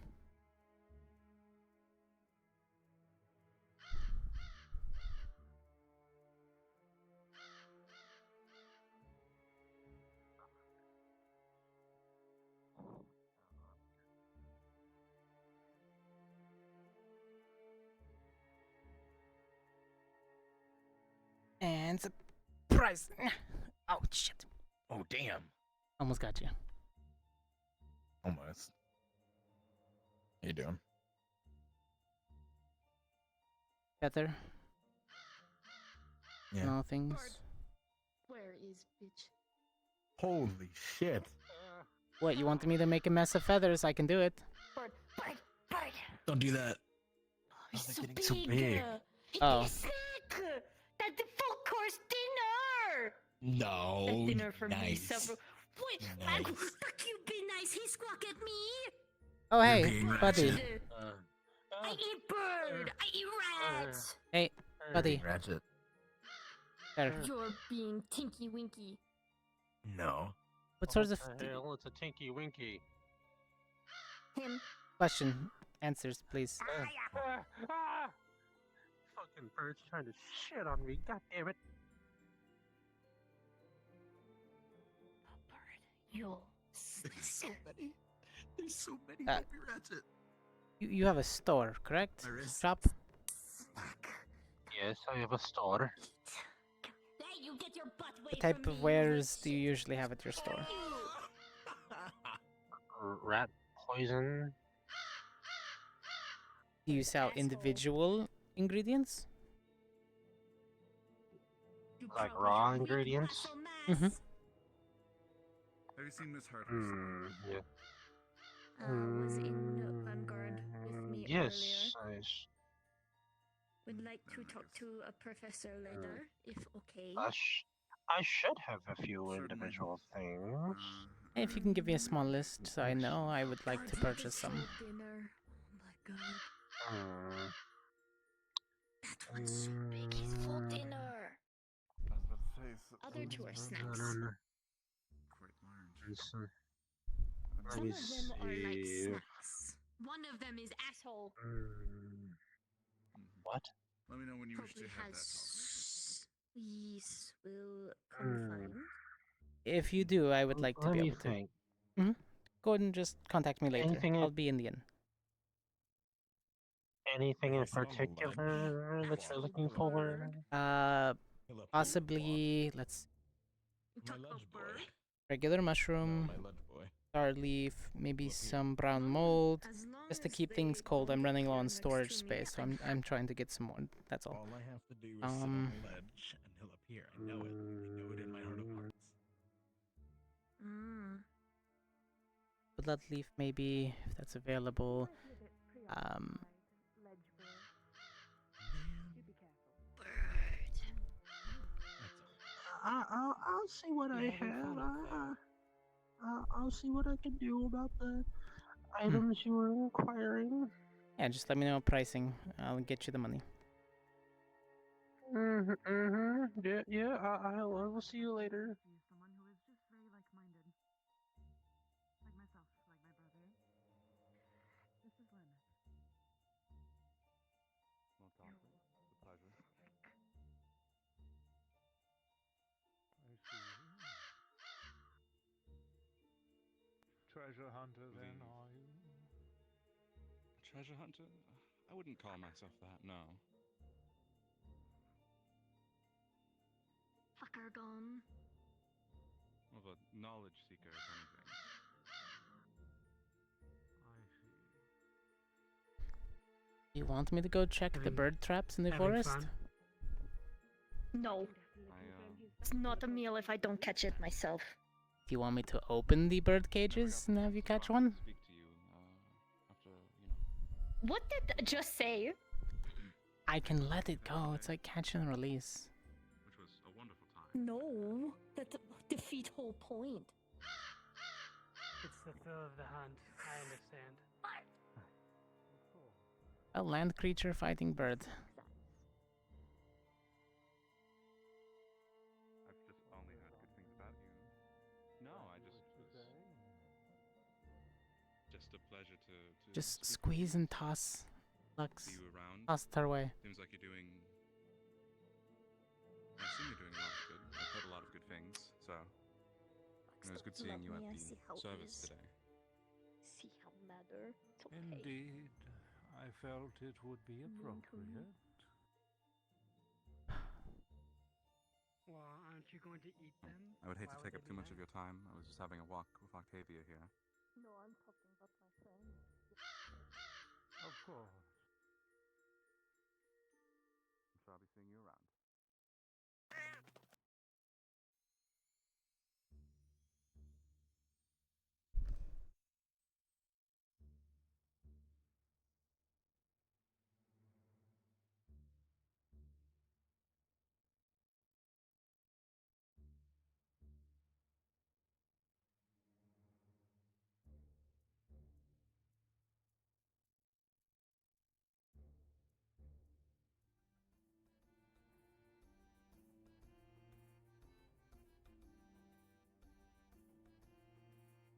And surprise! Oh, shit. Oh, damn. Almost got you. Almost. How you doing? Better. Yeah. Small things. Where is bitch? Holy shit. What, you wanted me to make a mess of feathers? I can do it. Bird. Don't do that. He's they're so getting big. so big. Oh. Snack. That's the full course dinner. No. That's dinner for me. Nice. Several. Wait, Nice. fuck you, be nice. He squawk at me. Oh, You're hey, being buddy. ratchet. I eat bird. I eat rats. Hey, buddy. Ratchet. There. You're being tinky winky. No. What sort of Hell, it's a Tinky Winky. Him. question? Answers, please. Fucking bird's trying to shit on me. God damn it. You. There's so many. There's so many. Uh, Don't be ratchet. You have a store, correct? My wrist. Shop? Yes, I have a store. Hey, you get your butt away What type from of me, wares do you usually have at your store? Rat poison. Do you sell individual ingredients? Like raw ingredients? Mm-hmm. Have you seen Miss Hart? Yeah. Was in Vanguard with me Yes, earlier. Would like to talk to a professor later, if okay. I should have a few individual things. Hey, if you can give me a small list so I know, I would like to purchase some. Dinner. Oh my god. That one's so big, he's full dinner. I was about to say. Other two are snacks. Quite large. Some Let of me them are like see. snacks. One of them is asshole. What? Let me know when you wish to Probably have that has. Yes, will Hmm. confine. If you do, I would like to Let be me able to. think. Mm-hmm. Go ahead and just contact me later. Anything I'll be in the inn. Anything in particular that you're looking for? Possibly, let's My ledge boy. regular mushroom, My ledge boy. star leaf, maybe some brown mold, just to keep things cold. I'm running low on storage space, so I'm trying to get some more. That's all. All I have to do is sit on the ledge and he'll appear. I know it. I know it in my heart of hearts. Blood leaf, maybe if that's available. I'll see what I have. I'll see what I can do about the items you were inquiring. Yeah, just let me know pricing. I'll get you the money. Yeah. I will see you later. Someone who is just very like-minded. Like myself, like my brother. This is Lynn. Well, Dawson, it's a pleasure. I see. Treasure hunter, then, are you? Treasure hunter? I wouldn't call myself that, no. Fucker gone. More of a knowledge seeker, if anything. I see. You want me to go check the bird traps in the having forest? fun? No. It's not a meal if I don't catch it myself. Do you want me to open the bird cages and have you catch one? Speak to you, after, you know. What did I just say? I can let it go. It's like catch and release. Which was a wonderful time. No, that defeat whole point. It's the thrill of the hunt. I understand. A land creature fighting bird. I've just only heard good things about you. No, I just a pleasure to Just speak squeeze and toss. Lux. See you around. Toss it our way. Seems like you're doing. I assume you're doing a lot of good. I've heard a lot of good things, so it was good seeing you at the service today. See how matter. It's okay. Indeed, I felt it would be appropriate. you're going to eat them? I would hate Why to would take up they too be much of nice? your time. I was just having a walk with Octavia here. No, I'm talking about my friend. Of course. I'm sure I'll be seeing you around.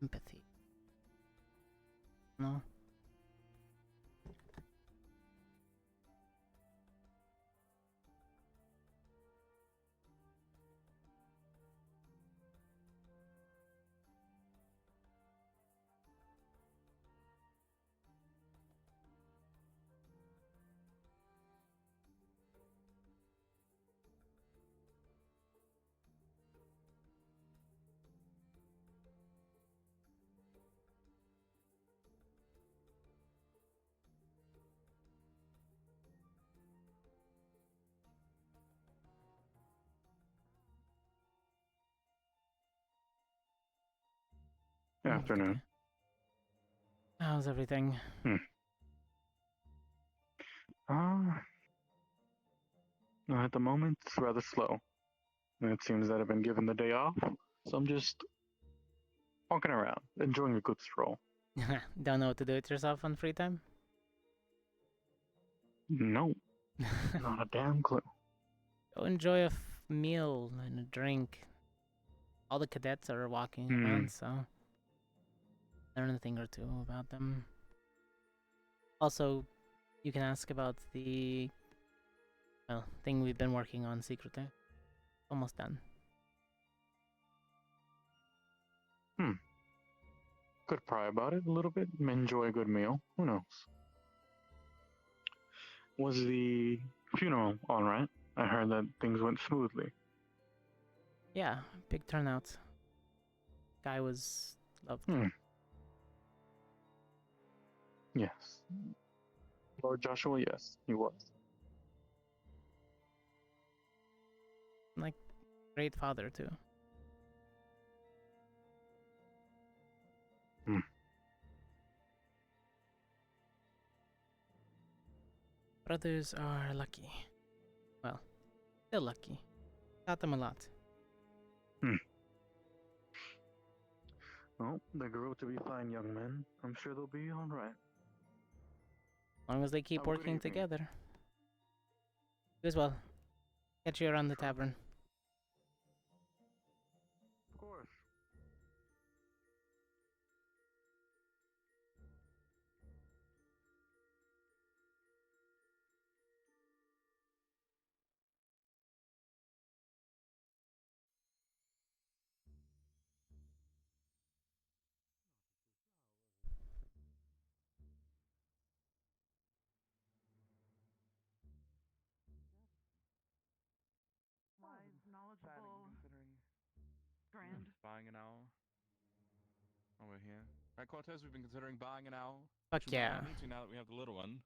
Empathy. No. Afternoon. How's everything? At the moment, it's rather slow. And it seems that I've been given the day off, so I'm just walking around, enjoying a good stroll. Don't know what to do with yourself on free time? No, not a damn clue. Go enjoy a meal and a drink. All the cadets are walking around, so learn a thing or two about them. Also, you can ask about the thing we've been working on secretly. Almost done. Could pry about it a little bit, enjoy a good meal. Who knows? Was the funeral all right? I heard that things went smoothly. Yeah, big turnout. Guy was loved. Yes. Lord Joshua, yes, he was. Like, great father, too. Brothers are lucky. Well, they're lucky. Got them a lot. Well, they grew up to be fine young men. I'm sure they'll be all right. As long as they keep working together. You as well. Catch you around the tavern. Of course. Wise, knowledgeable, grand. Buying an owl. Over here. Right, Cortez, we've been considering buying an owl. Fuck Which we might yeah. not need to now that we have the little one.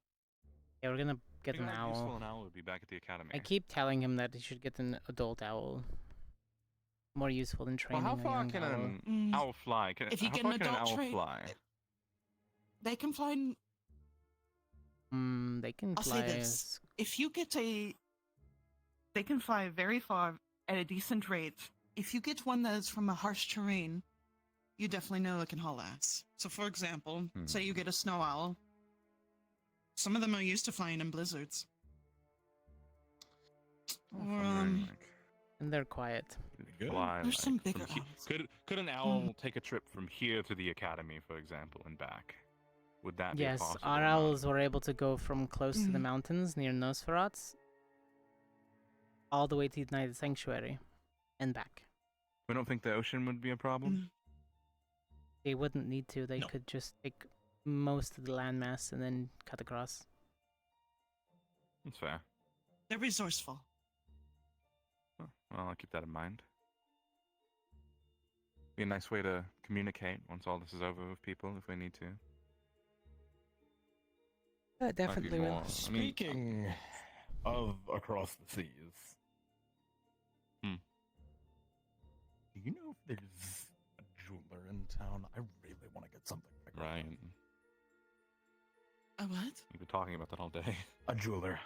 Yeah, we're gonna get Think an how useful owl. an owl would be back at the academy. I keep telling him that he should get an adult owl. More useful than training Well, how far a young can owl. an owl fly? If you how get far an can an adult owl train, fly? they can fly. They can I'll fly. say this: if you get they can fly very far at a decent rate. If you get one that's from a harsh terrain, you definitely know it can haul ass. So, for example, say you get a snow owl. Some of them are used to flying in blizzards. Or, and they're quiet. Fly, There's some from bigger Could an owl take a trip from here to the academy, for example, and back? Would that be Yes, possible? our owls were able to go from close to the mountains near Nosferatu all the way to the United Sanctuary and back. We don't think the ocean would be a problem? They wouldn't need to. They could just take most of the landmass and then cut across. That's fair. They're resourceful. Well, I'll keep that in mind. Be a nice way to communicate once all this is over with people if we need to. Definitely will. Speaking of across the seas, do you know if there's a jeweler in town? I really want to get something. Right. A what? You've been talking about that all day. A jeweler.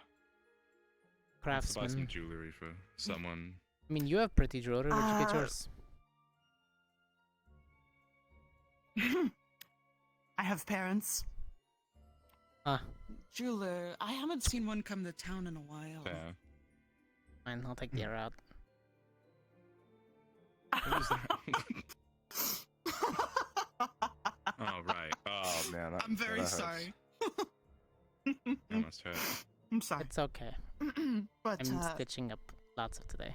Let's buy some Craftsman. jewelry for someone. I mean, you have pretty jewelry. Where'd you get yours? I have parents. Ah. Jeweler. I haven't seen one come to town in a while. Fair. Fine, I'll take the air out. Oh, right. Oh, man. I'm very that hurts. sorry. That must hurt. I'm sorry. It's okay. But I'm stitching up lots of today.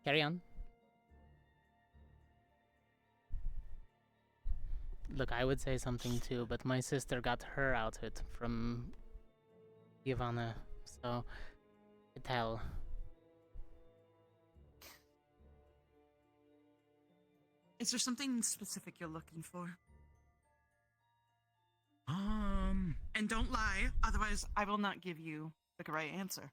Carry on. Look, I would say something too, but my sister got her outfit from Ivana, so I tell. Is there something specific you're looking for? And don't lie, otherwise I will not give you the right answer.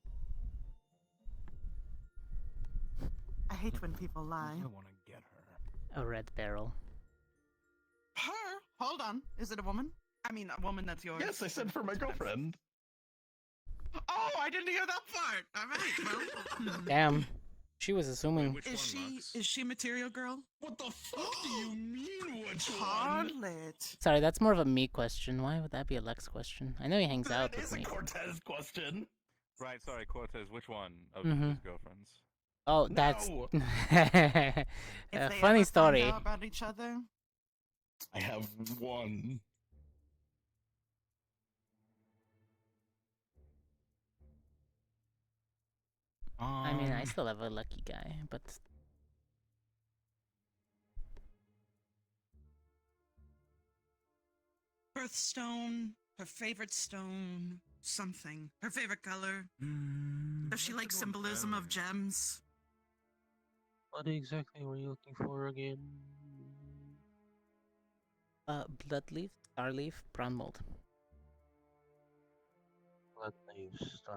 I hate when people lie. I want to get her. A red barrel. Her? Hold on. Is it a woman? I mean, a woman that's yours. Yes, I said for my girlfriend. Oh, I didn't hear that part. All right, well. Damn. She was assuming. Is she material girl? What the fuck do you mean, which one? Harlot. Sorry, that's more of a me question. Why would that be a Lex question? I know he hangs out with me. Cortez question. Right, sorry, Cortez, which one of Mhm. his girlfriends? Oh, that's No. a If they funny ever story. find out about each other. I have one. I mean, I still have a lucky guy, but Birthstone, her favorite stone, something. Her favorite color. Does she like symbolism of gems? What exactly were you looking for again? bloodleaf, starleaf, brown mold.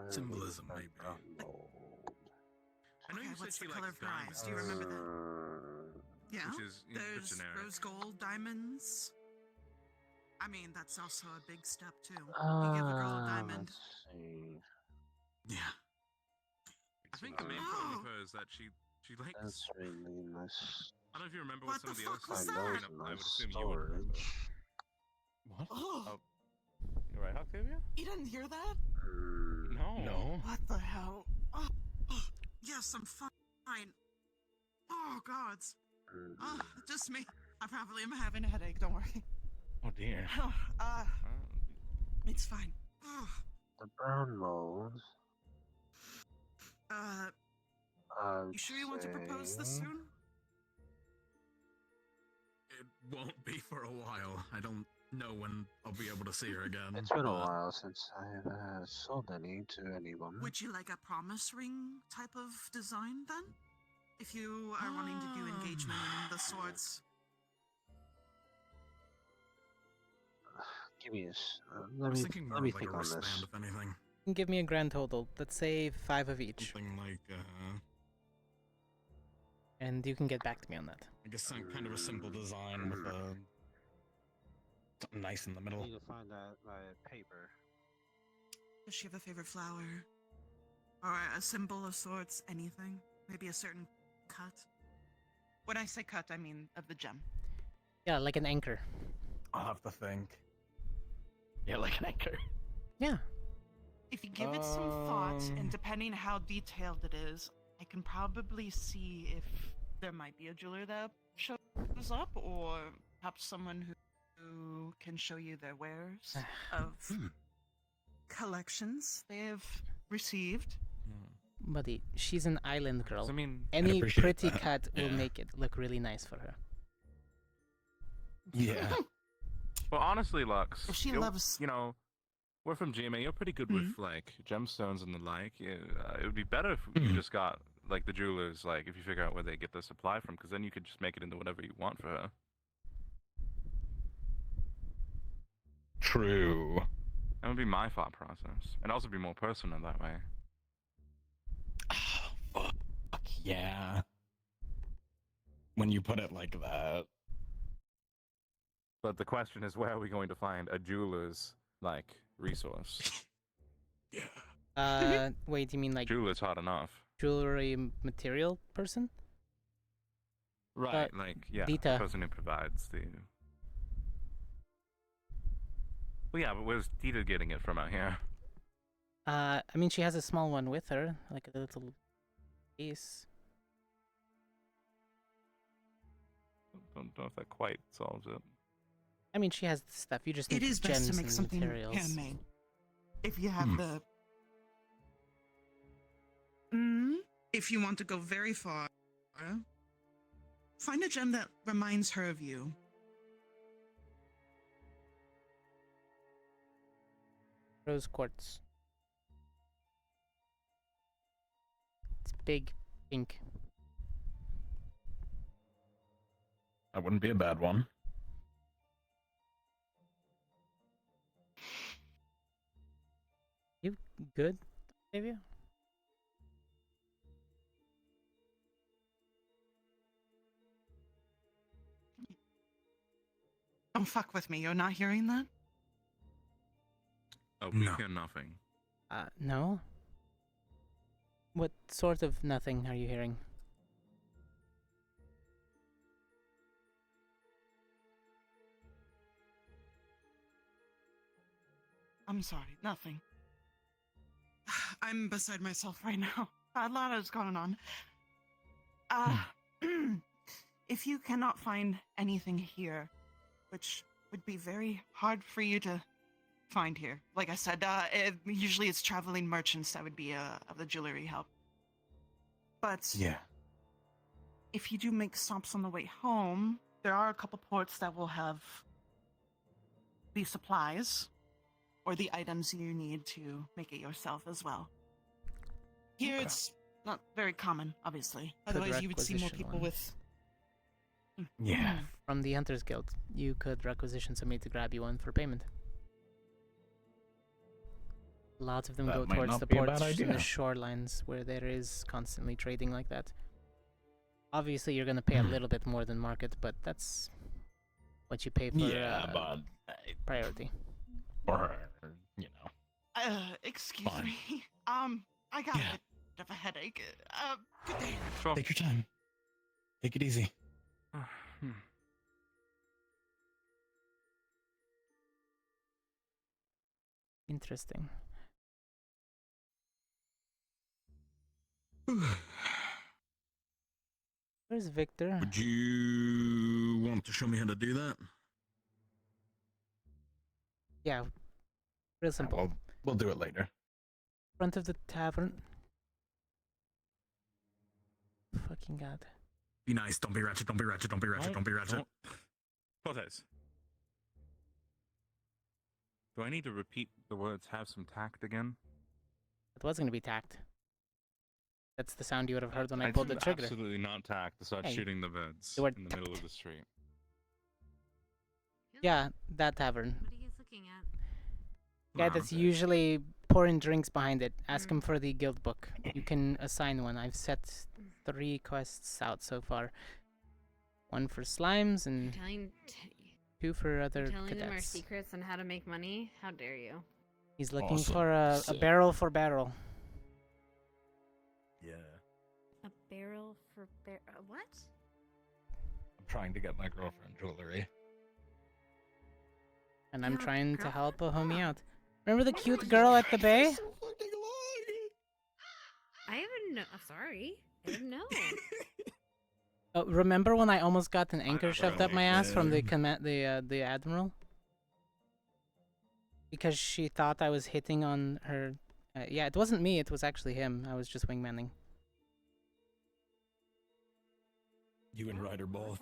Symbolism, maybe. I know you said What's she the color likes of her eyes? Do you remember that? Yeah. Which is, you know, a bit There's generic. rose gold diamonds. I mean, that's also a big step too. You give a girl a diamond. Let's see. Yeah. I think the main problem with her is that she likes. That's really nice. I don't know if you remember What what some the of the other fuck was stuff that? was lined up. I would assume you would remember. What? Oh, You right, Octavia? you didn't hear that? No. What the hell? Oh, yes, I'm fine. Oh, gods. Just me. I probably am having a headache. Don't worry. Oh dear. It's fine. The brown mold. You sure you want to propose this soon? It won't be for a while. I don't know when I'll be able to see her again. It's been a but- while since I have sold any to anyone. Would you like a promise ring type of design then? If you are wanting to do engagement in the sorts. Give me this. I Let was me thinking more let me of like think a on this. wristband, if anything. Give me a grand total. Let's say 5 of each, Something like, and you can get back to me on that. I guess some kind of a simple design with something nice in the I middle. need to find that my paper. Does she have a favorite flower? Or a symbol of sorts? Anything? Maybe a certain cut? When I say cut, I mean of the gem. Yeah, like an anchor. I'll have to think. Yeah, like an anchor. Yeah. If you give it some thought, and depending how detailed it is, I can probably see if there might be a jeweler that shows up, or perhaps someone who can show you their wares of collections they have received. Buddy, she's an island girl. I mean, any appreciate pretty that. cut will Yeah. make it look really nice for her. Yeah. Well, honestly, Lux, If she you're- loves- you know, we're from GMA. You're pretty good with like gemstones and the like. It would be better if you just got like the jewelers, like if you figure out where they get the supply from, because then you could just make it into whatever you want for her. True. That would be my thought process, and also be more personal that way. Fuck yeah. When you put it like that. But the question is, where are we going to find a jeweler's like resource? Wait, you mean like Jeweler's hard enough. jewelry material person? Right, like yeah, the Dita. person who provides the. Well, yeah, but where's Dita getting it from out here? I mean, she has a small one with her, like a little piece. Don't know if that quite solves it. I mean, she has the stuff. You just need It is best gems to make and something materials. handmade. If you have the. If you want to go very far, find a gem that reminds her of you. Rose quartz. It's big, pink. That wouldn't be a bad one. You good, Octavia? Don't fuck with me. You're not hearing that? Oh, we hear nothing. No. What sort of nothing are you hearing? I'm sorry. Nothing. I'm beside myself right now. A lot is going on. If you cannot find anything here, which would be very hard for you to find here. Like I said, usually it's traveling merchants that would be of the jewelry help. But yeah, if you do make stops on the way home, there are a couple ports that will have the supplies or the items you need to make it yourself as well. Here it's not very common, obviously. Otherwise you would see more people with... Yeah. From the Hunters Guild, you could requisition somebody to grab you one for payment. Lots of them That go might towards not the be a bad ports and the idea. shorelines where there is constantly trading like that. Obviously, you're going to pay a little bit more than market, but that's what you pay for but priority. Or, you know. Excuse Fine. me. I got a bit of a headache. Good day. Take your time. Take it easy. Interesting. Where's Victor? Would you want to show me how to do that? Yeah, real simple. We'll do it later. Front of the tavern. Fucking god. Be nice. Don't be ratchet. Don't be ratchet. Don't be ratchet. Don't be ratchet. Cortez. Do I need to repeat the words "have some tact" again? It was going to be tact. That's the sound you would have heard when I pulled the trigger. Absolutely not tact to start Hey, shooting the birds the word in the middle of the street. Yeah, that tavern. What are you guys looking at? Guy that's usually pouring drinks behind it. Ask him for the guild book. You can assign one. I've set 3 quests out so far. 1 for slimes and 2 for other Telling them our cadets. secrets and how to make money? How dare you? He's looking Awesome. for a barrel for barrel. Yeah. A barrel for what? I'm trying to get my girlfriend jewelry. And I'm trying to help a homie out. Remember the cute girl at the bay? I haven't know. Sorry, I didn't know. Remember when I almost got an anchor shoved up my ass from the admiral? Because she thought I was hitting on her. Yeah, it wasn't me. It was actually him. I was just wingmanning. You and Ryder both.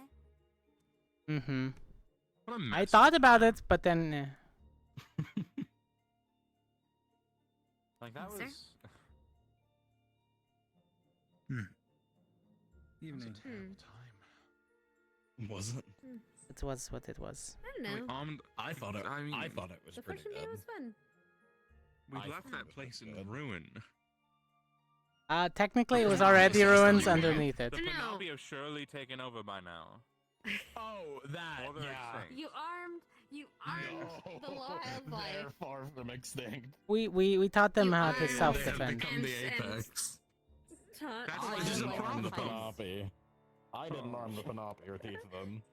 Mm-hmm. What a I mess. thought about it, but then. Like that Sir? was. Evening. Was it? It was what it was. I don't know. I thought it. I mean, I thought it was The pretty first day good. was fun. We I left that place in ruin. Technically, it was already ruins underneath it. The Penelope have surely taken over by now. Oh, that, Or they're yeah. extinct. You armed the wildlife. They're far from extinct. We taught them how to They have self-defend. become the apex. Taught I didn't arm the wildlife. Penelope. I didn't arm the Penelope or teach them.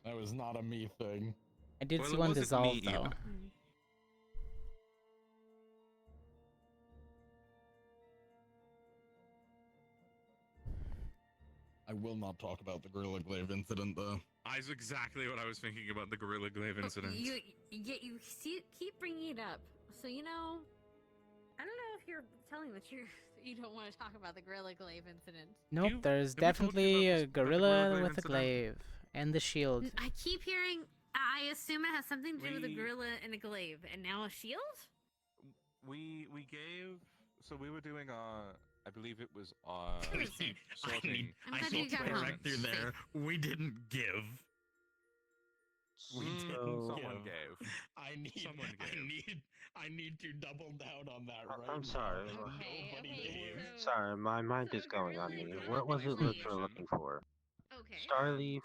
That was not a me thing. I did Well, see it one wasn't dissolve me though. either. I will not talk about the Gorilla Glaive incident, though. That's exactly what I was thinking about the Gorilla Glaive incident. You keep bringing it up. So you know, I don't know if you're telling the truth. You don't want to talk about the Gorilla Glaive incident. Nope, there's definitely a gorilla with a glaive and the shield. I keep hearing. I assume it has something to do with a gorilla and a glaive, and now a shield. We gave. So we were doing I believe it was our sorting. I'm glad you got home right through there. We didn't give. We didn't. Someone gave. I need to double down on that right I'm sorry. now. Nobody gave. Sorry, my mind is going on me. What was it that you're looking for? Okay. Starleaf,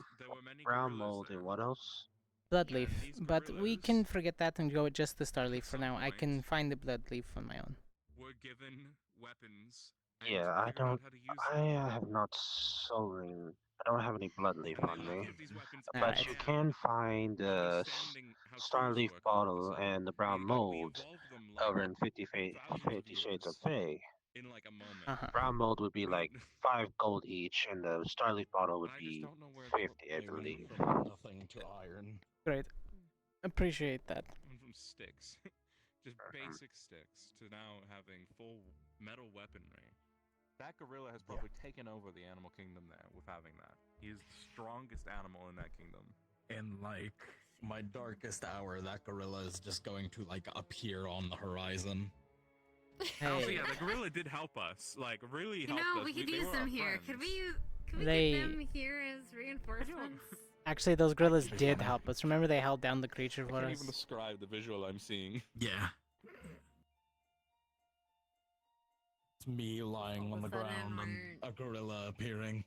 brown mold, and what else? Bloodleaf, but we can forget that and go with just the Starleaf for now. I can find the Bloodleaf on my own. We're given weapons. Yeah, I don't. I have not stolen. I don't have any bloodleaf on me, but you can find the Starleaf bottle and the brown mold over in 50 Shades of Fey. In like a moment. Brown mold would be like 5 gold each, and the Starleaf bottle would be 50, I believe. Nothing to iron. Great. Appreciate that. Went from sticks, just basic sticks, to now having full metal weaponry. That gorilla has probably taken over the animal kingdom there with having that. He is the strongest animal in that kingdom. In like my darkest hour, that gorilla is just going to like appear on the horizon. Also, yeah, the gorilla did help us. Like, really helped us. You know, we could They use were them our here. Could friends. we They- get them here as reinforcements? Actually, those gorillas did help us. Remember they held down the creature I for can't us? even describe the visual I'm seeing. Yeah. It's me lying on the ground and a gorilla appearing.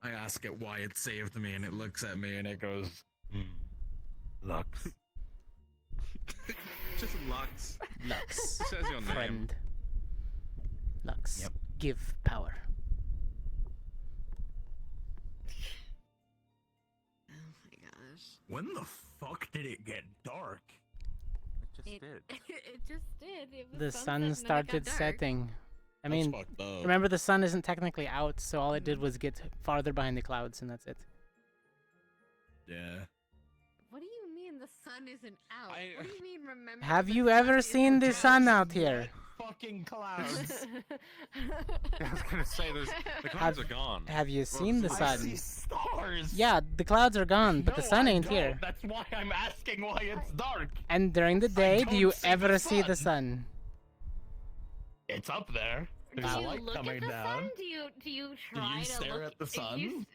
I ask it why it saved me, and it looks at me and it goes, Lux. Just Lux. Lux. It says your name. Friend. Lux. Yep. Give power. Oh my gosh. When the fuck did it get dark? It just did. It just did. It was The sunset sun and then it got started dark. setting. I That's mean, fucked up. remember the sun isn't technically out, so all it did was get farther behind the clouds, and that's it. Yeah. What do you mean the sun isn't out? What do you mean remember? Have the you sun ever isn't seen the out? sun out here? Fucking clouds. I was gonna say, the clouds are gone. Have you seen the I sun? see stars. Yeah, the clouds are gone, but the No, sun I ain't don't. here. That's why I'm asking why it's dark. And during the day, do don't you see the ever see the sun. sun? It's up there. Do There's a you light look coming at the down. sun? Do you try to stare look at the sun?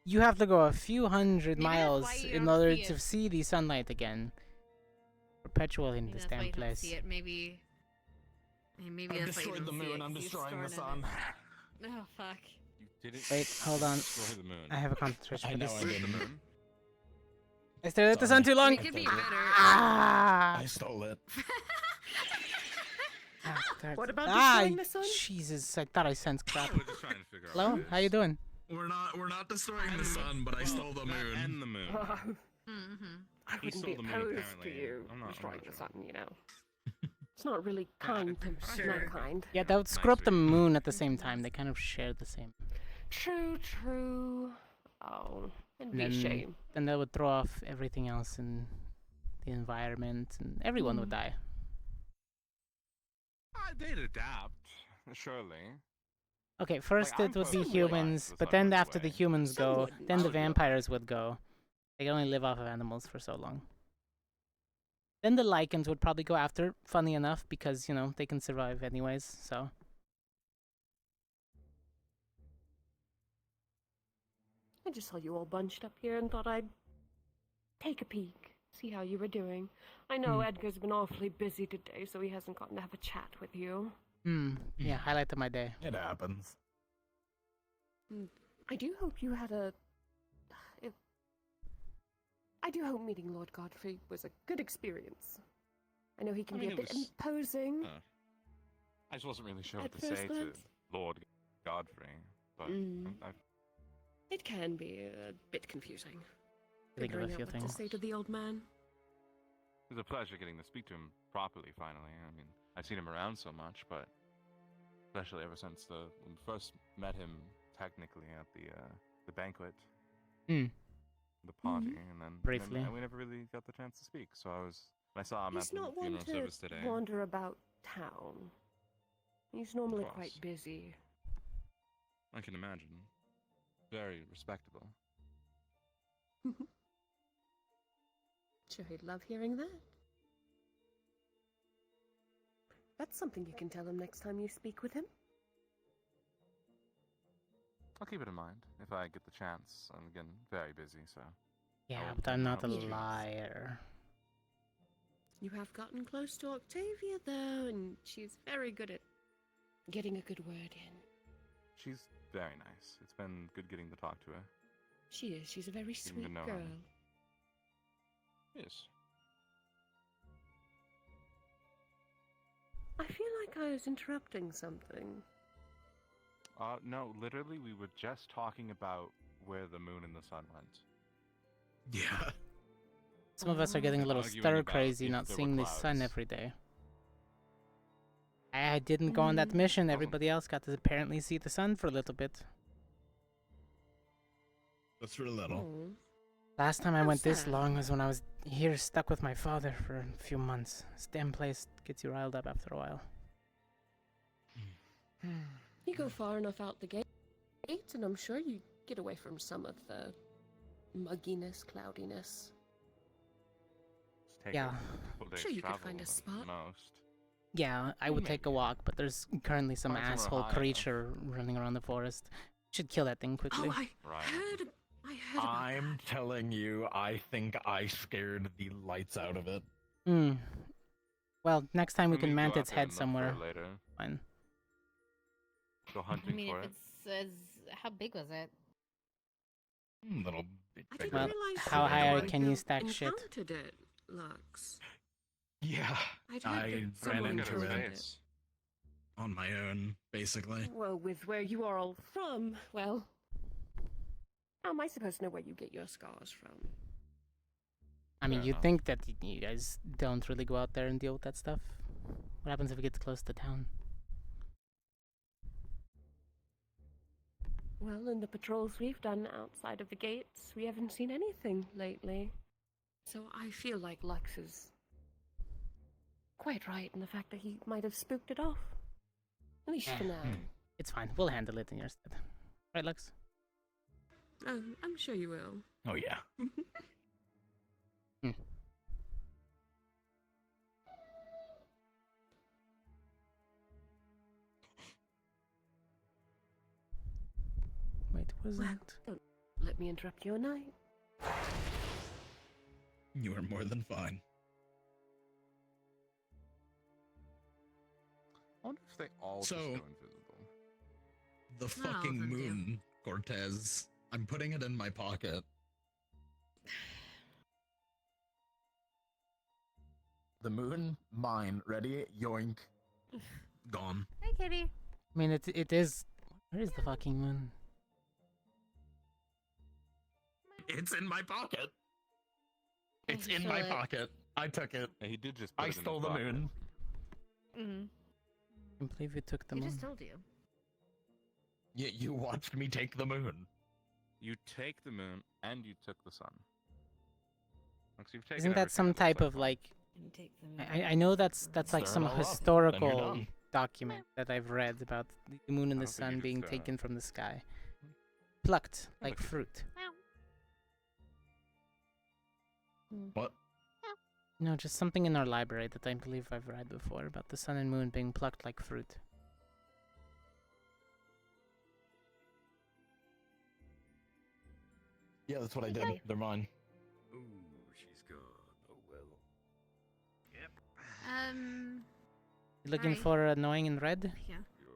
You have to go a few hundred Maybe that's miles why you in don't order see to it. see the sunlight again. Perpetual in Maybe this that's why damn you don't place. see it. Maybe I've that's why you destroyed don't the see moon. it, I'm 'cause you destroying the stored sun. it. Oh fuck. You didn't Wait, hold on. destroy the moon. I have a concentration I for know this. I didn't. I stared at the sun too long. We could be better. Ah! I stole it. What about Ah, destroying the sun? Jesus, I thought I sensed crap. We're just trying to figure out. Hello, what it how you is. doing? We're not destroying the sun, but I stole the That moon. and the moon. I He wouldn't stole be the moon, opposed to apparently. you I'm not destroying sure. the sun, you know. It's not really kind to mankind. Yeah, that would screw up the moon at the same time. They kind of share the same. True, true. Oh, it'd And be a then, shame. then that would throw off everything else in the environment, and everyone would die. They'd adapt, surely. Okay, first I'm it would be perfectly fine humans, with but the sun then going after the away. humans Sun go, wouldn't. then I the would do it. vampires would go. They can only live off of animals for so long. Then the Lycans would probably go after, funny enough, because, you know, they can survive anyways, so. I just saw you all bunched up here and thought I'd take a peek, see how you were doing. I know Edgar's been awfully busy today, so he hasn't gotten to have a chat with you. Yeah, highlight of my day. It happens. I do hope you had a... I do hope meeting Lord Godfrey was a good experience. I know he can be a bit imposing. I just wasn't really sure what At to first say to glance. Lord Godfrey, but It can be a bit confusing. Think of a Figuring out few what things. to say to the old man. it was a pleasure getting to speak to him properly. Finally, I mean, I've seen him around so much, but especially ever since when we first met him, technically at the banquet, the party, and then Briefly. and we never really got the chance to speak. So I saw him He's at the not one funeral to service today. wander about town. He's normally Of quite course. busy. I can imagine. Very respectable. Sure, he'd love hearing that. That's something you can tell him next time you speak with him. I'll keep it in mind if I get the chance. I'm again very busy, so. Yeah, I'll but I'm not a take my liar. You have gotten close to Octavia, though, and she's very good at getting a good word in. She's very nice. It's been good getting to talk to her. She is. She's a very Getting to sweet know her. girl. Yes. I feel like I was interrupting something. No, literally, we were just talking about where the moon and the sun went. Yeah. Some of us are getting a little Arguing stir about crazy if not there were seeing the sun clouds. every day. I didn't go on that mission. Everybody else got to apparently see the sun for a little bit. Just for a little. Last time I How went this sad. long was when I was here stuck with my father for a few months. This damn place gets you riled up after a while. You go far enough out the gate, and I'm sure you get away from some of the mugginess, cloudiness. Take Yeah. a couple days Sure, you could travel find a at spot. Most. Yeah, I would take a walk, but there's currently some Find somewhere asshole high enough. creature running around the forest. Should kill that thing quickly. Oh, I heard about I'm telling you, I think I scared the lights out of it. Well, next time we Let can me go mount out its there and head look for it somewhere. later. Fine. Go I hunting mean, for if it. it's how big was it? Little bit I didn't Well, realize how that high you can you stack shit? encountered it, Lux. Yeah. I'd heard I that ran someone into told it it. on my own, basically. Well, with where you are all from, well, how am I supposed to know where you get your scars from? I mean, Fair you'd enough. think that you guys don't really go out there and deal with that stuff. What happens if it gets close to town? Well, in the patrols we've done outside of the gates, we haven't seen anything lately. So I feel like Lux is quite right in the fact that he might have spooked it off. At least for now. It's fine. We'll handle it in your stead. Right, Lux? I'm sure you will. Oh, yeah. Wait, was Well, that? don't let me interrupt your night. You are more than fine. I wonder if they all So- just go invisible. The Not all of fucking them do. moon, Cortez. I'm putting it in my pocket. The moon, mine. Ready? Yoink. Gone. Hey, kitty. I mean, it is. Where is the fucking moon? It's in my pocket. It's You in my stole it. pocket. I took it. Yeah, he did just. Put I it in his stole the pocket. moon. Mm-hmm. I can't believe you took the He moon. just told you. You watched me take the moon. You take the moon and you took the sun. Like, so you've taken Isn't that everything some that's type so of far. like? And take the I know that's like Stir some it all up, then you're historical done. document that I've read about the moon and I the don't think you sun just being stir it taken from the sky, plucked like fruit. What? No, just something in our library that I believe I've read before about the sun and moon being plucked like fruit. Yeah, that's what I did. They're mine. Ooh, she's gone. Oh well. Yep. You looking Alright. for annoying in red? Yeah.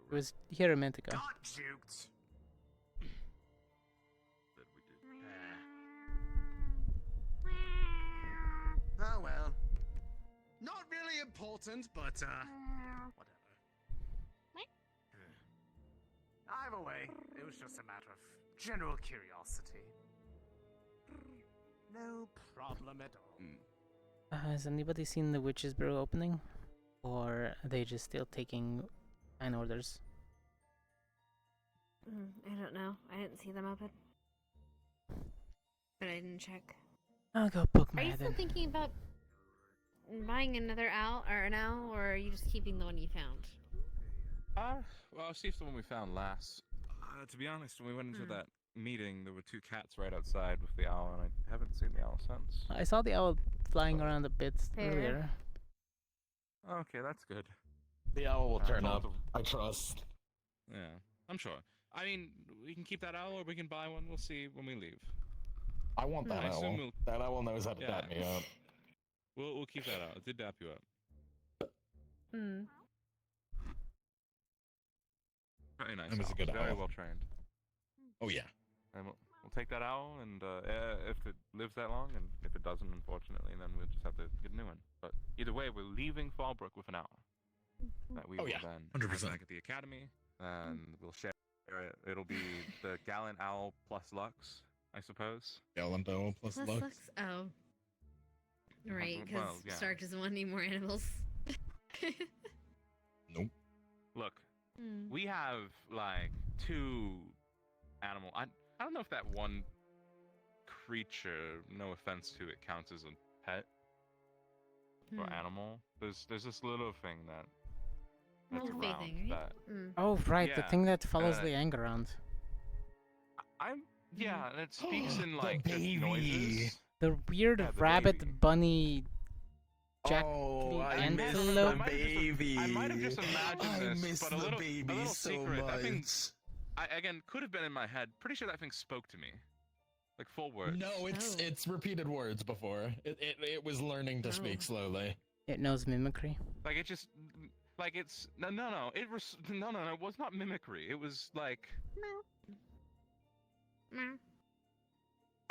It was here a minute ago. Got juked. That we did. Oh well. Not really important, but whatever. Either way, it was just a matter of general curiosity. No problem at all. Has anybody seen the Witch's Brew opening? Or are they just still taking fine orders? I don't know. I didn't see them open. But I didn't check. I'll go poke my Are you head still in. thinking about buying another owl or an owl, or are you just keeping the one you found? Well, I'll see if the one we found lasts. To be honest, when we went into that meeting, there were 2 cats right outside with the owl, and I haven't seen the owl since. I saw the owl flying around a bit earlier. Okay, that's good. The owl will turn up. I trust. Yeah, I'm sure. I mean, we can keep that owl, or we can buy one. We'll see when we leave. I want that I assume owl. That owl knows how to dap me up. We'll keep that out. It did dap you up. Very nice. It was a owl. good Very owl. well trained. Oh yeah. And we'll take that owl, and if it lives that long, and if it doesn't, unfortunately, then we'll just have to get a new one. But either way, we're leaving Fallbrook with an owl. That we will then 100%. have back at the academy, and we'll share it. It'll be the Gallant Owl plus Lux, I suppose. Gallant Owl plus Lux. Oh. Right, because Well, yeah. Stark doesn't want any more animals. Nope. Look, we have like 2 animal. I don't know if that one creature, no offense to it, counts as a pet or animal. There's this little thing that's Little around thing, right? that. Oh, right, the Yeah, thing that follows the ang around. Yeah, and it speaks in like just noises. The weird Yeah, the rabbit bunny jack I miss the antelope. baby. I might have just imagined I this, miss but the a little baby so secret. That thing, much. again, could have been in my head. Pretty sure that thing spoke to me, like full words. No, it's repeated words before. It was learning to speak slowly. It knows mimicry. Like it just, like it's no. It was no. It was not mimicry. It was like.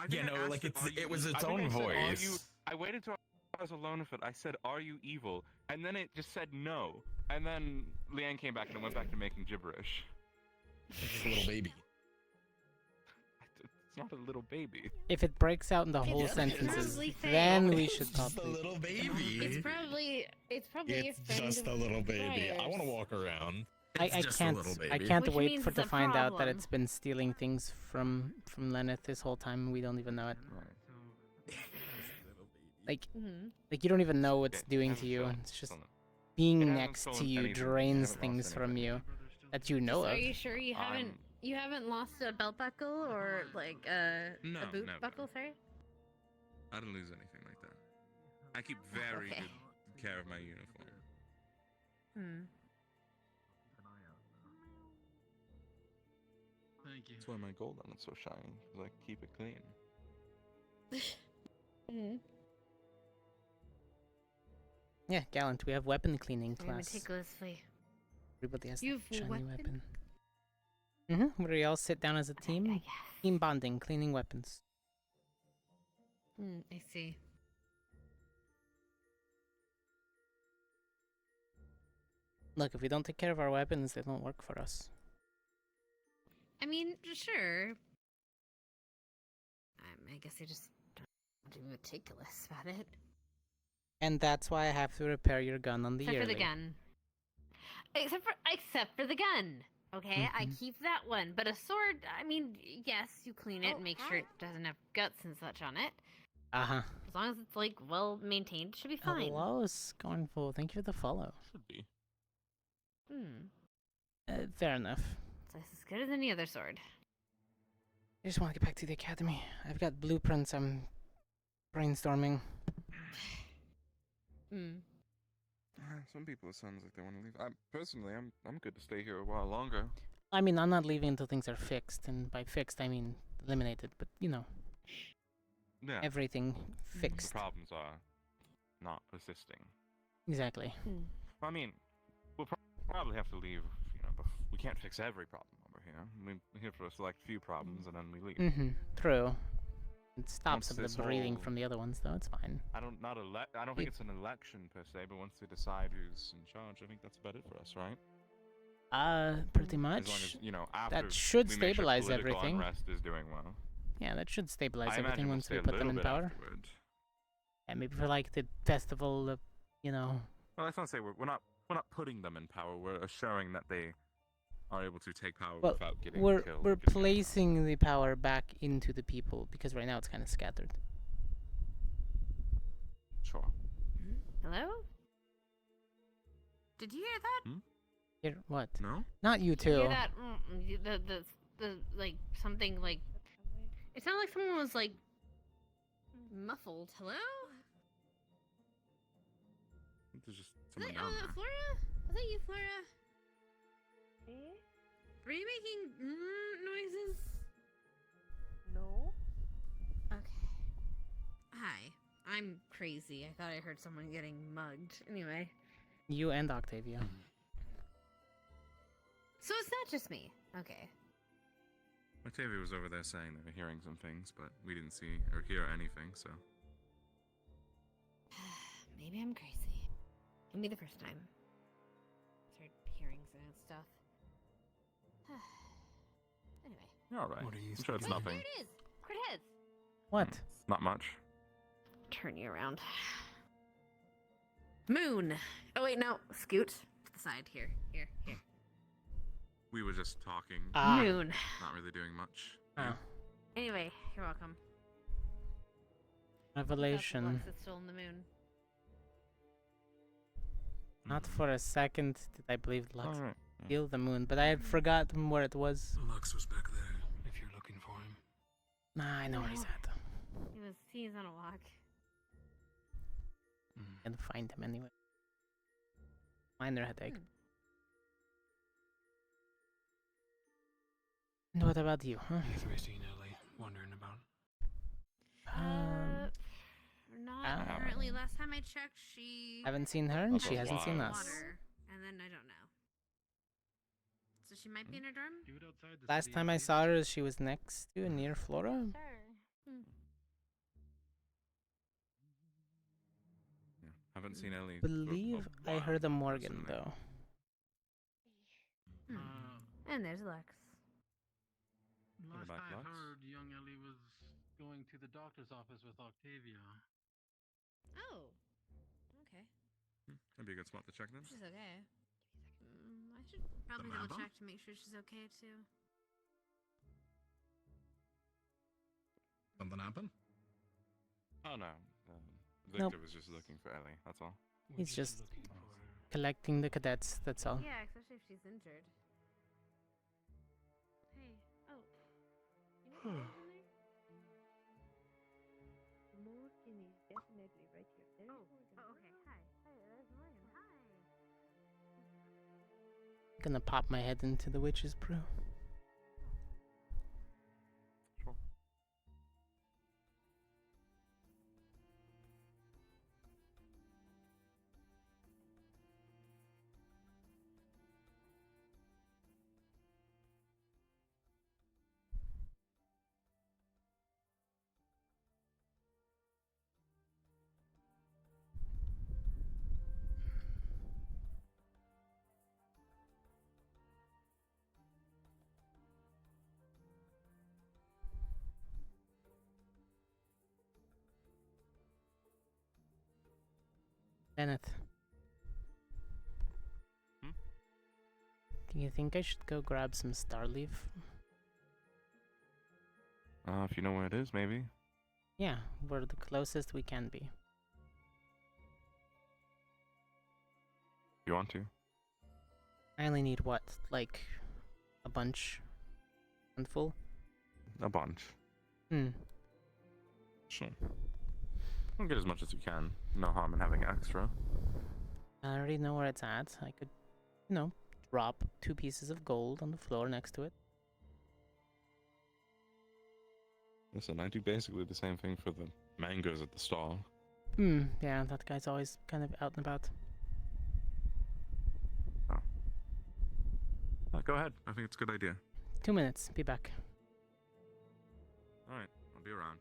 I think Yeah, I no, asked like it, "Are it was you-" its I think own I said, "Are voice. you-" I waited till I was alone with it. I said, "Are you evil?" And then it just said no. And then Leanne came back and it went back to making gibberish. It's a little baby. It's not a little baby. If it breaks out into whole It's sentences, probably fake. then we It's should just probably. a little baby. It's probably It's your friend just a little baby. I Briar's. want to walk around. I It's just a can't. little I baby. can't Which wait means for it's to a find out that problem. it's been stealing things from Lenneth this whole time. We don't even know it. Like you don't even know what it's doing to you. It's just being hasn't next to stolen you anything. It drains hasn't things lost from you that you know So of. are you sure you haven't lost a belt buckle or like No, a boot never. buckle? Sorry. I didn't lose anything like that. I keep very Okay. good care of my uniform. Thank you. That's why my gold on it's so shiny, because I keep it clean. Yeah, Gallant. We have weapon cleaning Very class. meticulously. Everybody has You've a shiny weapon? weapon. Where you all sit down as a team. Team bonding, cleaning weapons. I see. Look, if we don't take care of our weapons, they don't work for us. I mean, sure. I guess I just don't be meticulous about it. And that's why I have to repair your gun on the Except yearly. for the gun. Except for the gun. Okay, I keep that one. But a sword, I mean, yes, you clean it and make sure it doesn't have guts and such on it. Uh-huh. As long as it's like well maintained, it should be fine. Hello, Scornful. Thank you for the follow. Should be. Fair enough. So it's as good as any other sword. I just want to get back to the academy. I've got blueprints I'm brainstorming. Some people, it sounds like they want to leave. Personally, I'm good to stay here a while longer. I mean, I'm not leaving until things are fixed, and by fixed I mean eliminated. But you know, Yeah. everything fixed. The problems are not persisting. Exactly. I mean, we'll probably have to leave. You know, we can't fix every problem over here. We're here for a select few problems, and then we leave. True. It stops Once the this breathing whole- from the other ones, though. It's fine. I don't think it's an election per se, but once they decide who's in charge, I think that's about it for us, right? Pretty much. As long as, you know, after that should we make sure stabilize political everything. unrest is doing well. Yeah, that should stabilize I everything imagine we'll once stay we a put them little in bit power. afterward. And maybe for like the festival, you know. Well, that's not to say we're not putting them in power. We're assuring that they are able to take power Well, without getting we're killed. we're placing the power back into the people because right now it's kind of scattered. Sure. Hello? Did you hear that? Hear what? No. Not you Did you two. hear that? The like something like. It sounded like someone was like muffled. Hello? There's just Is someone that, down there. Flora? Was that you, Flora? Were you making noises? No. Okay. Hi. I'm crazy. I thought I heard someone getting mugged. Anyway. You and Octavia. So it's not just me. Okay. Octavia was over there saying they were hearing some things, but we didn't see or hear anything, so. Maybe I'm crazy. It'll be the first time. Start hearing some stuff. Anyway. You're alright. What are you I'm sure it's Wait, nothing. there it is! Cortez! What? Not much. Turn you around. Moon! Oh wait, no. Scoot to the side. Here. We were just talking. Moon. Not really doing much. Oh. Anyway, you're welcome. Revelation. Lux is still in the moon. Not for a second did I believe Lux Alright. steal the moon, but I had forgotten where it was. Lux was back there, if you're looking for him. Nah, I know where he's at. He's on a walk. Can find him anyway. Minor headache. And what about you, huh? A3 seen Ellie wandering about. Not currently. Last time I checked, she Haven't seen her, and she hasn't seen us. water, and then I don't know. So she might be in her dorm. Last time I saw her, she was next to near Flora. Yeah. Haven't seen Ellie. Believe I heard a Morgan though. And there's Lux. Last back, I Lux? heard, young Ellie was going to the doctor's office with Octavia. Oh. Okay. That'd be a good spot to check then. She's okay. I should probably double check to make sure she's okay too. Something happened? Oh no. Victor was just looking for Ellie, that's all. He's just collecting the cadets, that's all. Yeah, especially if she's injured. Hey. Oh. You know Morgan is definitely right here. There's Morgan. Oh, okay. Hi. Hey, there's Morgan. Hi. Gonna pop my head into the witch's brew. Sure. Bennett. Do you think I should go grab some Starleaf? If you know where it is, maybe. Yeah, we're the closest we can be. You want to? I only need what? Like a bunch? Handful? A bunch. Hmm. Sure. Get as much as you can. No harm in having extra. I already know where it's at. I could, you know, drop 2 pieces of gold on the floor next to it. Listen, I do basically the same thing for the mangoes at the stall. Yeah, that guy's always kind of out and about. Go ahead. I think it's a good idea. 2 minutes. Be back. Alright, I'll be around.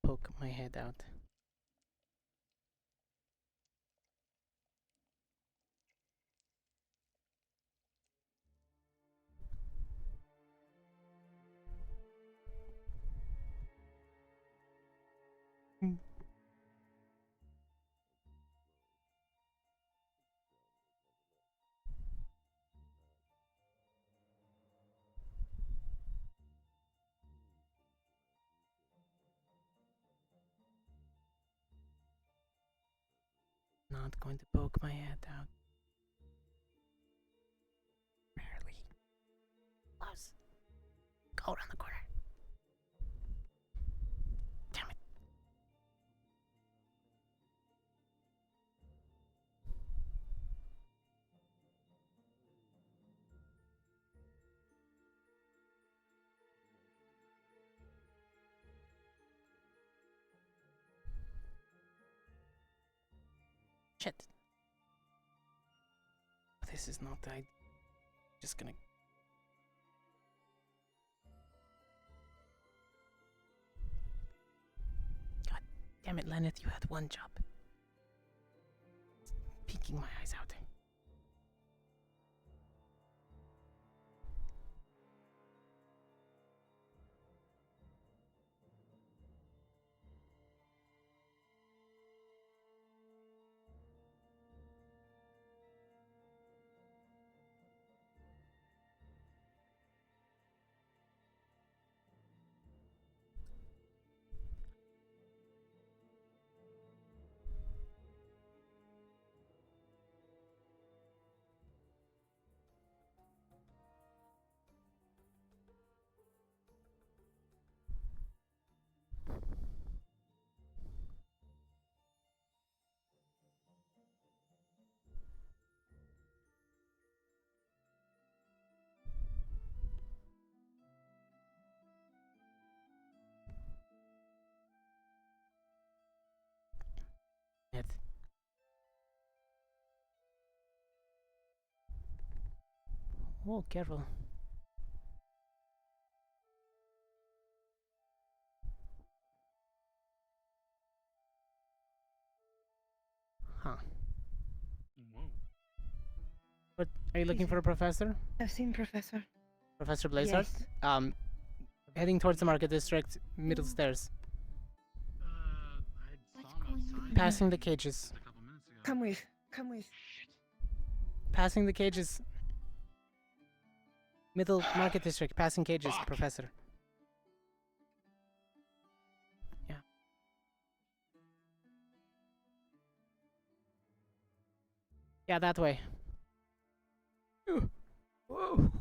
Poke my head out. Not going to poke my head out. Barely. Close. Go around the corner. Damn it. Shit. This is not the idea. Just gonna. God damn it, Lenneth, you had one job. Peeking my eyes out. It. Oh, careful. Huh. Whoa. What are you looking for, a professor? I've seen Professor. Professor Blazart? Yes. Heading towards the market district, middle stairs. I saw him outside. Passing the cages. A couple minutes ago. Come with. Come with. Passing the cages. Middle market district, passing cages, professor. Yeah. Yeah, that way. Whoa.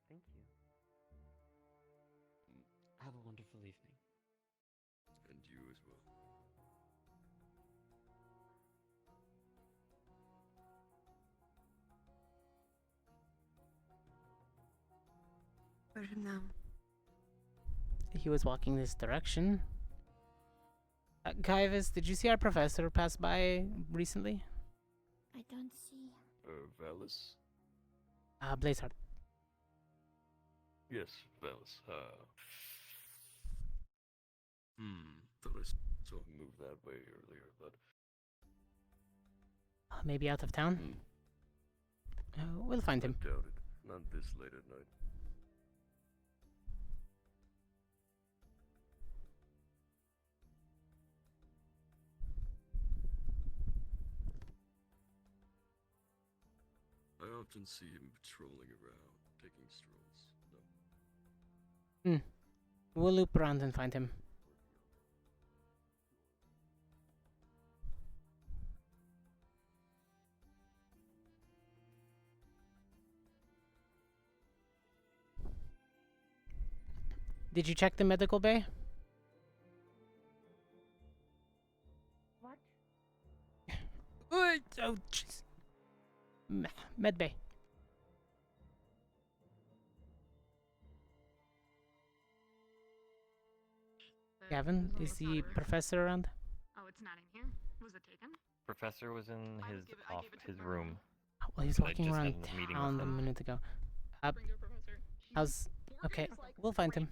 Thank you. Have a wonderful evening. And you as well. Where's him now? He was walking this direction. Kaivis, did you see our professor pass by recently? I don't see. Valis? Blazehard. Yes, Valis. Thought I saw him move that way earlier, but... Maybe out of town? We'll find him. I doubt it. Not this late at night. I often see him patrolling around, taking strolls. No. We'll loop around and find him. Did you check the medical bay? What? Oh, jeez. Med bay. Gavin, is the professor around? Oh, it's not in here? Was it taken? Professor was in his room. Well, he's I walking just had around a meeting town with a him. minute ago. How's... Okay, we'll find him.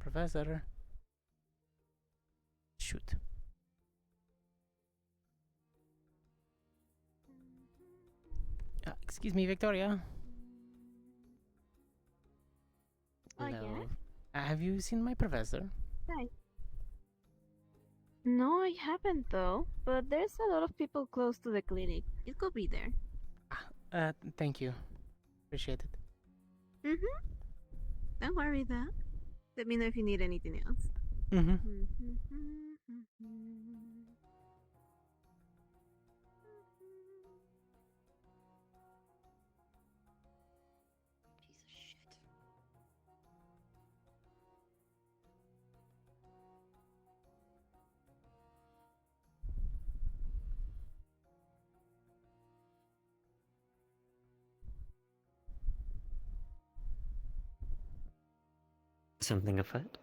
Professor. Shoot. Excuse me, Victoria. Yeah? Hello. Have you seen my professor? Hi. No, I haven't though. But there's a lot of people close to the clinic. It could be there. Thank you. Appreciate it. Mm-hmm. Don't worry that. Let me know if you need anything else. Mm-hmm. Piece of shit. Something afoot?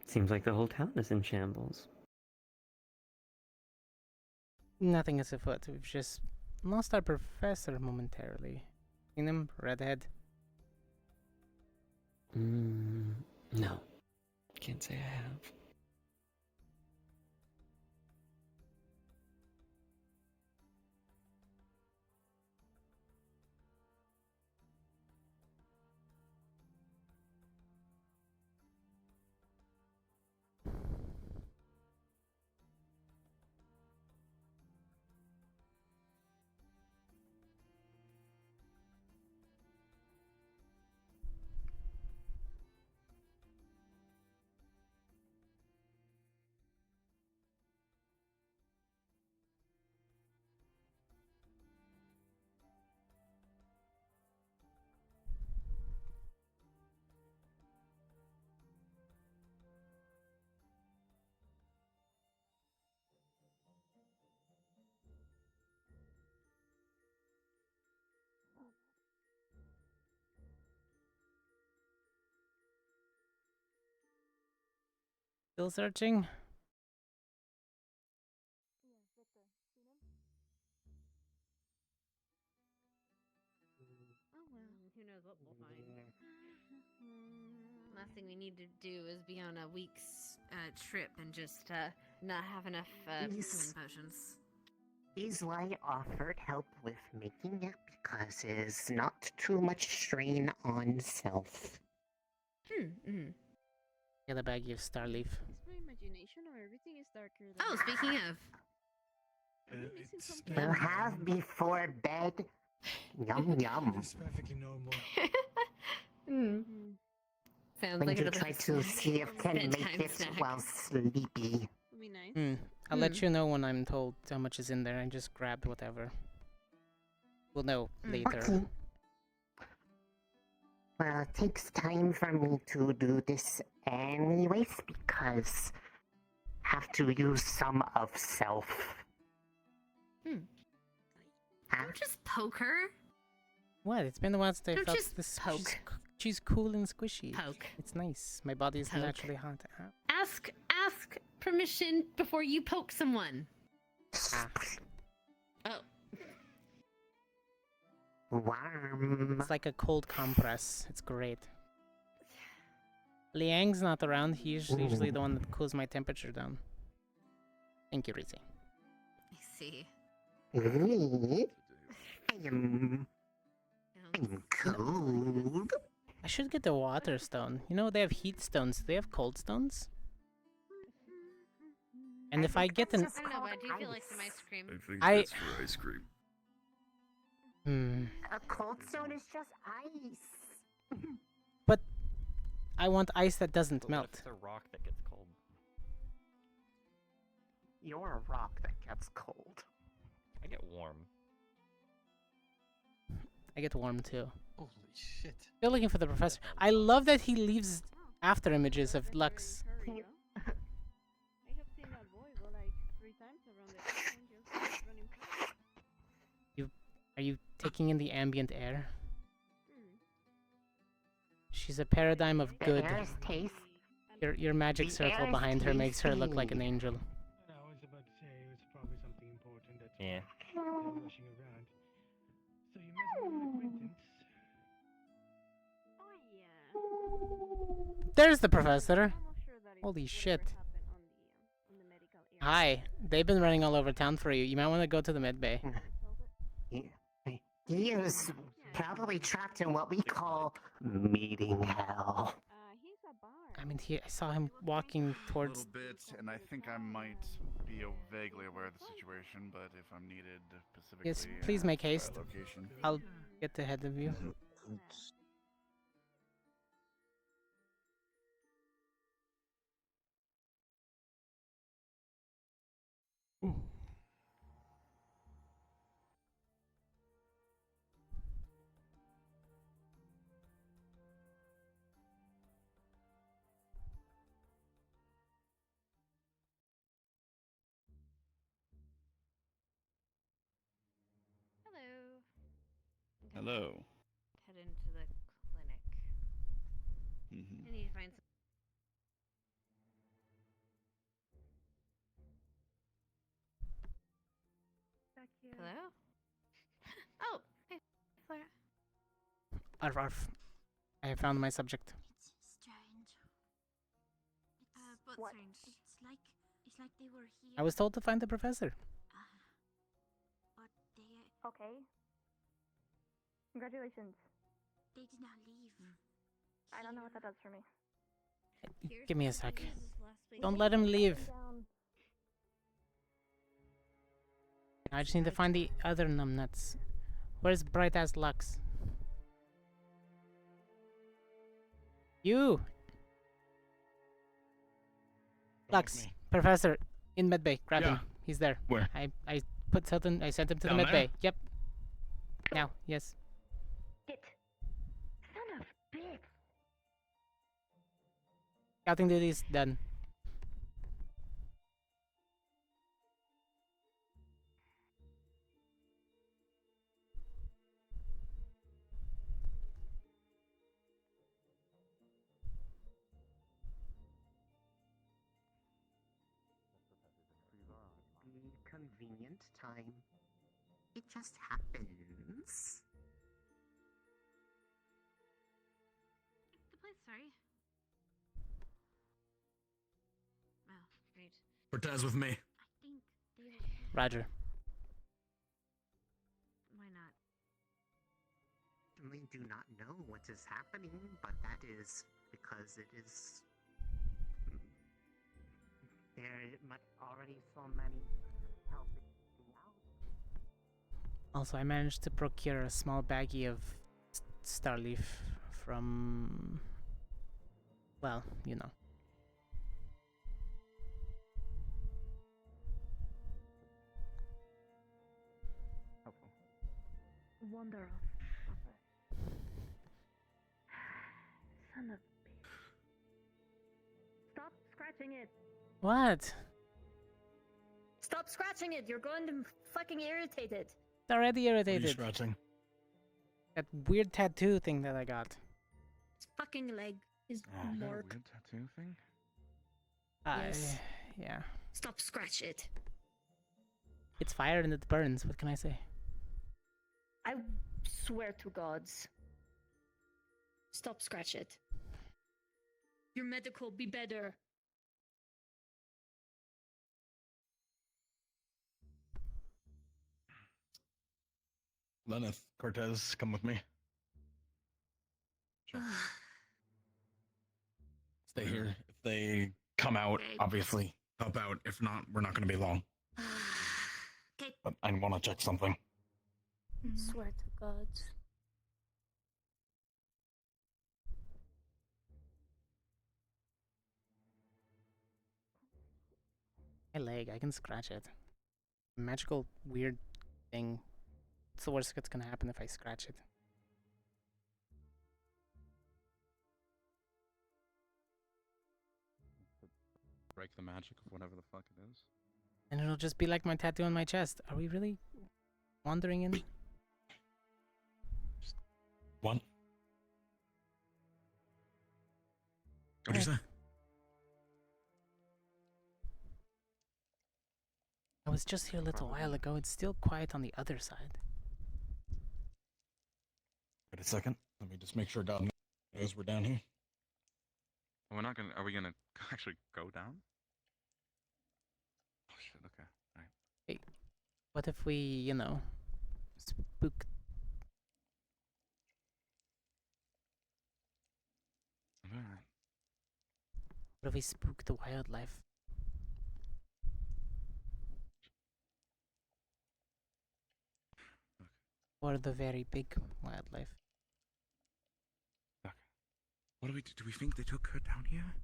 Seems like the whole town is in shambles. Nothing is afoot. We've just lost our professor momentarily. Seen him? Redhead? No. Can't say I have. Still searching? Oh well. Who knows what we'll find. Last thing we need to do is be on a week's trip and just not have enough healing potions. Is why I offered help with making it because it's not too much strain on self. Get a baggie of Starleaf. Is my imagination or everything is darker than Oh, speaking of. Am I missing something? We'll have before bed. Yum yum. It's perfectly normal. Sounds When like you it'll try be to see if can make bedtime it snack. while sleepy. Would be nice. I'll let you know when I'm told how much is in there. I just grabbed whatever. We'll know later. Okay. Well, it takes time for me to do this anyways because have to use some of self. Don't just poke her. What? It's been a while since I Don't felt just this. poke. She's cool and squishy. Poke. It's nice. My body is Poke. naturally hot. Ask permission before you poke someone. Oh. Warm. It's like a cold compress. It's great. Liang's not around. He's usually the one that cools my temperature down. Thank you, Rizzy. I see. I'm cold. I should get the water stone. You know, they have heat stones. Do they have cold stones? And if I get an... I don't know, but I do feel like some ice cream. I think that's for ice cream. A cold stone is just ice. But I want ice that doesn't melt. It's a rock that gets cold. You're a rock that gets cold. I get warm. I get warm too. Holy shit. Still looking for the professor. I love that he leaves after images of Lux. I have seen that boy go like 3 times around the island just running past. Are you taking in the ambient air? She's a paradigm of good. The air is taste. Your magic The circle air is behind her makes her look like an tasty. angel. I was about to say it was probably something important that Yeah. they're rushing around. So you met an old acquaintance. There's the professor. Holy shit. Hi. They've been running all over town for you. You might want to go to the med bay. He is probably trapped in what we call meeting hell. I mean, I saw him walking A towards... little bit, and I think I might be vaguely aware of the situation, but if I'm needed specifically... Yes, please make by haste. location. I'll get ahead of you. Hello. Hello. Head into the clinic. I need to find some. Hello? Oh, hey, Flora. Arf, arf. I have found my subject. Strange. But strange. It's like they were here. I was told to find the professor. But they Okay. Congratulations. they did not leave. I don't know what that does for me. Give me a sec. Don't let him leave. I just need to find the other numbnuts. Where's bright ass Lux? You! Lux, professor, in medbay. Grab him. He's there. Where? I put something. I sent him to Down the there? medbay. Yep. Now, yes. Son of bitch. Scouting duties done. convenient time. It just happens. The place, sorry. Oh, great. Cortez with me. I think they. Roger. Why not? We do not know what is happening, but that is because it is. There might already so many helping out. Also, I managed to procure a small baggie of Starleaf from. Well, you know. Helpful. Wonder. Son of. Stop scratching it. What? Stop scratching it. You're going to fucking irritate it. It's already What are you irritated. scratching? That weird tattoo thing that I got. His fucking leg is Is that a mark. weird tattoo thing? Yes. Yeah. Stop scratch it. It's fire and it burns. What can I say? I swear to gods. Stop scratch it. Your medical be better. Lenneth, Cortez, come with me. Stay here. If they come out, Okay. obviously help out. If not, we're not going to be long. Okay. But I want to check something. Swear to gods. My leg, I can scratch it. Magical weird thing. What's the worst that's gonna happen if I scratch it? Break the magic of whatever the fuck it is. And it'll just be like my tattoo on my chest. Are we really wandering in? What? What'd you say? I was just here a little while ago. It's still quiet on the other side. Wait a second. Let me just make sure God knows we're down here. We're not gonna. Are we gonna actually go down? Oh shit. Okay. All right. Hey, what if we, you know, spook? All right. What if we spook the wildlife? Or the very big wildlife? Okay. What do we do? Do we think they took her down here?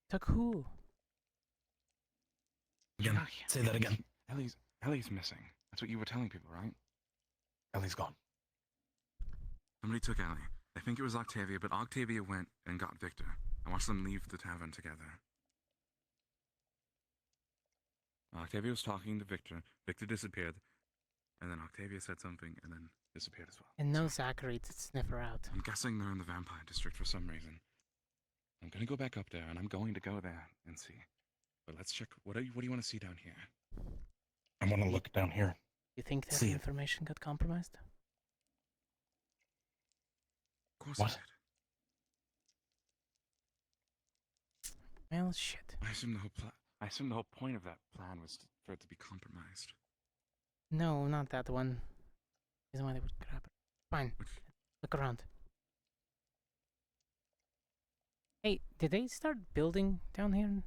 Took who? Again. Say that again. Ellie's missing. That's what you were telling people, right? Ellie's gone. Somebody took Ellie. I think it was Octavia, but Octavia went and got Victor. I watched them leave the tavern together. Octavia was talking to Victor. Victor disappeared. And then Octavia said something and then disappeared as well. And no Zachary to sniff her out. I'm guessing they're in the vampire district for some reason. I'm gonna go back up there, and I'm going to go there and see. But let's check. What do you want to see down here? I want to look down here. You think that See it. information got compromised? Of course What? I did. Well, shit. I assume the whole point of that plan was for it to be compromised. No, not that one. Isn't why they would grab it. Fine. Look around. Hey, did they start building down here?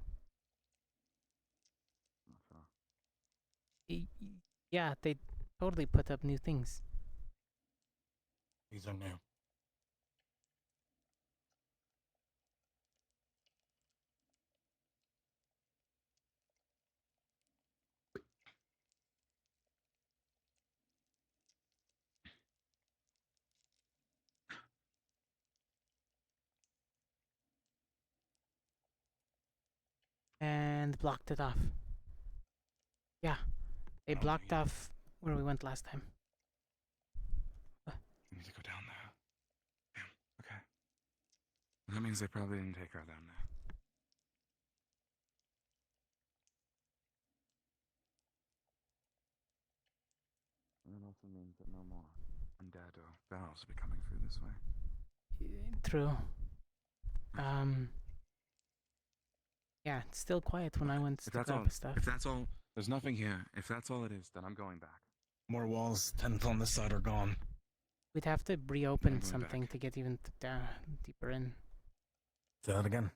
Yeah, they totally put up new things. These are new. And blocked it off. Yeah, they blocked off where we went last time. We need to go down there. Damn. Okay. That means they probably didn't take her down there. also means that no more undead or barrels will be coming through this way. True. Yeah, it's still quiet when I went to grab stuff. If that's all, there's nothing here. If that's all it is, then I'm going back. More walls, 10th on this side are gone. We'd have to reopen going something to get even deeper in. Say that again.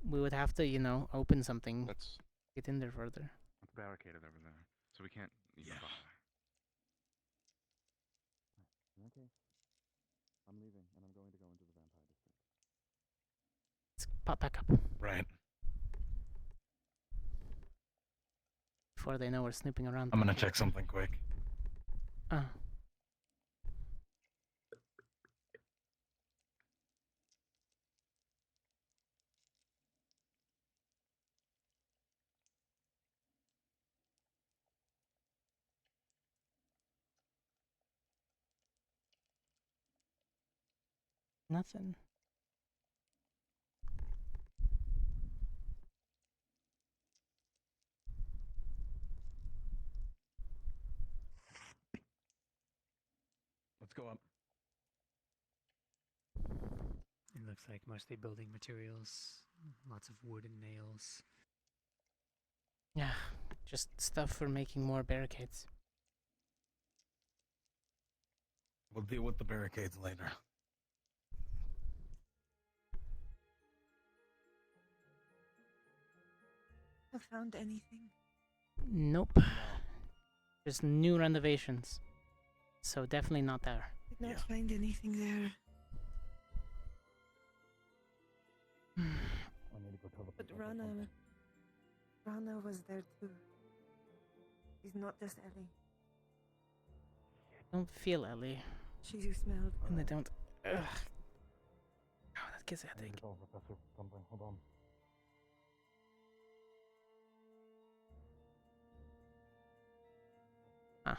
We would have to, open something. Get in there further. It's barricaded over there, so we can't even bother. Okay. I'm leaving, and I'm going to go into the vampire district. Let's pop back up. Right. Before they know we're snooping around. I'm gonna check something quick. Nothing. Let's go up. It looks like mostly building materials, lots of wood and nails. Yeah, just stuff for making more barricades. We'll deal with the barricades later. Have found anything? Nope. Just new renovations. So definitely not there. Did not find anything there. I need to go tell the But Rana was there too. She's not just Ellie. Don't feel Ellie. She smelled. And they don't. Ugh. Oh, that gives a headache. Professor, something. Hold on. I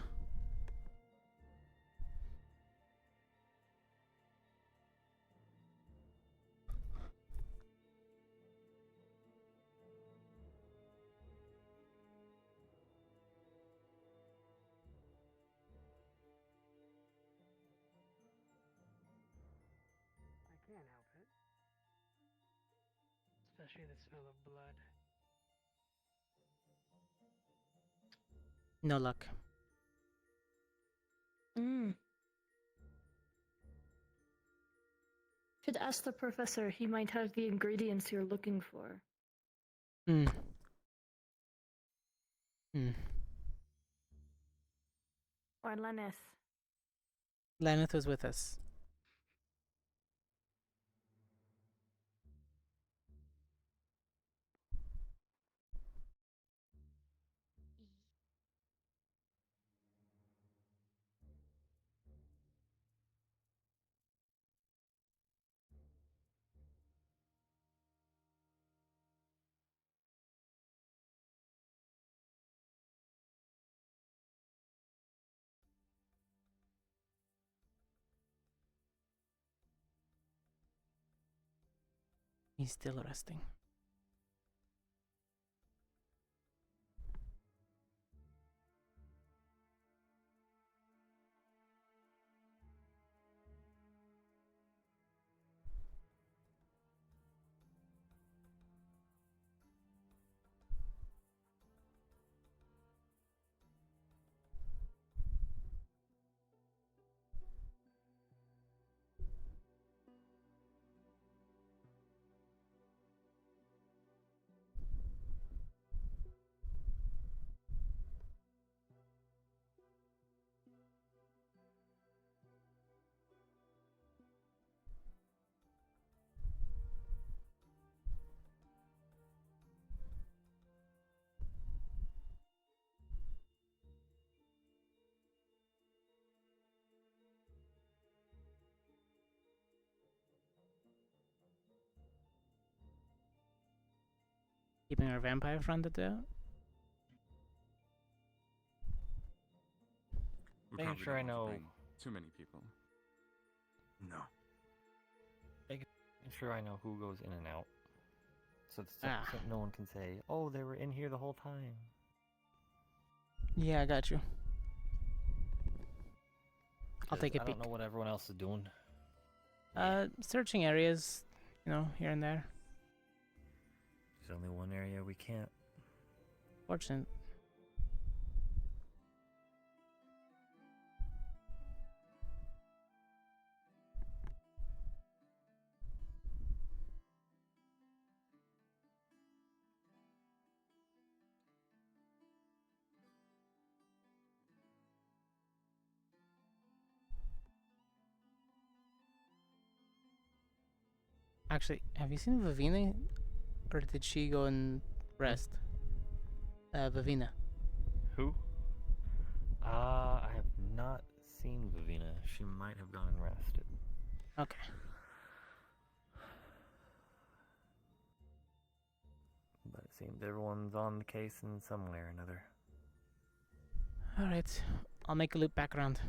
can't help it. Especially the smell of blood. No luck. Should ask the professor. He might have the ingredients you're looking for. Or Lennis. Lenneth was with us. He's still resting. Keeping our vampire fronted out? Making sure I know too many people. No. Making sure I know who goes in and out. So no one can say, oh, they were in here the whole time. Yeah, I got you. I'll take a I peek. don't know what everyone else is doing. Searching areas, here and there. There's only one area we can't. Fortunate. Actually, have you seen Vivina? Or did she go and rest? Vivina. Who? I have not seen Vivina. She might have gone and rested. Okay. But it seems everyone's on the case in some way or another. Alright. I'll make a loop back around.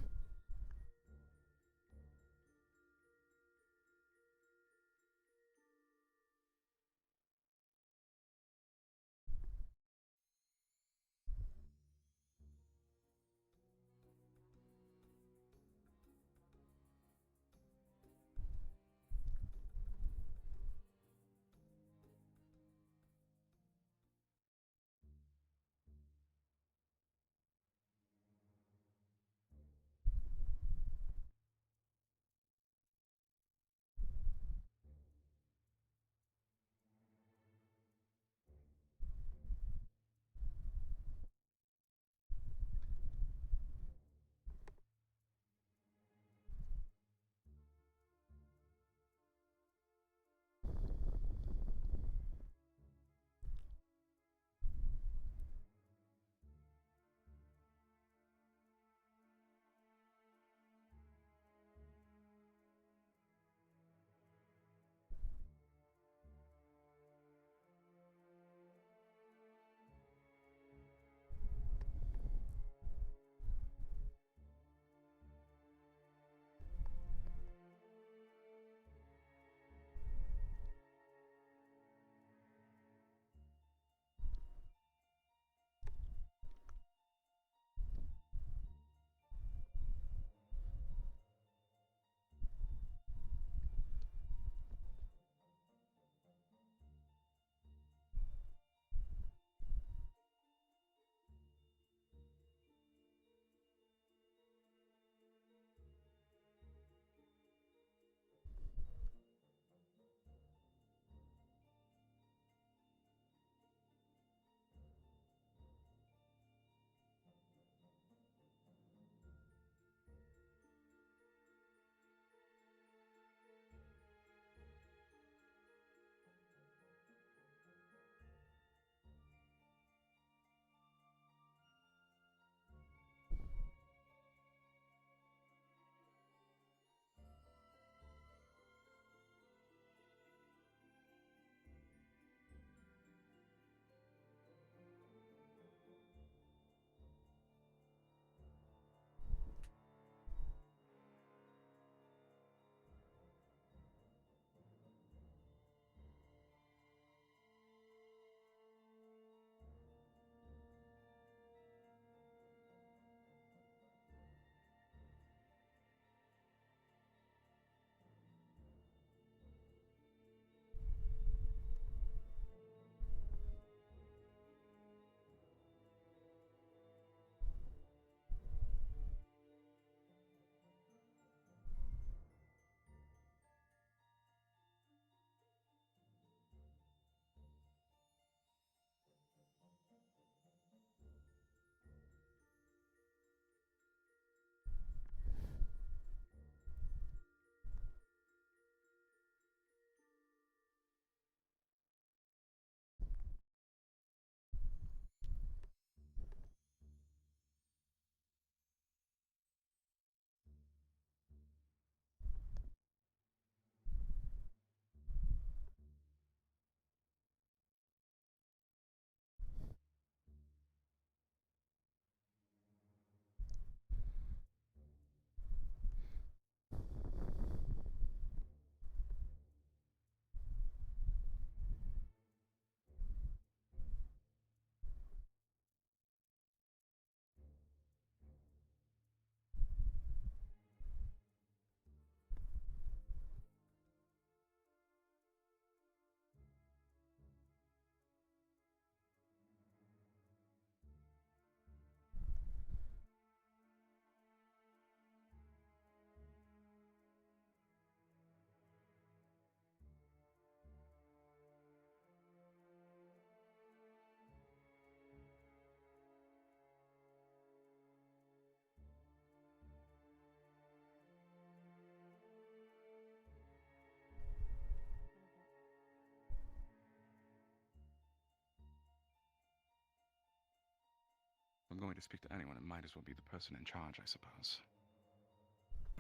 going to speak to anyone, it might as well be the person in charge, I suppose.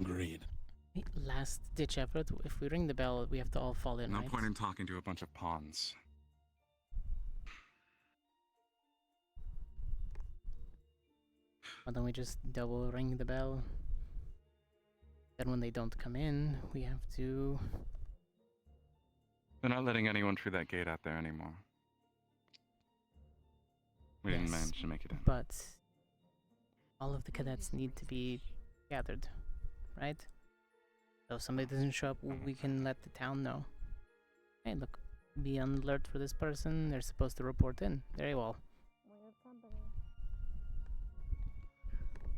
Agreed. Last ditch effort. If we ring the bell, we have to all fall in, No right? point in talking to a bunch of pawns. Why don't we just double ring the bell? Then when they don't come in, we have to... They're not letting anyone through that gate out there anymore. We didn't manage to make it in. But all of the cadets need to be gathered, right? So if somebody doesn't show up, we can let the town know. Hey, look, be on alert for this person. They're supposed to report in. Very well.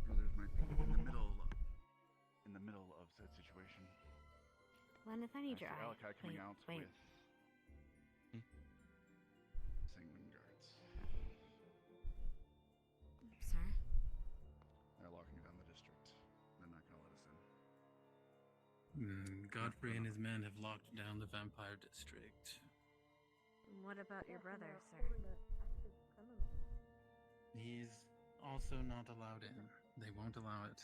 Brothers might be in the middle of said situation. Lenneth, I need your eye. Alakai coming out wait. with Sanguine guards. Sir? They're locking down the district. They're not gonna let us in. Godfrey and his men have locked down the vampire district. What about your brother, sir? He's also not allowed in. They won't allow it.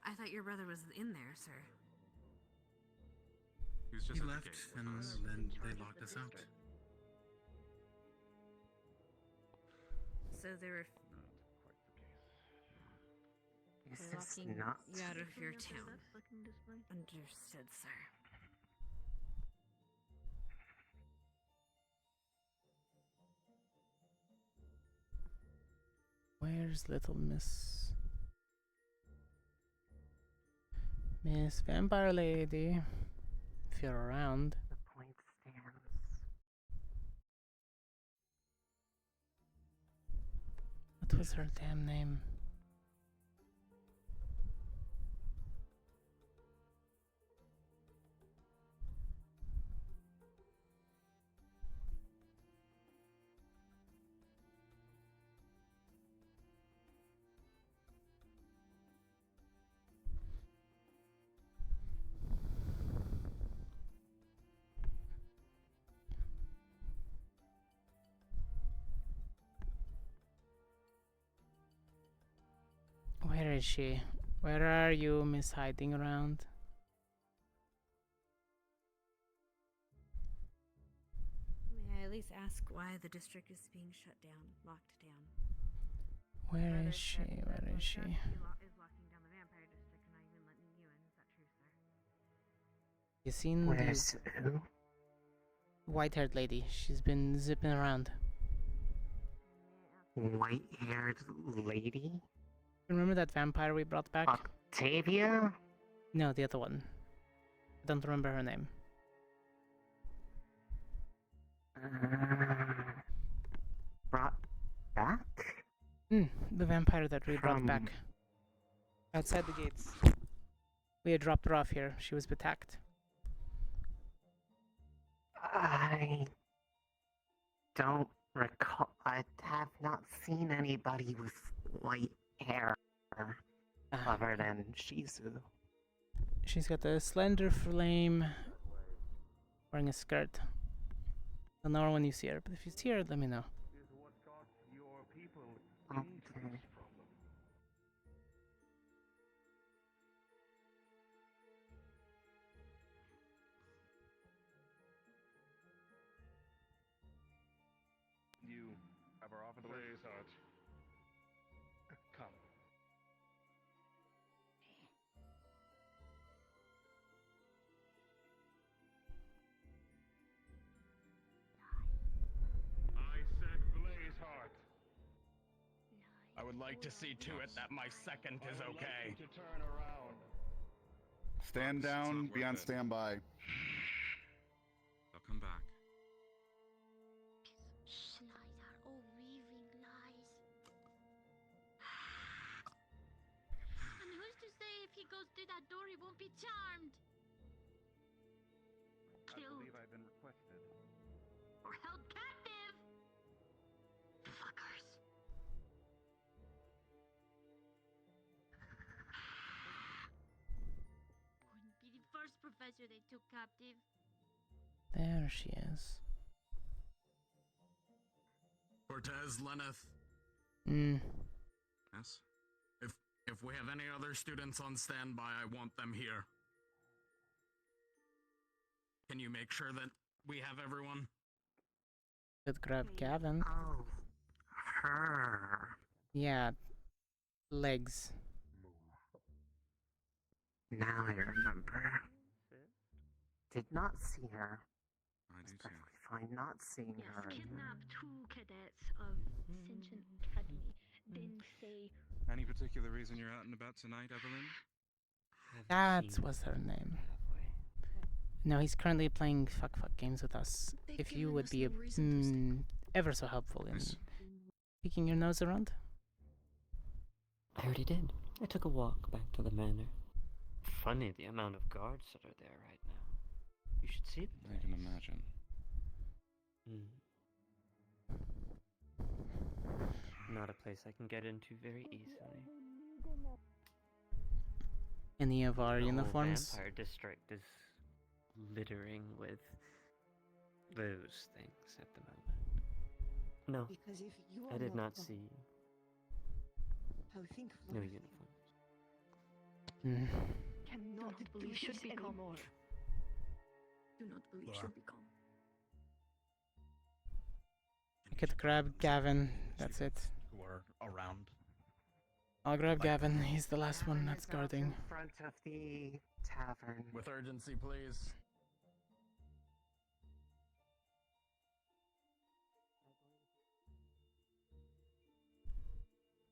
I thought your brother was in there, sir. He left, and then they locked us out. So they were This is locking not. you out of your town. Understood, sir. Where's little Miss Vampire Lady? If you're around. The point stands. What was her damn name? Where is she? Where are you, Miss Hiding Around? May I at least ask why the district is being shut down, locked down? Where is she? Where is she? Is locking down the vampire district and not even letting you in. Is that true, sir? You seen Where's who? white-haired lady? She's been zipping around. White-haired lady? Remember that vampire we brought back? Octavia? No, the other one. I don't remember her name. Brought back? The vampire that we brought back. Outside the gates. We had dropped her off here. She was attacked. I don't recall. I have not seen anybody with white hair other than Shizu. She's got a slender flame, wearing a skirt. I'll know her when you see her, but if you see her, let me know. Okay. You have our offer the way. Come. I said Blazeheart. I would like to see to it that my second is okay. To turn around. Stand down, be on standby. I'll come back. Lies are all weaving lies. And who's to say if he goes through that door he won't be charmed? I Killed. believe I've been requested. Or held captive. Fuckers. Wouldn't be the first professor they took captive. There she is. Cortez, Lenneth. Mm. Yes. If we have any other students on standby, I want them here. Can you make sure that we have everyone? Could grab Gavin. Oh, her. Yeah. Legs. Now I remember. Did not see her. I do It's too. perfectly fine not seeing Yes, her. kidnap 2 cadets of Ascension Academy. Then say, Any particular reason you're out and about tonight, Evelyn? That was her name. No, he's currently playing fuck games with us. They've If you given would us be no reason to ever so helpful in peeking your nose around. I already did. I took a walk back to the manor. Funny the amount of guards that are there right now. You should see the place. I can imagine. Not a place I can get into very easily. Any of our The whole uniforms? vampire district is littering with those things at the moment. No, Because if you I are did not come, see how think no Florence uniforms. cannot believe do should this be calm. anymore. Do not believe should be calm. Could grab Gavin. That's it. Who are around? I'll grab Gavin. He's the last one that's guarding. In front of the tavern. With urgency, please.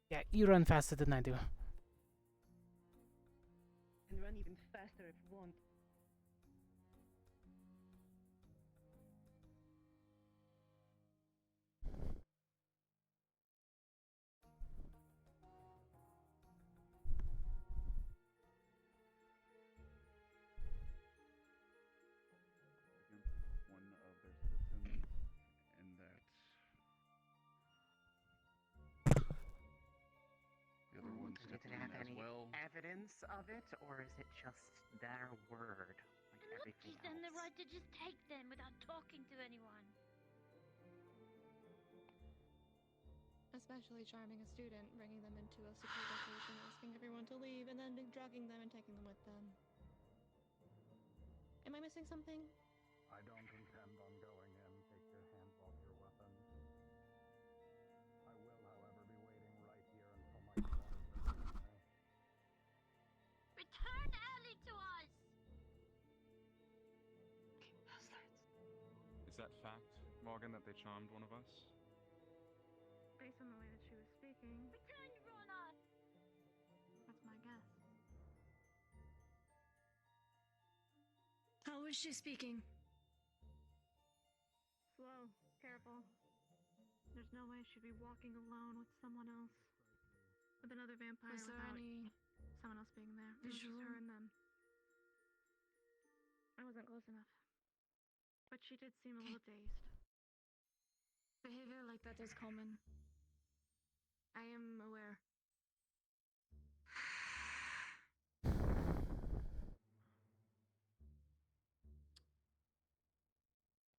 Yeah, you run faster than I do. And run even faster if you want. Against one of their citizens, and that the other one Do stepped they in have as any well. evidence of it, or is it just their word, like everything gives them the else? right to just take them without talking to anyone. Especially charming a student, bringing them into a secret location, asking everyone to leave, and then drugging them and taking them with them. Am I missing something? I don't intend on going in. Take your hands off your weapons. I will, however, be waiting right here until my quarters are clear. Return Ellie to us! Is that fact, Morgan, that they charmed one of us? Based on the way that she was speaking, Return Rona! that's my guess. How is she speaking? Slow, careful. There's no way she'd be walking alone with someone else. With another vampire Was there without any someone else being there. It was just visual? her and them. I wasn't close enough. But she did seem a little dazed. Behavior like that is common. I am aware.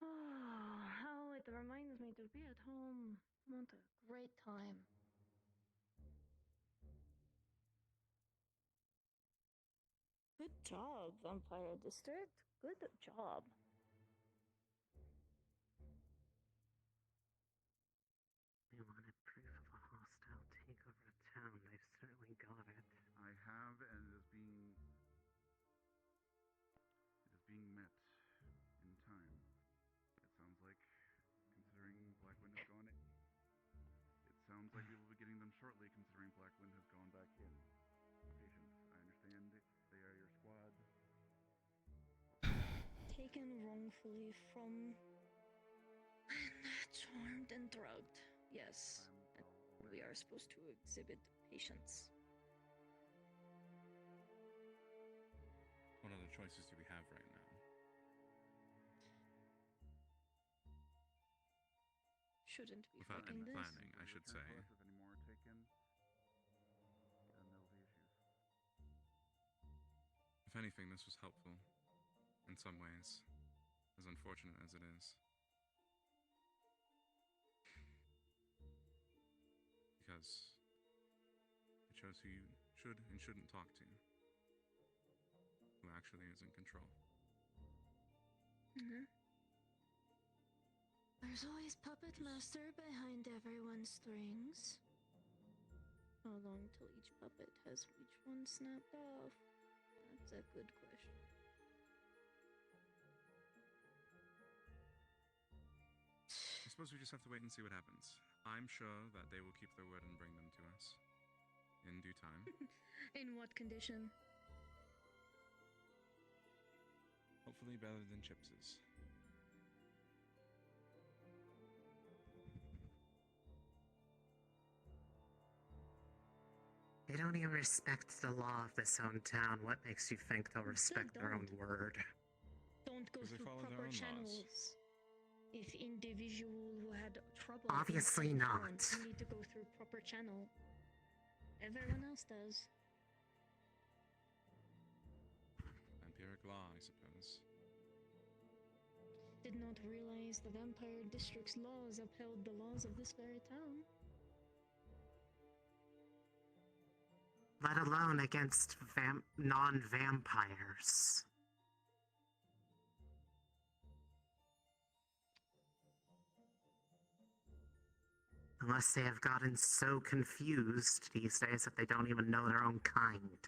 Oh, how it reminds me to be at home. What a great time. Good job, Vampire District. Good job. They wanted proof of a hostile takeover of town. They've certainly got it. I have, and it is being met in time. It sounds like, considering Blackwind has gone in, it sounds like we will be getting them shortly, considering Blackwind has gone back in. Patience, I understand they are your squad. Taken wrongfully from charmed and drugged. Yes. And we are supposed to exhibit patience. What other choices do we have right now? Shouldn't be Without fighting any this. planning, I should say. If any more are taken, then there will be issues. If anything, this was helpful. In some ways. As unfortunate as it is. says. It shows who you should and shouldn't talk to. Who actually is in control. There's always puppet master behind everyone's strings. How long till each puppet has each one snapped off? That's a good question. I suppose we just have to wait and see what happens. I'm sure that they will keep their word and bring them to us. In due time. In what condition? Hopefully better than Chips's. They don't even respect the law of this own town. What makes you think they'll respect their own word? Don't go through proper channels. If individual who had trouble Obviously in not. front, you need to go through proper channel. Everyone else does. Vampiric law, I suppose. Did not realize the Vampire District's laws upheld the laws of this very town. Let alone against non-vampires. Unless they have gotten so confused these days that they don't even know their own kind.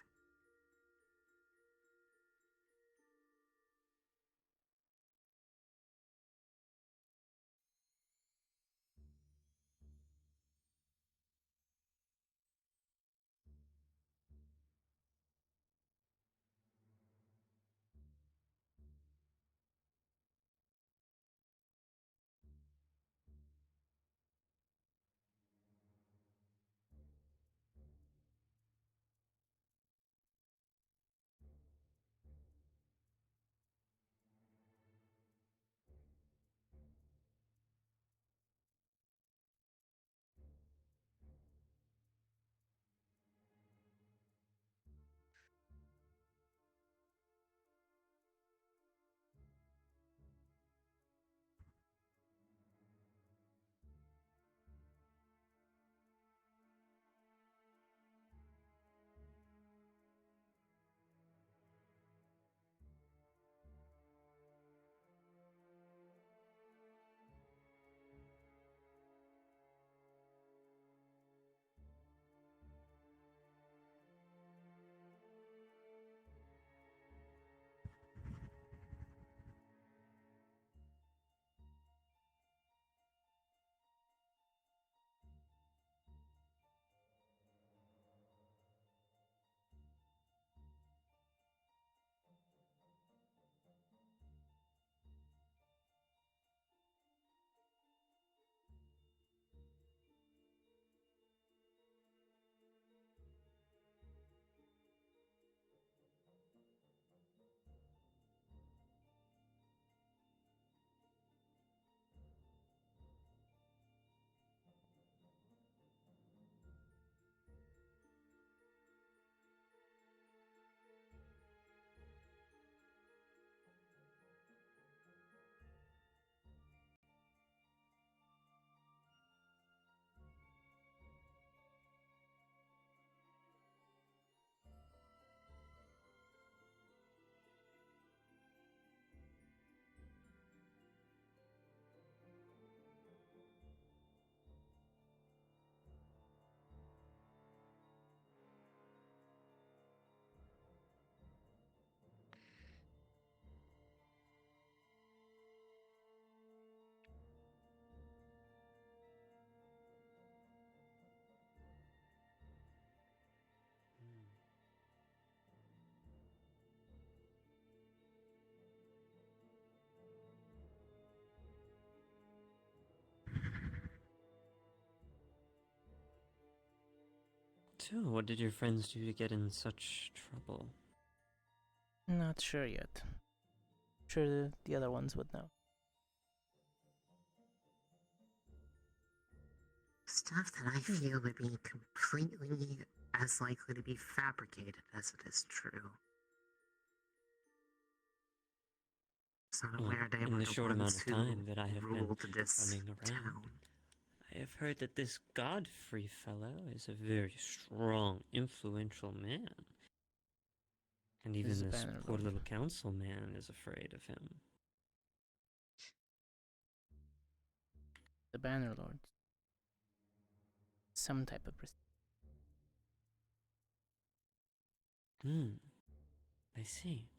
So, what did your friends do to get in such trouble? Not sure yet. Sure the other ones would know. Stuff that I feel would be completely as likely to be fabricated as it is true. I'm not aware they in were the the short amount ones of who time that I have been ruled this running around, town. I have heard that this Godfrey fellow is a very strong, influential man. And He's even a this poor Bannerlord. little councilman is afraid of him. The Bannerlord. Some type of prestige. I see.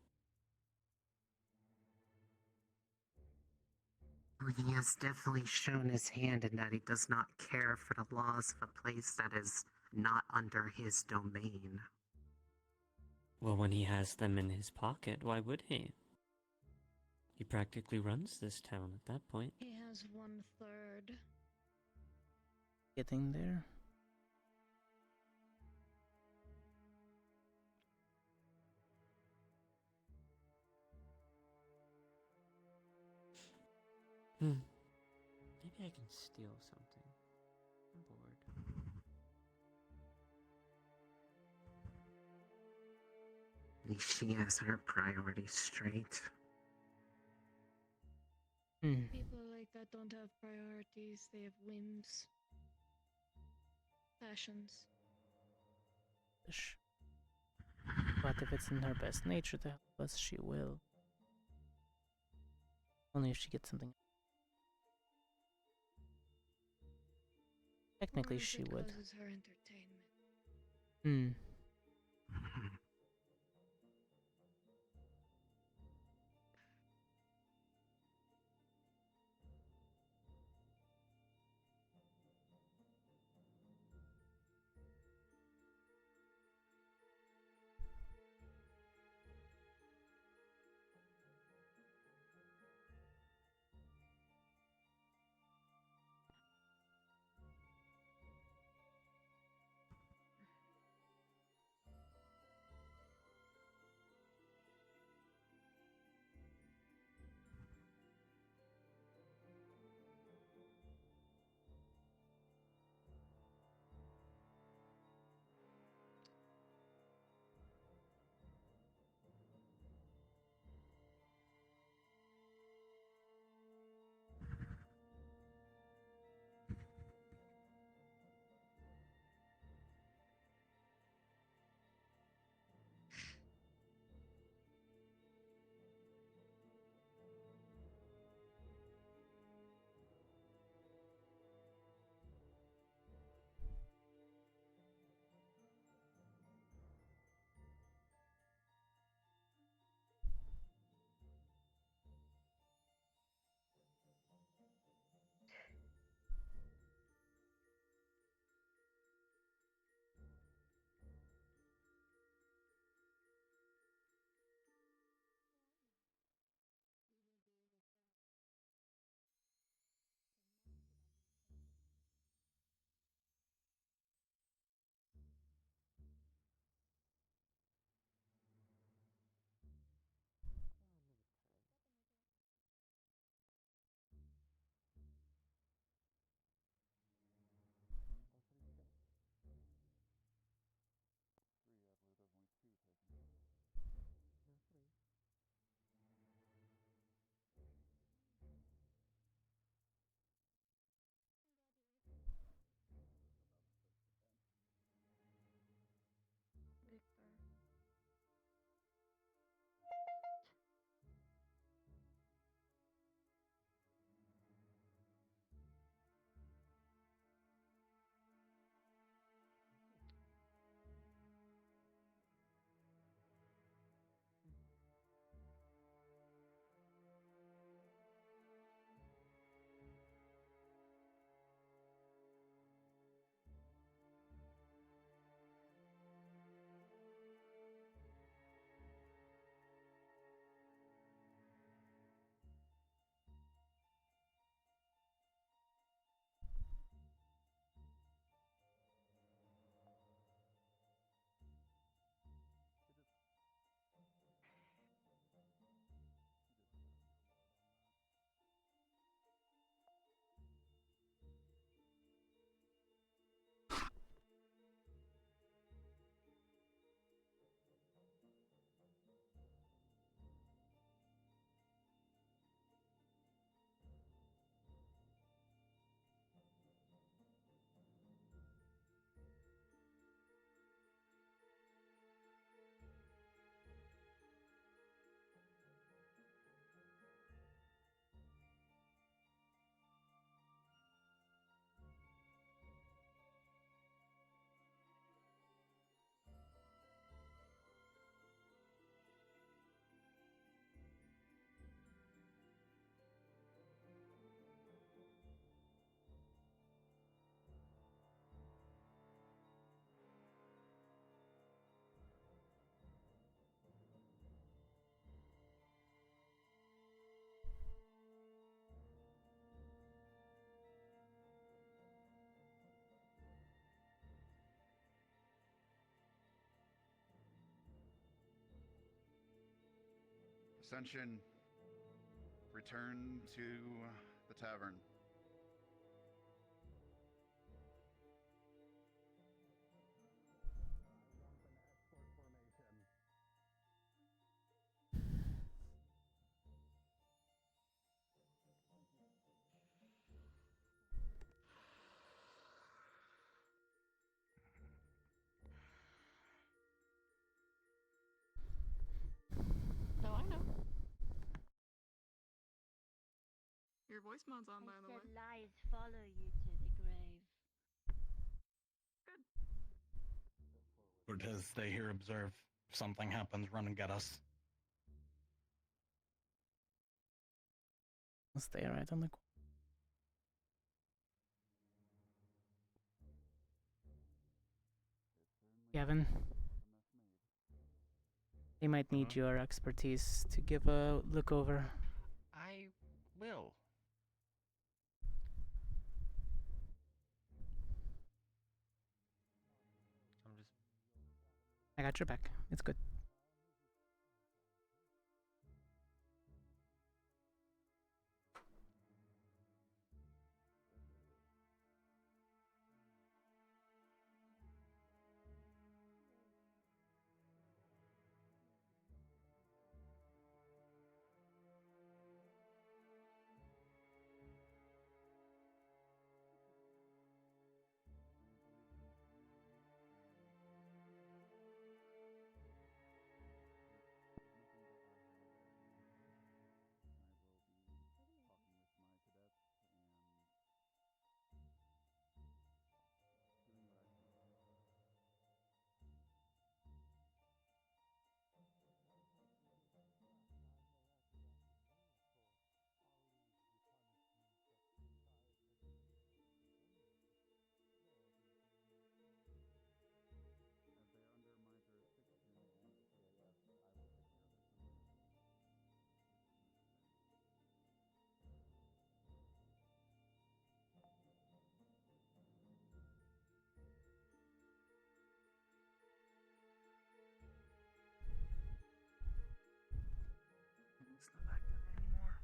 He has definitely shown his hand in that he does not care for the laws of a place that is not under his domain. Well, when he has them in his pocket, why would he? He practically runs this town at that point. He has 1/3. Getting there. Maybe I can steal something. I'm bored. At least she has her priorities straight. People like that don't have priorities, they have whims. Passions. But if it's in her best nature to help us, she will. Only if she gets something. Technically, Or if she it would. causes her entertainment. Ascension, return to the tavern. No, I know. Your voice mod's on, by the way. Lies follow you to the grave. Or does stay here, observe. If something happens, run and get us. I'll stay right on the. Gavin, they might need your expertise to give a look over. I will. I got your back. It's good. It's not that good anymore.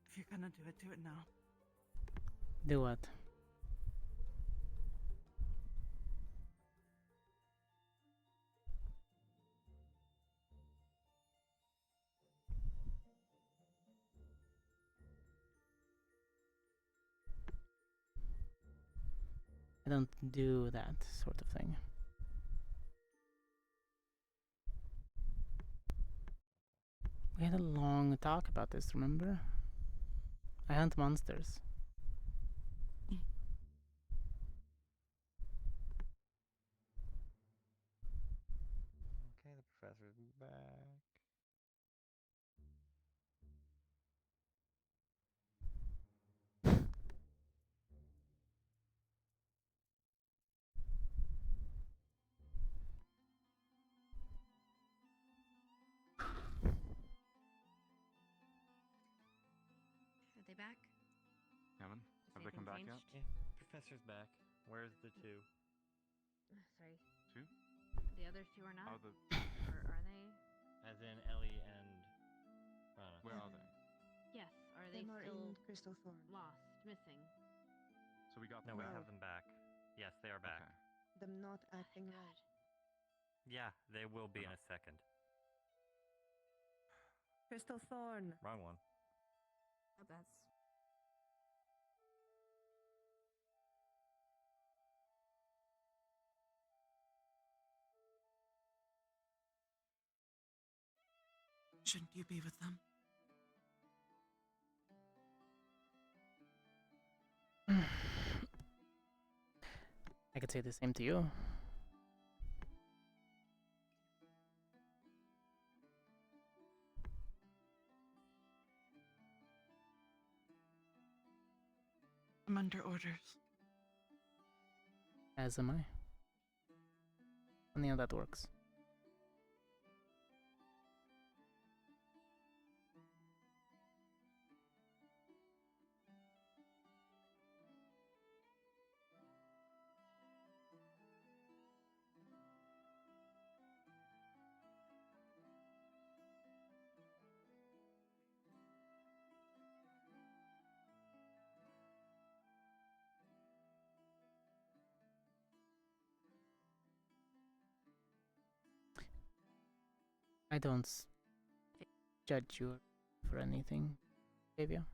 If you're gonna do it now. Do what? I don't do that sort of thing. We had a long talk about this, remember? I hunt monsters. Okay, the professor's back. Are they back? Kevin, have they anything come back changed? yet? Yeah, professor's back. Where's the two? Sorry. Two? The other two are not? Are the Or are they? As in Ellie and Rana. Where are they? Yes. Are they Them are still in Crystal Thorn. lost, missing? So we got No, them we back. have them back. Yes, they are back. Them not acting right. Yeah, they will be in a second. Crystal Thorn. Wrong one. That's Shouldn't you be with them? I could say the same to you. I'm under orders. As am I. Funny how that works. I don't judge you for anything, Octavia.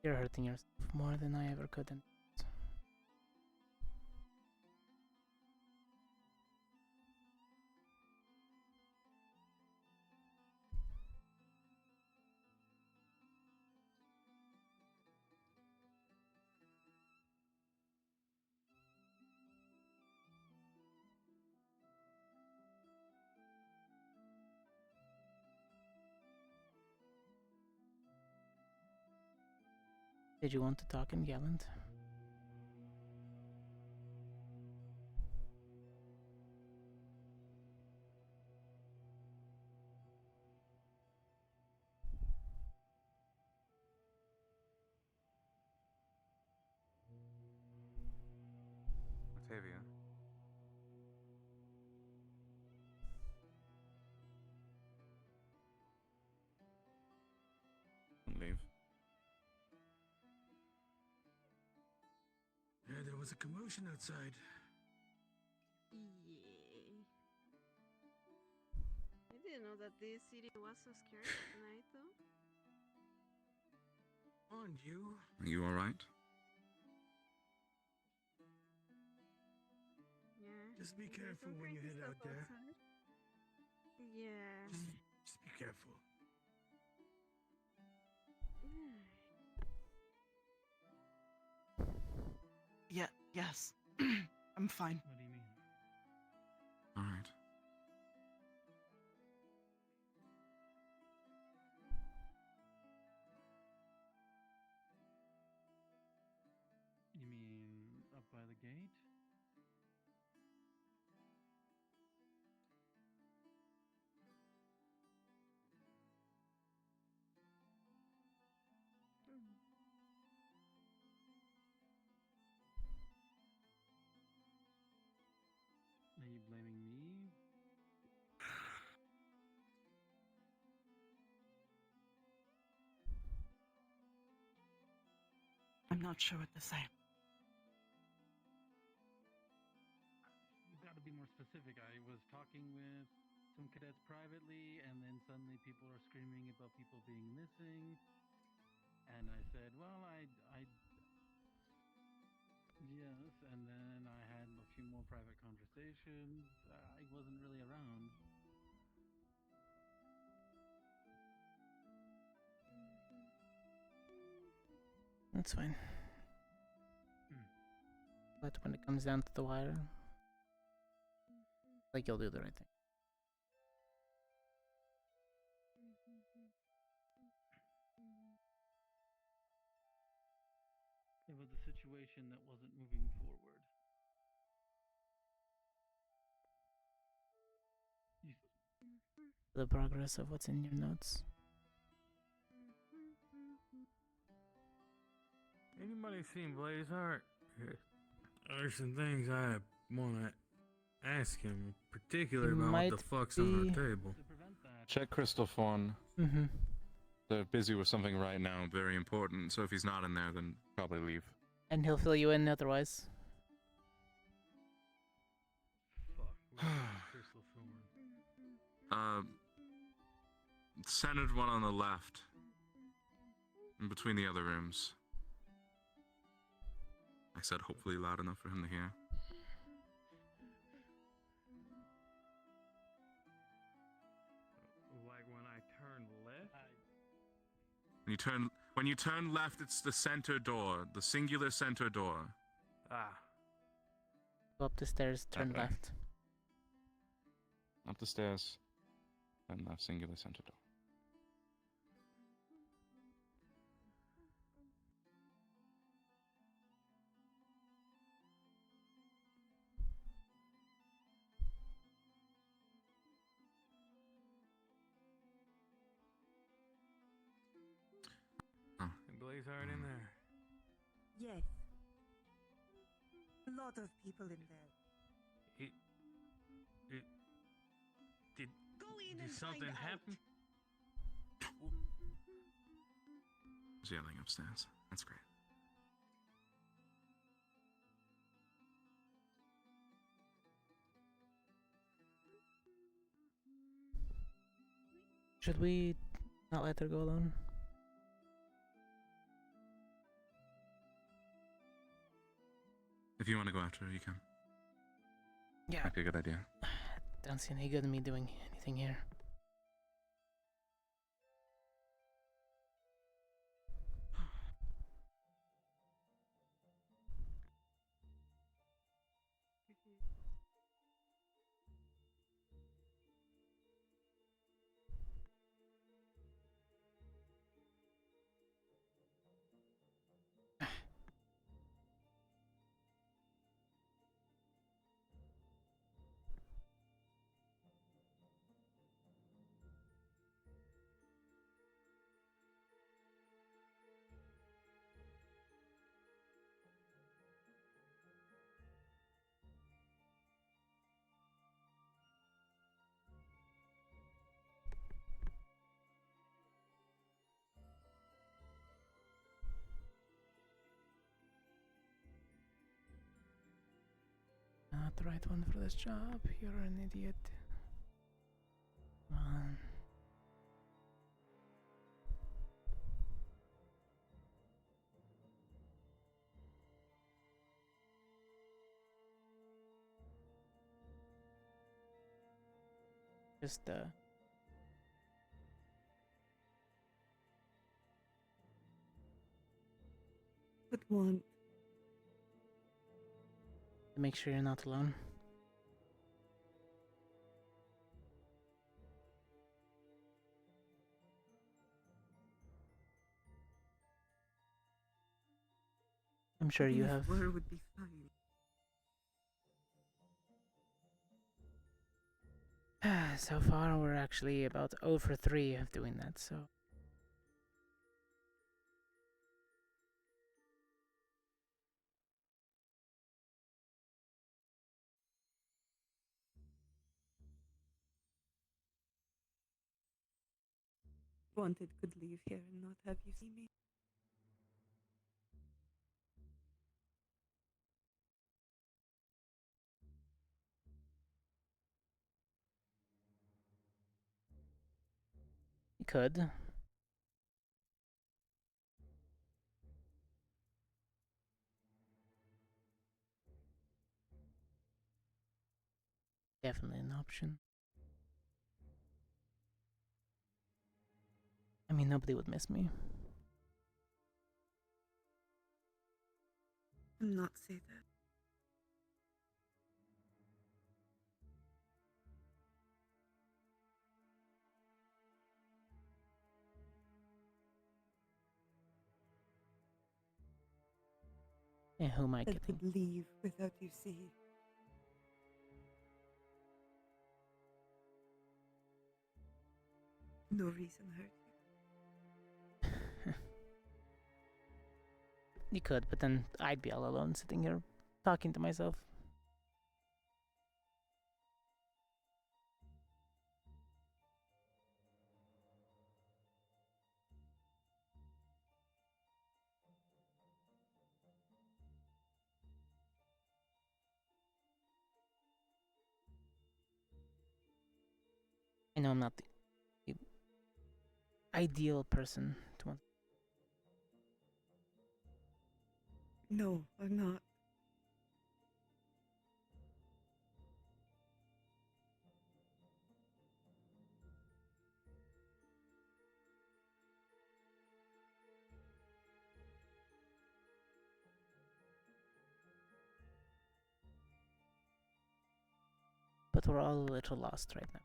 You're hurting yourself more than I ever could. Did you want to talk in Gallant? Octavia. Don't leave. Yeah, there was a commotion outside. Yeah. I didn't know that this city was so scary at night, though. On you. Are you alright? Yeah. Just be there's careful some when you crazy head out stuff there. outside. Yeah. Just be careful. Yeah, yes. I'm fine. What do you mean? Alright. You mean up by the gate? Are you blaming me? I'm not sure what to say. You've got to be more specific. I was talking with some cadets privately, and then suddenly people are screaming about people being missing. And I said, well, yes, and then I had a few more private conversations. I wasn't really around. That's fine. But when it comes down to the wire, like you'll do the right thing. There was a situation that wasn't moving forward. The progress of what's in your notes. Anybody seen Blazeheart? There's some things I want to ask him, particularly He about might what the fuck's on be- our table. Check Crystal Fawn. Mm-hmm. They're busy with something right now, very important, so if he's not in there, then probably leave. And he'll fill you in otherwise. thorn? Centered one on the left. In between the other rooms. I said hopefully loud enough for him to hear. Like when I turn left? When you turn left, it's the center door, the singular center door. Ah. Go up the stairs, turn Okay. left. Up the stairs, and left singular center door. And Blaze hard in there. Yes. A lot of people in there. Did something happen? He's yelling upstairs. That's great. Should we not let her go alone? If you want to go after her, you can. Yeah. Might be a good idea. Don't see any good in me doing anything here. Not the right one for this job. You're an idiot. Come on. Just But one. make sure you're not alone. I'm sure you have. Where would be fine. So far, we're actually about 0 for 3 of doing that, so. Wanted could leave here and not have you see me. You could. Definitely an option. I mean, nobody would miss me. Do not say that. Yeah, who am I That kidding? could leave without you see. No reason hurt you. You could, but then I'd be all alone sitting here talking to myself. I know I'm not the ideal person to want. No, I'm not. But we're all a little lost right now.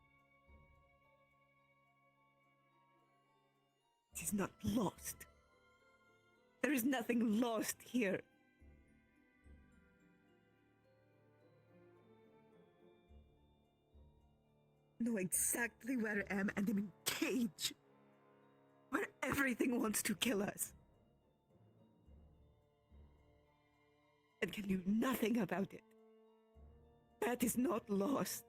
It is not lost. There is nothing lost here. Know exactly where I am and I'm in cage. Where everything wants to kill us. And can do nothing about it. That is not lost.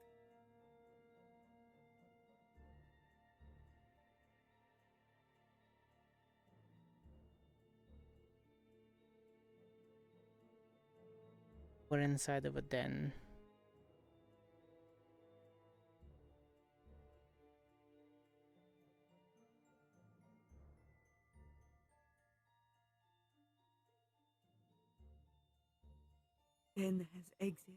We're inside of a den. Den has exit.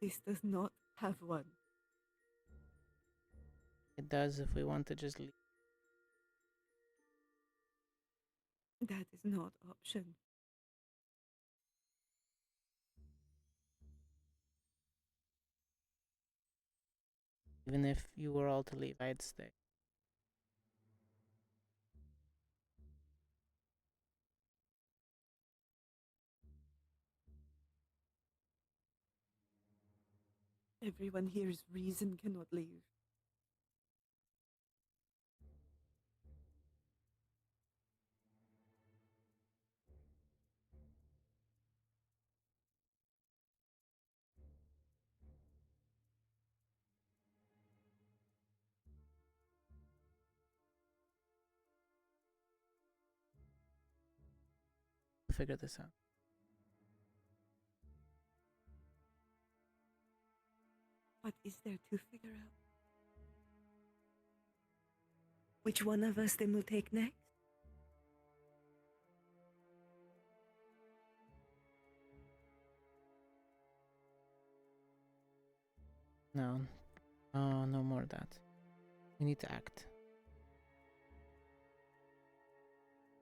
This does not have one. It does if we want to just leave. That is not option. Even if you were all to leave, I'd stay. Everyone here's reason cannot leave. Figure this out. What is there to figure out? Which one of us they will take next? No. Oh, no more of that. We need to act.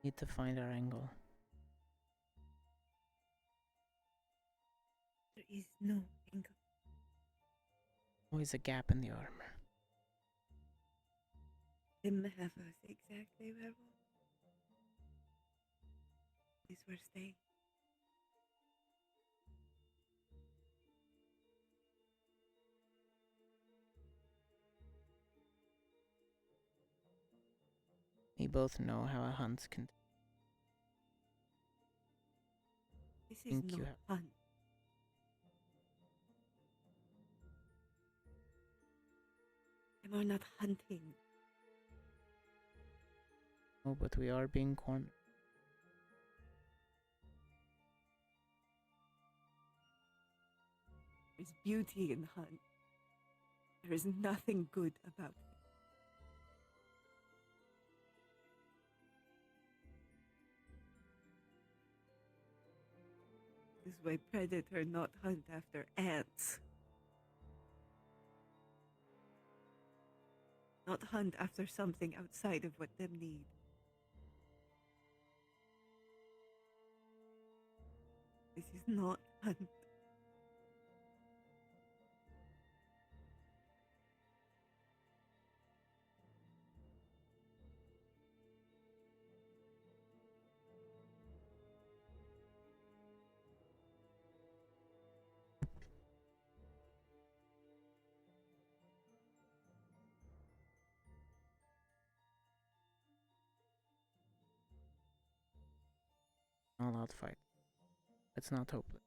Need to find our angle. There is no angle. Always a gap in the armor. Them have us exactly where we is where stay. We both know how a hunt can. This is not fun. And we're not hunting. Oh, but we are being cornered. There's beauty in hunt. There is nothing good about it. This is why predator not hunt after ants. Not hunt after something outside of what them need. This is not hunt. All out fight. It's not hopeless.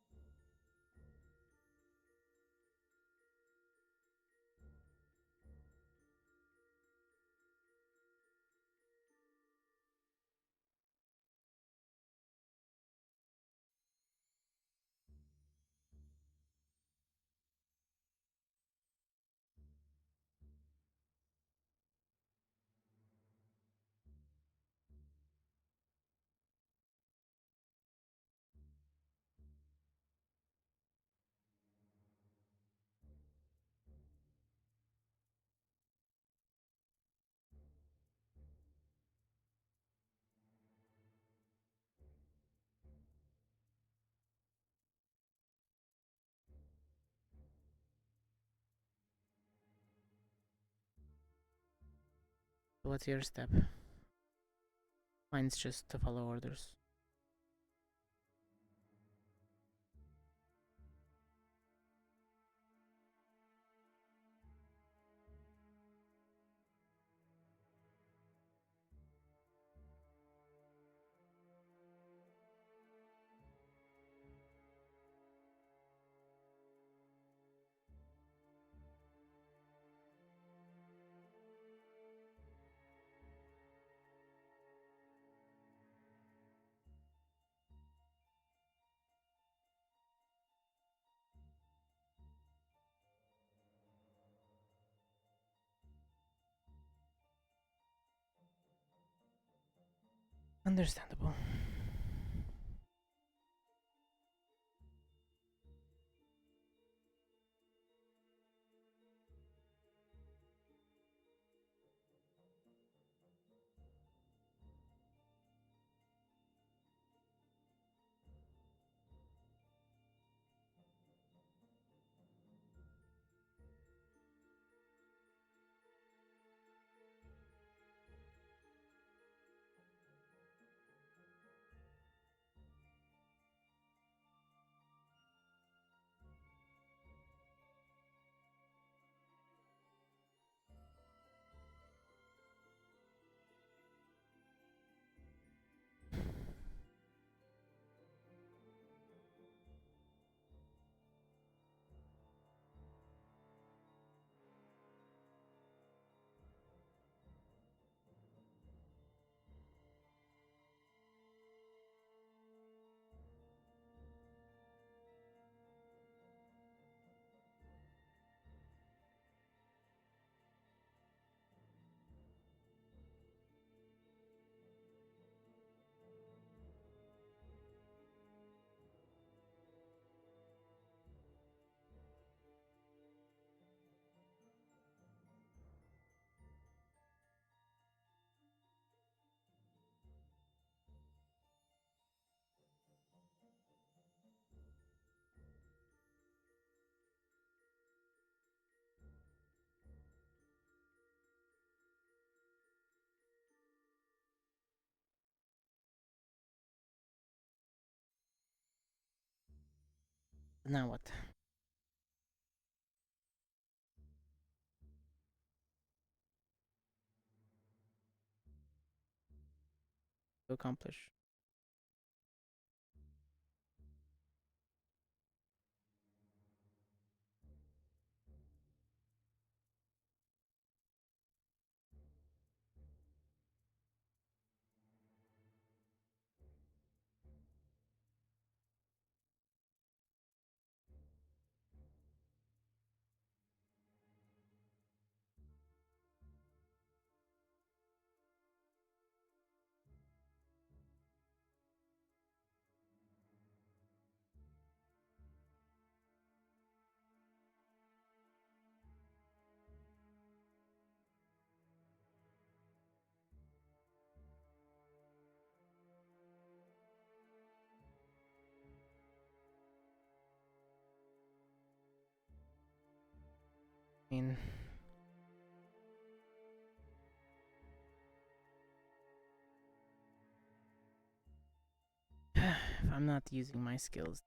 What's your step? Mine's just to follow orders. Understandable. Now what? To accomplish. I mean, if I'm not using my skills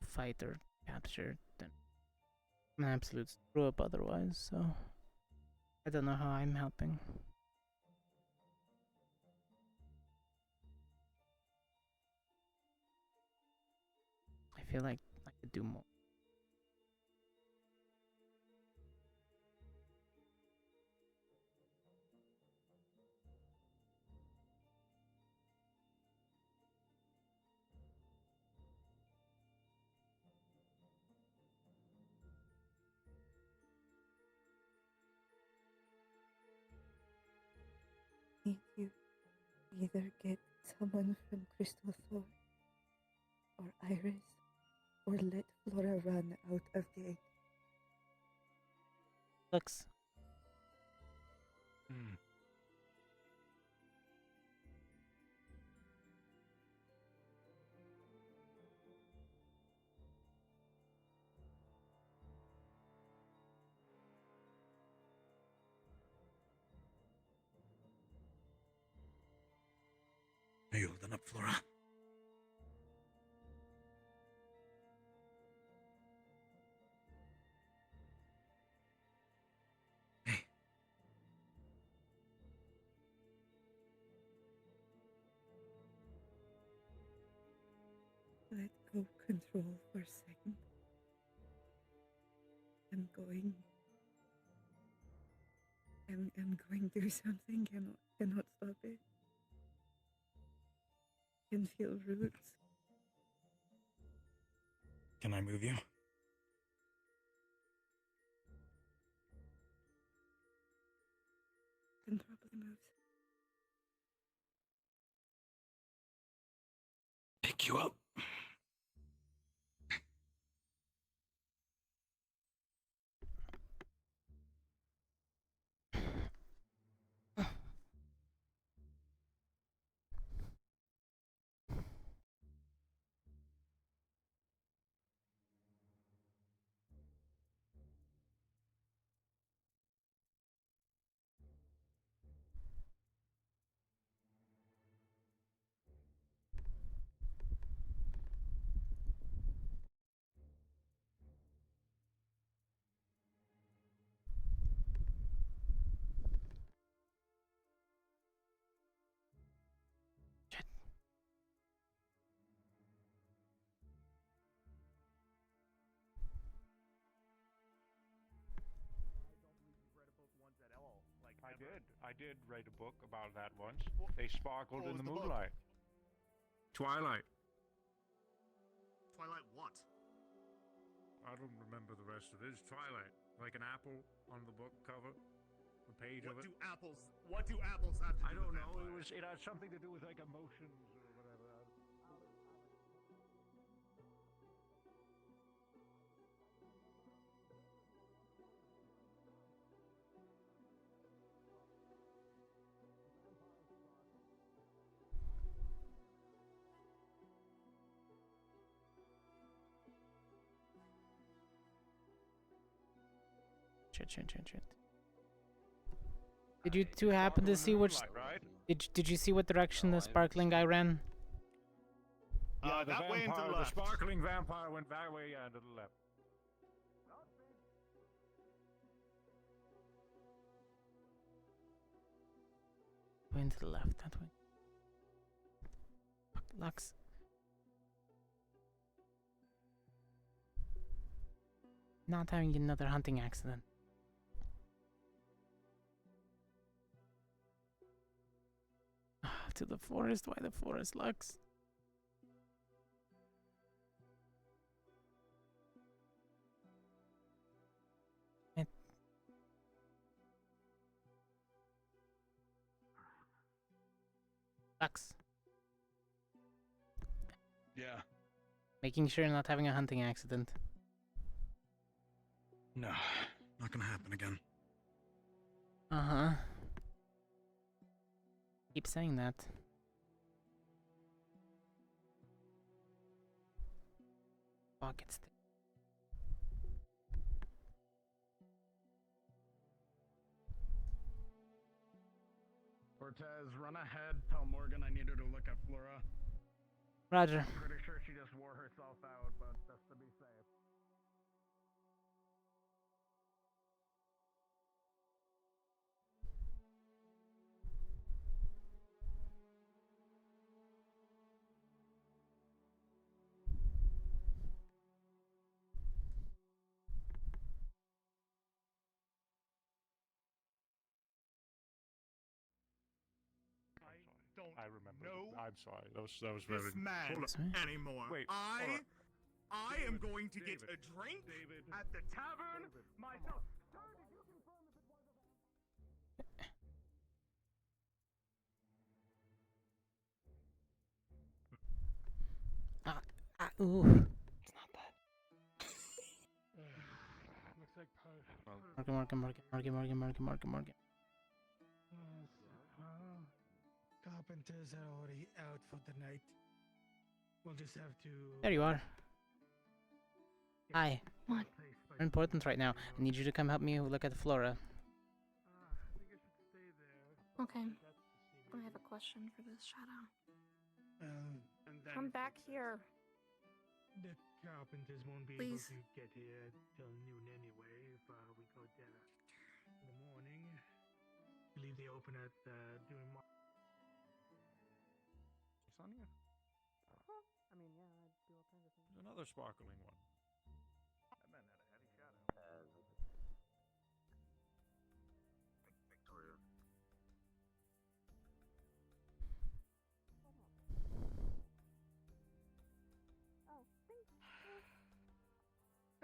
to fight or capture, then I'm an absolute screw up otherwise, so I don't know how I'm helping. I feel like I could do more. Need you either get someone from Crystal Thor or Iris, or let Flora run out of gate. Lux. Are you holding up, Flora? Let go control for a second. I'm going through something, cannot stop it. Can feel roots. Can I move you? Then probably moves. Pick you up. I did write a book about that once. They sparkled in the moonlight. Twilight. Twilight what? I don't remember the rest of it. It's Twilight. Like an apple on the book cover. A page of it. What do apples have to do I don't with know. vampires? It had something to do with like emotions or whatever. Shit. Did you two happen to see which? Right? Did you see what direction the sparkling guy ran? Yeah, the that way and to the vampire, the left. sparkling vampire went that way and to the left. Going to the left, that way. Fuck, Lux. Not having another hunting accident. To the forest? Why the forest, Lux? Lux. Yeah. Making sure you're not having a hunting accident. No, not gonna happen again. Uh-huh. Keep saying that. Fuck, it's... Cortez, run ahead. Tell Morgan I need her to look at Flora. Roger. I'm pretty sure she just wore herself out, but just to be safe. I remember. I'm sorry. That was very. This man anymore. Wait. I am going to David, get a drink David, at the tavern myself. Ooh. It's not that. Looks like Morgan. Carpenters are already out for the night. We'll just have to... There you are. Hi. What? You're important right now. I need you to come help me look at Flora. I think I should stay there. Okay. I have a question for this shadow. And then Come back here. the carpenters won't be Please. able to get here till noon anyway. If we go there in the morning, I believe they open at during. Sonia? I mean, yeah, I do all kinds of things. There's another sparkling one. That man had a heady shadow. Victoria.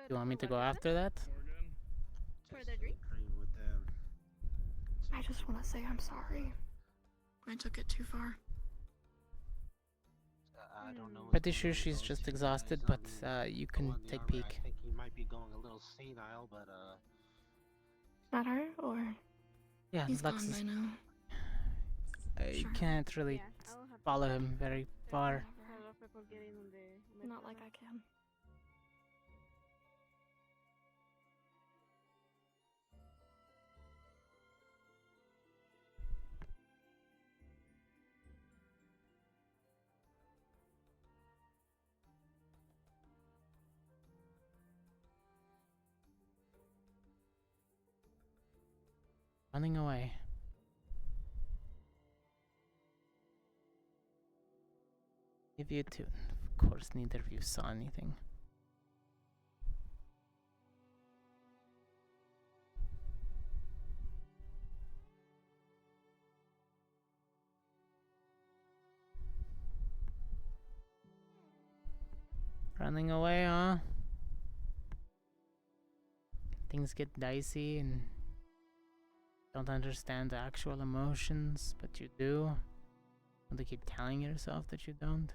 You want me to go after that? For the drink? With them. I just want to say I'm sorry. I took it too far. I don't know. Pretty sure she's just exhausted, but you can take a peek. I think he might be going a little senile, but Not her, or Yeah, he's Lux gone is. by now. I can't really follow him very far. Not like I can. Running away. Give you a tune. Of course, neither of you saw anything. Running away, huh? Things get dicey and don't understand the actual emotions, but you do. Want to keep telling yourself that you don't.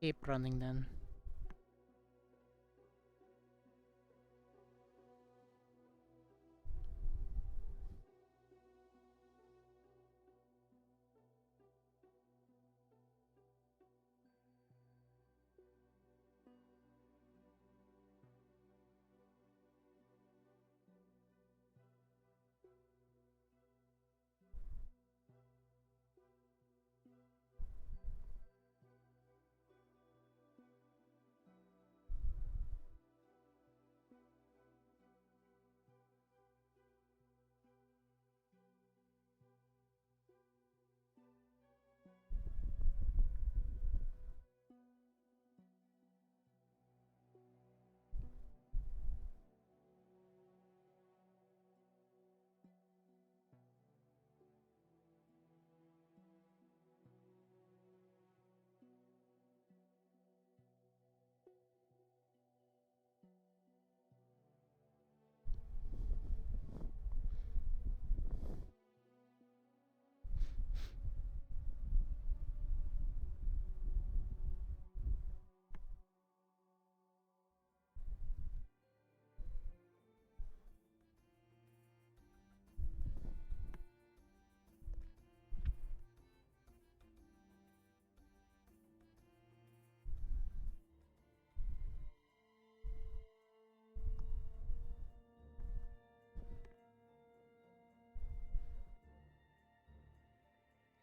Keep running then.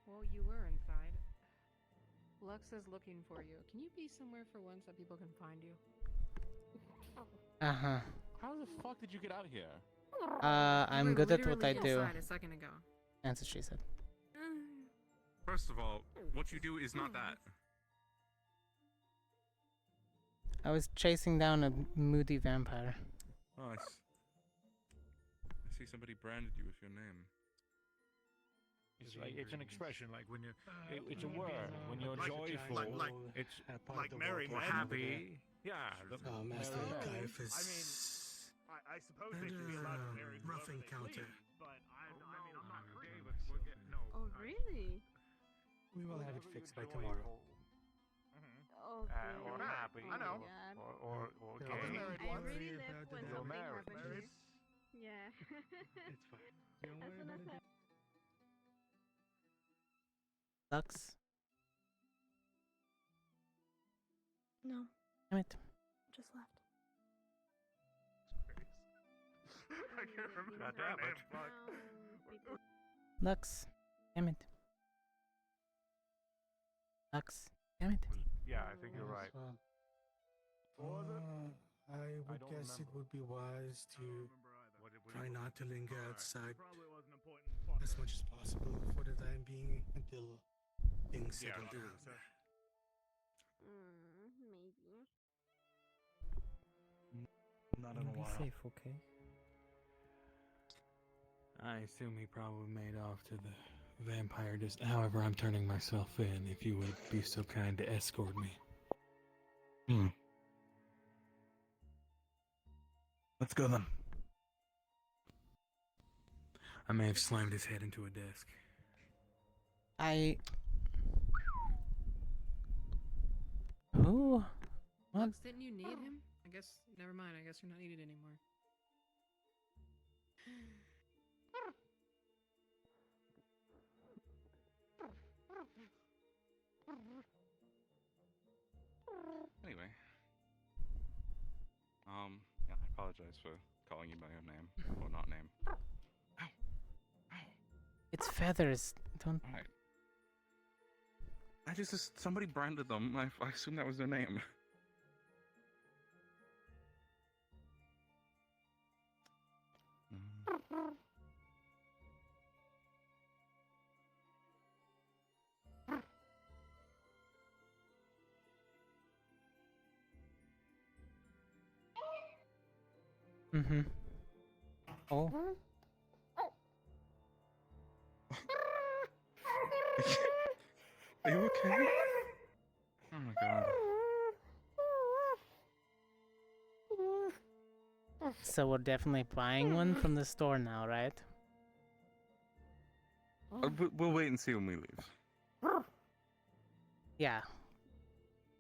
Well, you were inside. Lux is looking for you. Can you be somewhere for once that people can find you? Uh-huh. How the fuck did you get out here? I'm were good at what I literally do. inside a second ago. That's what she said. First of all, what you do is not that. I was chasing down a moody vampire. Oh, I see somebody branded you with your name. It's like it's an expression, like when you're. It's a word. When you're joyful, it's like merry or men. happy. Yeah. Master merry men. Caiaphas. I suppose they should be allowed to marry rough whoever they encounter. please, but I'm not crazy. Oh, really? We will have it fixed by tomorrow. Okay. Or happy. I know. Or Yeah, gay. I really live when You're something married. happens here. Yeah. It's fine. Don't As worry soon about as it. Lux. No, Damn it. just left. I can't remember God her damn name. it. Fuck. Lux. Damn it. Lux. Damn it. Yeah, I think you're right. I would don't guess it remember. would be wise to try not to linger outside Probably wasn't important fuck. as much as possible for the time being until things settle down. Maybe. Not in a Be while. safe, okay? I assume he probably made off to the vampire however, I'm turning myself in, if you would be so kind to escort me. Let's go then. I may have slammed his head into a desk. Who? What? Lux, didn't you need him? I guess, never mind. I guess you're not needed anymore. Anyway. Yeah, I apologize for calling you by your name. Or not name. It's feathers. Don't. Alright. I just somebody branded them. I assume that was their name. Mm-hmm. Oh. Are you okay? Oh my god. So we're definitely buying one from the store now, right? We'll wait and see when we leave. Yeah.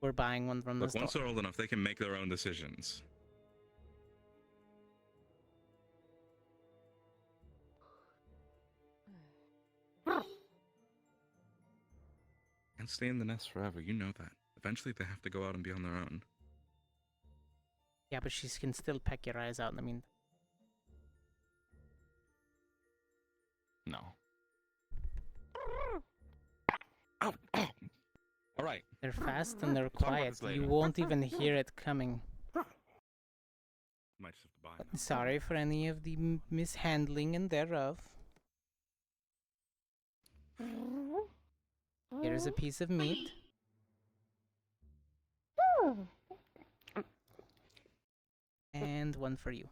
We're buying one from the Look, store. once they're old enough, they can make their own decisions. And stay in the nest forever, you know that. Eventually they have to go out and be on their own. Yeah, but she can still peck your eyes out in the meantime. No. Oh, oh. All right. They're fast and they're Talk about quiet. this later. You won't even hear it coming. Might just have to buy them. Sorry for any of the mishandling and thereof. Here's a piece of meat. And one for you.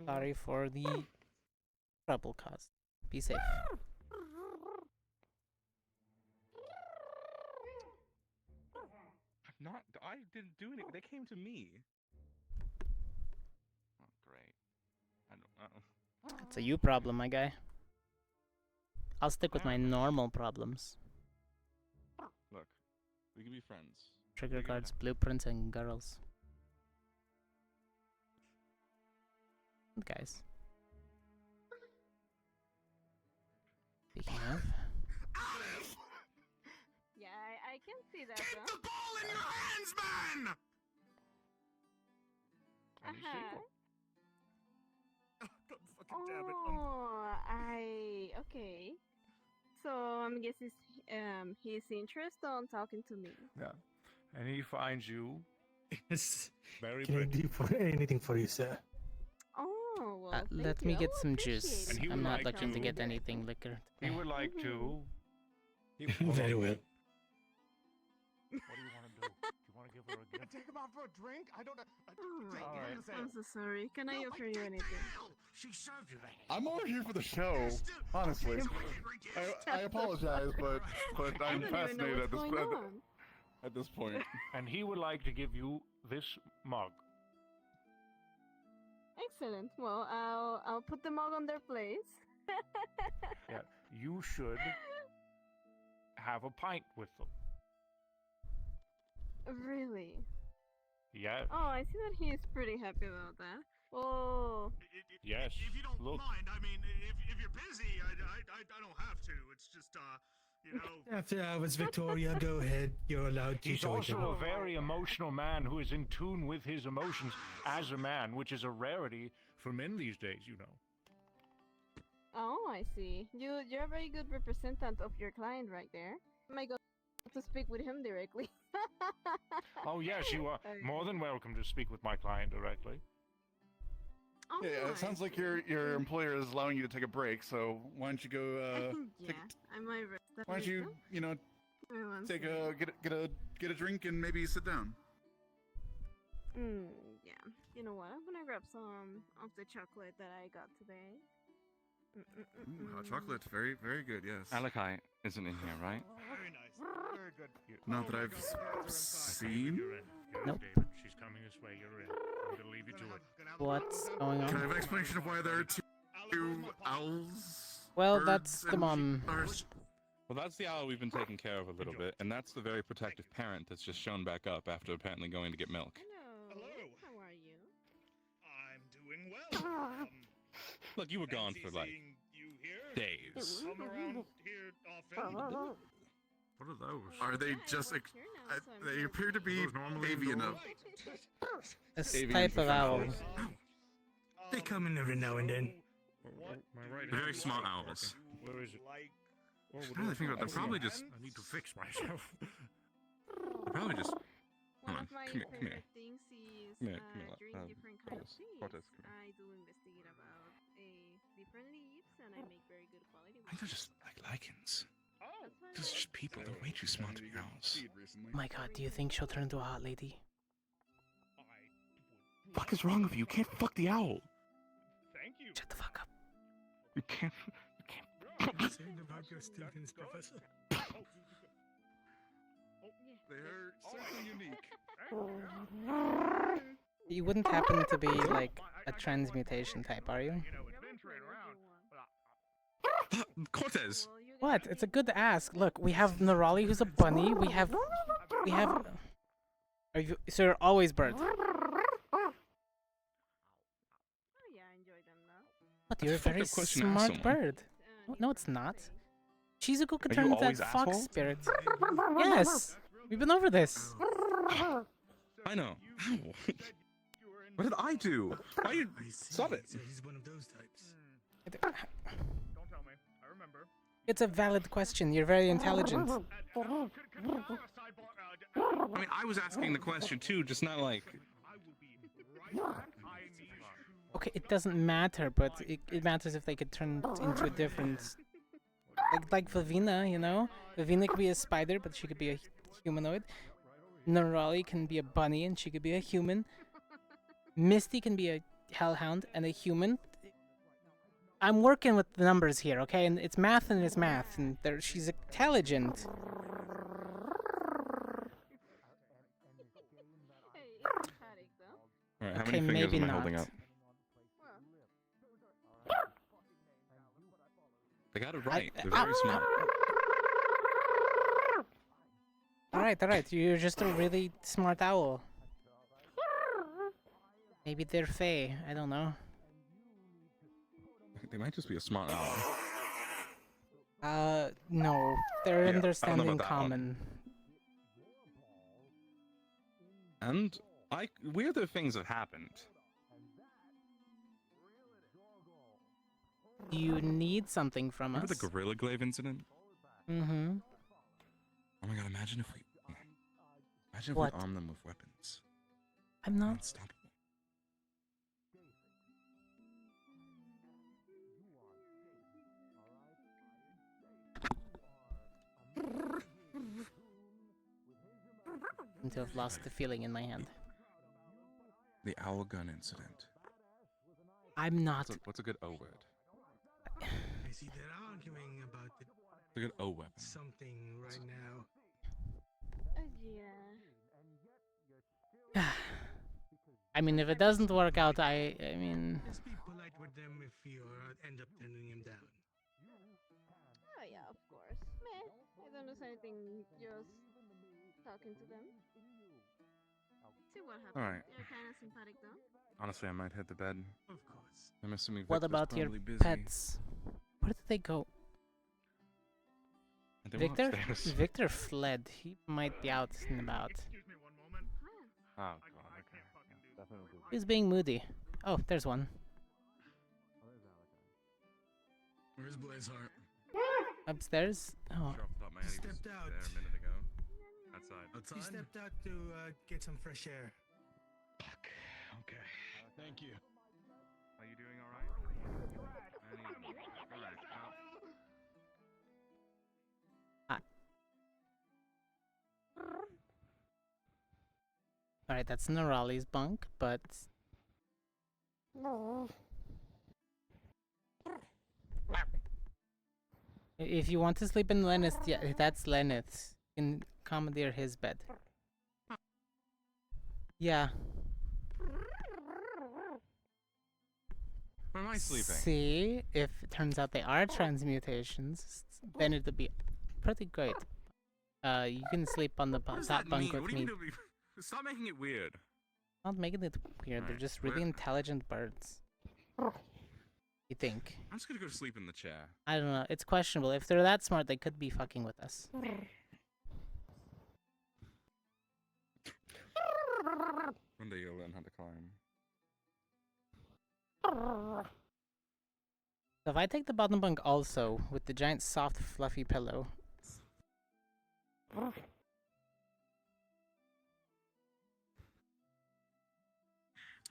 Sorry for the trouble caused. Be safe. I didn't do anything. They came to me. Oh, great. I don't. It's a you problem, my guy. I'll stick with my normal problems. Look, we can be friends. Trigger cards, blueprints, and girls. Guys. Speaking of. Yeah, I can see that. Keep the ball in your hands, man! God fucking damn it. Oh, okay. So I'm guessing he's interested on talking to me. Yeah. and he finds you Yes. very Can I pretty. do for anything for you, sir? Oh, well, thank Let you. me I get will some appreciate juice. And he it. I'm would not like looking to to- get anything liquor He today. would like to. Very well. What do you want to do? Do you want to give her a gift? Take him out for a drink? I don't know. Oh my All god, right. I'm so sorry. Can I offer you anything? She served you that. I'm over here for the show, honestly. I apologize, but I I'm don't even know fascinated what's going on. at this point. And he would like to give you this mug. Excellent. Well, I'll put the mug on their place. Yeah, you should have a pint with them. Really? Yes. Oh, I see that he's pretty happy about that. Oh. Yes. If you don't Look. mind, I mean, if you're busy, I don't have to. It's just, you know. After hours, Victoria, go ahead. You're allowed to He's join also them. a very emotional man who is in tune with his emotions as a man, which is a rarity for men these days, you know. Oh, I see. You're a very good representative of your client right there. You might go to speak with him directly. Oh, yes, you are more than welcome to speak with my client directly. Oh, Yeah, it sounds like your employer is allowing you to take a break. So why don't you go? yeah, I might rest. That Why don't you, later. take get a drink and maybe sit down. Yeah. You know what? I'm gonna grab some of the chocolate that I got today. Hot chocolate, very very good. Yes. Alakai isn't in here, right? Very nice. Very good. Not that I've seen. You're in. Nope. David, she's coming this way. You're in. I'm gonna leave you to it. What's going Can I have on? an explanation of why there are two owls? Well, birds, that's the and mom. stars? Well, that's the owl we've been taking care of a little bit, and that's the very protective parent that's just shown back up after apparently going to get milk. Hello. How are you? I'm doing well. Look, you were gone for like Seeing you here. days. Come around here often. What are those? Are they just? They appear to be Those normally avian. indoors? This Avian type of for owl. sure. They come in every now and then. My right They're very hand small is owls. broken. Where is it? Now that I think about it, They're probably just. I need to fix myself. They're probably just. One Hold on. of my Come here. Come favorite here. things is Come here, come here, drink different kind of Cortez, leaves. Cortez, come here. I do investigate about different leaves and I make very good quality I think they're just like lichens. These are just people. They're way too smart to be owls. Oh my god, do you think she'll turn into a hot lady? Fuck is wrong with you? You can't fuck the owl. Thank you. Shut the fuck up. You can't. Saying about your students, Professor. They're certainly unique. You wouldn't happen to be like a transmutation type, are you? Cortez. What? It's a good ask. Look, we have Nerali, who's a bunny. We have. Are you? So you're always birds. Oh yeah, I enjoy them though. What? You're a fucked very up question to ask smart someone. bird. No, it's not. Shizuku could Are turn you into that always fox asshole? spirit. Yes, we've been over this. I know. Ow. What did I do? Why you stop it? So he's one of those types. Don't tell me. I remember. It's a valid question. You're very intelligent. I mean, I was asking the question too, just not like. Okay, it doesn't matter, but it matters if they could turn into a different... Like Vivina, you know? Vivina could be a spider, but she could be a humanoid. Nerali can be a bunny, and she could be a human. Misty can be a hellhound and a human. I'm working with the numbers here, okay? And it's math, and she's intelligent. All right, how Okay, many fingers maybe am I holding not. up? They got it right. They're very smart. Alright, you're just a really smart owl. Maybe they're Fae, I don't know. They might just be a smart owl. No. Their Yeah, I don't know understanding about that one. common. And weirder things have happened. You need something from Remember us. the Gorilla Glaive incident? Mm-hmm. Oh my god, imagine if we... Imagine if What? we arm them with weapons. I'm not. Unstoppable. Seem to have lost the feeling in my hand. The owl gun incident. I'm not. What's a good O word? I see they're arguing about the It's a good O weapon. something right now. Yeah. I mean, if it doesn't work out, I mean... Just be polite with them if you end up turning him down. Oh yeah, of course. Meh. I don't lose anything just talking to them. See what happens. Alright. You're kind of sympathetic though. Honestly, I might hit the bed. Of course. I'm assuming What Victor's about your probably busy. pets? Where did they go? They were Victor? upstairs. Victor fled. He might be out and about. Oh god, okay. Yeah, definitely. He's being moody. Oh, there's one. Where's Blazeheart? Upstairs? Oh. Sure off the top of my head, he was Stepped out. there a minute ago. Outside. He stepped out to get some fresh air. Fuck. Okay. Thank you. Are you doing alright? Alright. Alright, that's Nerali's bunk, but... If you want to sleep in Lenneth's, yeah, that's Lenneth's. You can commandeer his bed. Yeah. Where am I sleeping? See, if it turns out they are transmutations, then it would be pretty great. You can sleep on the What does top that bunk mean? with What do me. you mean? Stop making it weird. Not making it weird, they're Alright, just really where- intelligent birds. You think? I'm just gonna go to sleep in the chair. I don't know, it's questionable. If they're that smart, they could be fucking with us. One day you'll learn how to climb. So if I take the bottom bunk also, with the giant soft fluffy pillow...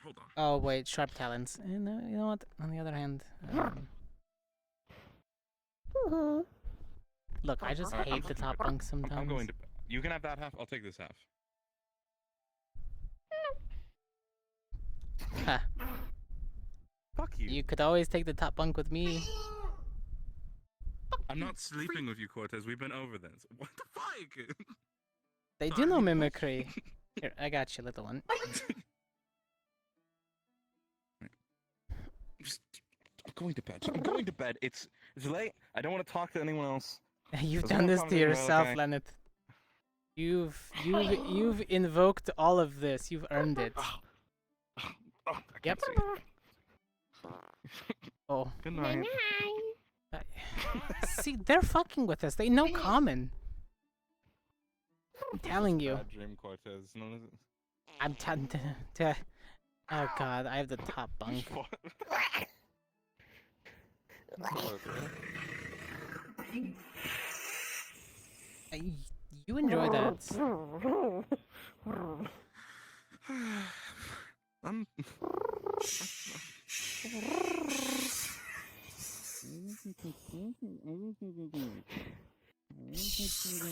Hold on. Oh wait, sharp talons. No, you know what? On the other hand, look, I just Alright, I'm hate the top bunk sometimes. I'm going to. You can have that half. I'll take this half. Ha. Fuck you. You could always take the top bunk with me. I'm not sleeping with you, Cortez. We've been over this. What the fuck? They do know mimicry. Here, I got you, little one. I'm going to bed. I'm going to bed. It's late. I don't want to talk to anyone else. You've As done long as this I'm to doing yourself, okay. Lenneth. You've invoked all of this. You've earned it. I Yep. can't see. Oh. Good night. See, they're fucking with us. They know common. I'm telling you. Bad dream, Cortez. None of it. I'm telling to. Oh god, I have the top bunk. You enjoy that.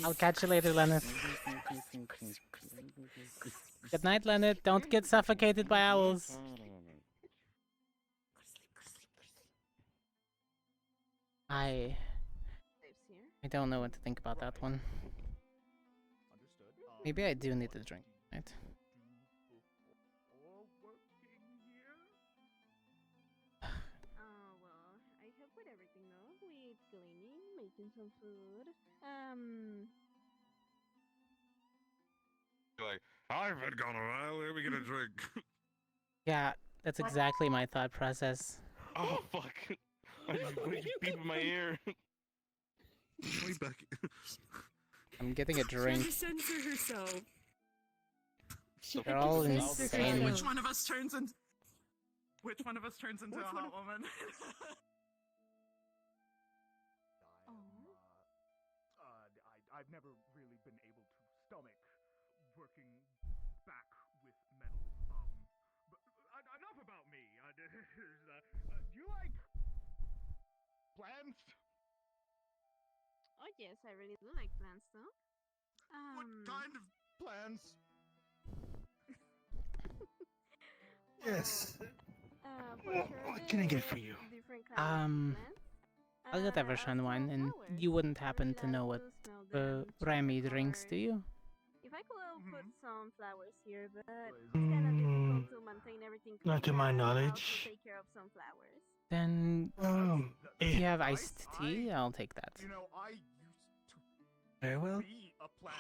I'll catch you later, Leonard. Good night, Leonard. Don't get suffocated by owls. I don't know what to think about that one. Maybe I do need a drink, right? Well, I help with everything though, with cleaning, making some food. You're like, I've been gone a while. Let me get a drink. Yeah, that's exactly my thought process. Oh fuck! Why did you beep in my ear? Way back. I'm getting a drink. Censor herself. They're all insane. Which one of us turns into? Which one of us turns into a hot woman? I've never really been able to stomach working Do you like plants? Oh yes, I really do like plants though. What kind of plants? Yes. For What can I get for you? different kinds of plants. I'll get Evershine wine, and you wouldn't happen to know what Remy drinks, do you? If I could put some flowers here, but it's kind of difficult to maintain everything clean. Not to my I also knowledge. take care of some flowers. Then, if you yeah. have iced tea, I'll take that. You know, I used to Very well. be a plant.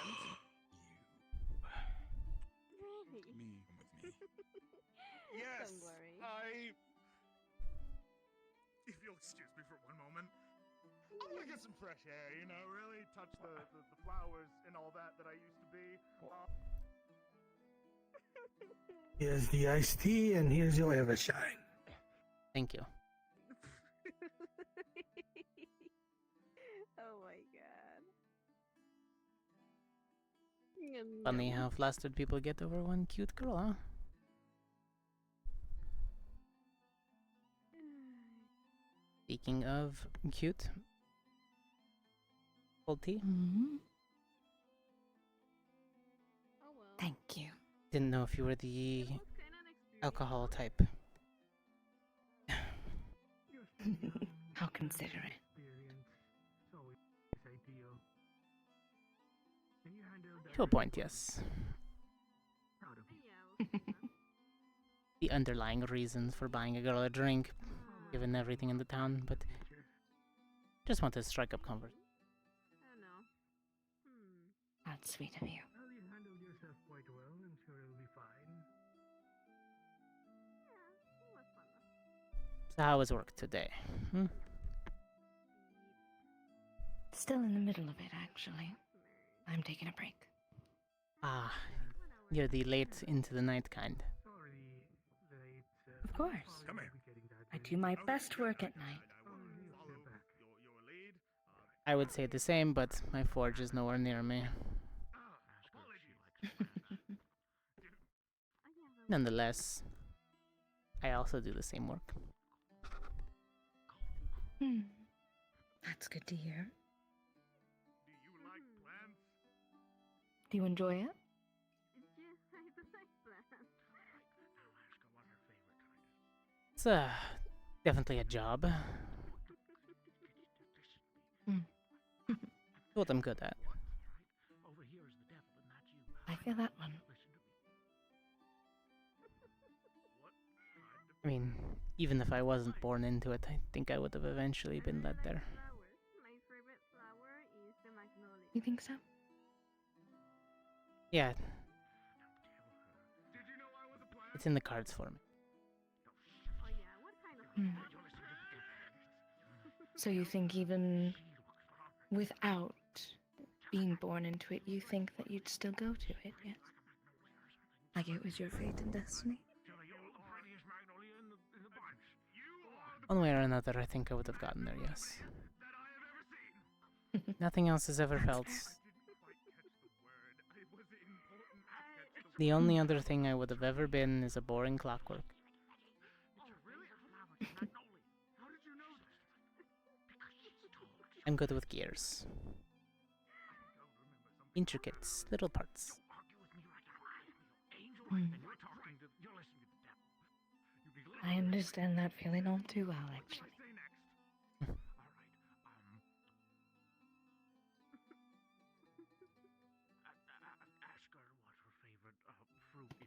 Really? Me. Yes, Don't worry. If you'll excuse me for one moment. I want to get some fresh air, you know, really touch the flowers and all that I used to be. Here's the iced tea, and here's your Evershine. Thank you. Oh my god. Funny how flustered people get over one cute girl, huh? Speaking of cute, cold tea. Oh well. Thank you. Didn't know if you were the alcohol type. How considerate. To a point, yes. The underlying reasons for buying a girl a drink, given everything in the town, but just want to strike up conversation. I don't know. That's sweet of you. Well, you handled yourself quite well. I'm sure it'll be fine. Yeah, it was fun though. So how was work today? Still in the middle of it, actually. I'm taking a break. Ah, you're the late into the night kind. Of course. Come here. I do my best work at night. Your lead. I would say the same, but my forge is nowhere near me. Nonetheless, I also do the same work. That's good to hear. Do you like plants? Do you enjoy it? Yeah, I do like plants. It's definitely a job. What I'm good at. I feel that one. I mean, even if I wasn't born into it, I think I would have eventually been led there. My favorite flower is the magnolia. You think so? Yeah, Did you know I was a plant? it's in the cards for me. Oh yeah, what kind of plant? So you think even without being born into it, you think that you'd still go to it, yes? Like it was your fate and destiny? One way or another, I think I would have gotten there, yes. Nothing else has ever felt. The only other thing I would have ever been is a boring clockwork. I'm good with gears. Intricate little parts. I understand that feeling all too well, actually.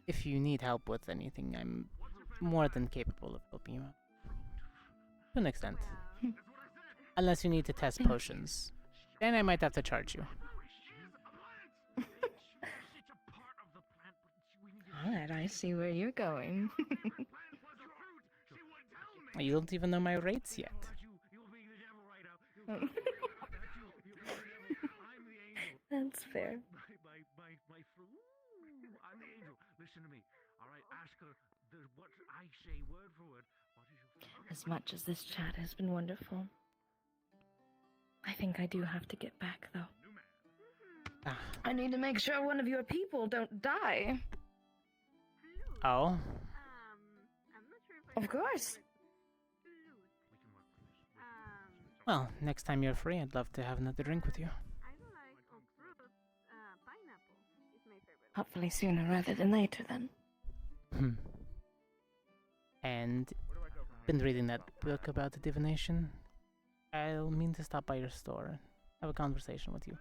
If you need help with anything, I'm more than capable of helping you out. To an extent. Unless you need to test potions. Then I might have to charge you. Alright, I see where you're going. You don't even know my rates yet. That's fair. I'm the angel. Listen to me. All right, ask her what I say word for word. What is your favorite? As much as this chat has been wonderful, I think I do have to get back, though. I need to make sure one of your people don't die. Oh? I'm not sure if I Of course. Well, next time you're free, I'd love to have another drink with you. I don't like fruit. Pineapple is my favorite. Hopefully sooner rather than later, then. And been reading that book about the divination. I'll mean to stop by your store, have a conversation with you.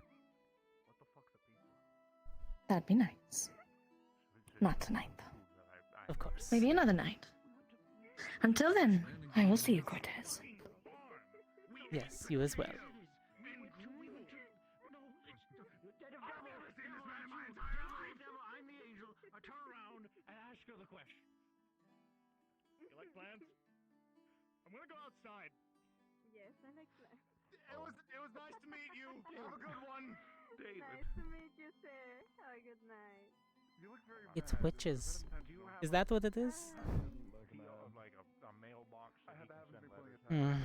That'd be nice. Not tonight, though. Of course. Maybe another night. Until then, I will see you, Cortez. Yes, you as well. I'm the angel. I turn around and ask her the question. You like plants? I'm gonna go outside. Yes, I like plants. It was nice to meet you. Have a good one, David. Nice to meet you, sir. Have a good night. You look very It's witches. Is that what it is? Like a mailbox. I had to have Hmm.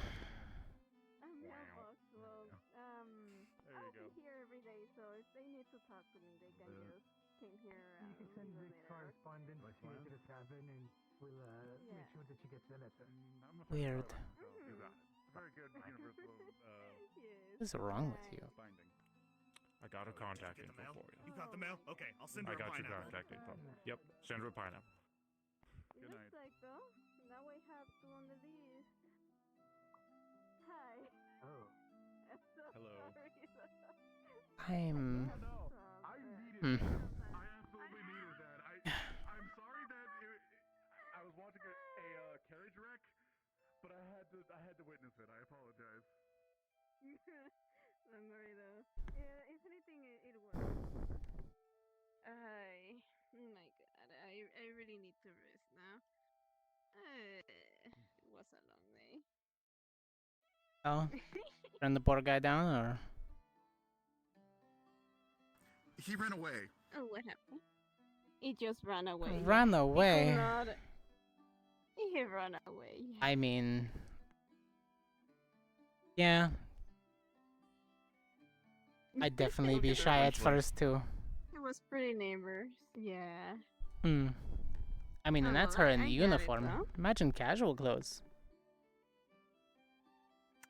Mailbox. Well, I'll be here every day, so if they need to talk to me, they can just came here. You can send leave a the minute or- correspondence here to the tavern, and we'll make sure that she gets the letter. Weird. Very good universal. What is wrong with you? Binding. I got her contact info for you. You got the mail? Okay, I'll send her I a got your pineapple. contact info. Yep, send her a pineapple. Good Looks night. like though. Now I have two on the list. Hi. Oh. I'm so Hello. sorry. I'm. I needed Hmm. that. I absolutely needed that. I'm sorry that I was watching a carriage wreck, but I had to witness it. I apologize. Don't worry though. Yeah, if anything, it works. Oh my god, I really need to rest now. It was a long day. Oh, turn the poor guy down, or He ran away. Oh, what happened? He just ran away. ran away? He could not. He ran away. I mean, yeah. I'd definitely be shy at first too. It was pretty neighbors. Yeah. I mean, and Oh, that's her in I get it, uniform. though. Imagine casual clothes.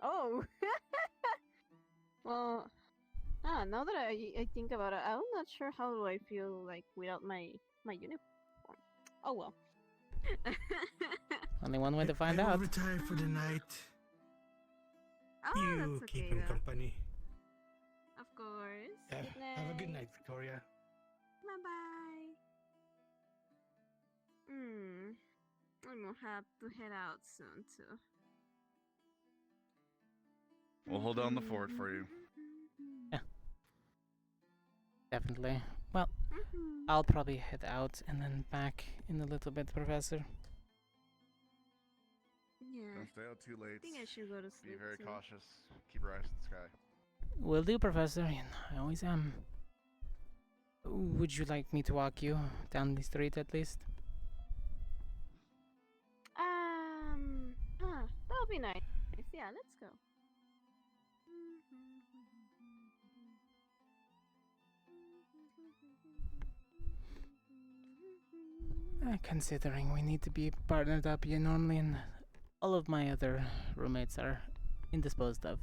Oh. Well, now that I think about it, I'm not sure how do I feel like without my uniform. Oh well. Only one way to find I will out. retire for the night. Oh, You that's keep okay him though. company. Of course. Yeah, Good night. have a good night, Victoria. Bye bye. I'm gonna have to head out soon too. We'll hold down the fort for you. Yeah. Definitely. Well, I'll probably head out and then back in a little bit, Professor. Yeah. Don't stay out too late. I think I should go to sleep. Be very too. cautious. Keep your eyes to the sky. Will do, Professor. And I always am. Would you like me to walk you down the street at least? That'll be nice. Yeah, let's go. Considering we need to be partnered up here normally, and all of my other roommates are indisposed of.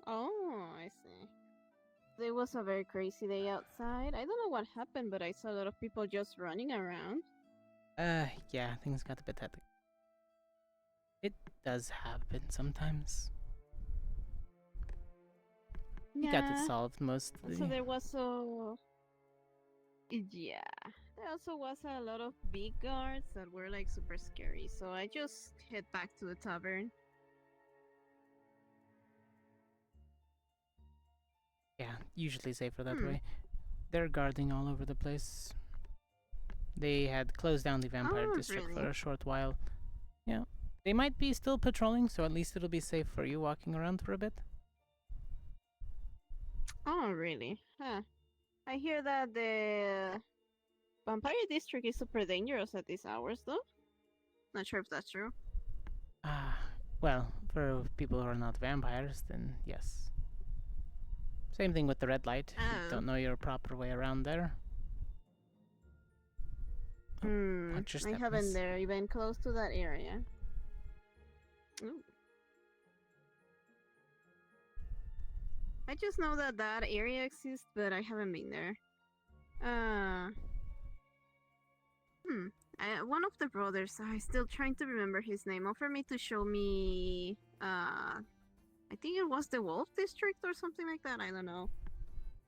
Oh, I see. It was a very crazy day outside. I don't know what happened, but I saw a lot of people just running around. Yeah, things got a bit hectic. It does happen sometimes. We got it solved mostly. So there was a... Yeah. There also was a lot of big guards that were like super scary, so I just head back to the tavern. Yeah, usually safer that way. They're guarding all over the place. They had closed down the vampire district for really? a short while. Yeah. They might be still patrolling, so at least it'll be safe for you walking around for a bit. Oh, really? Huh. I hear that the vampire district is super dangerous at these hours, though. Not sure if that's true. Well, for people who are not vampires, then yes. Same thing with the red light. If you don't know your proper way around there. watch your I step, haven't miss. there even close to that area. Ooh. I just know that that area exists, but I haven't been there. One of the brothers, I'm still trying to remember his name, offered me to show me, I think it was the Wolf District or something like that. I don't know.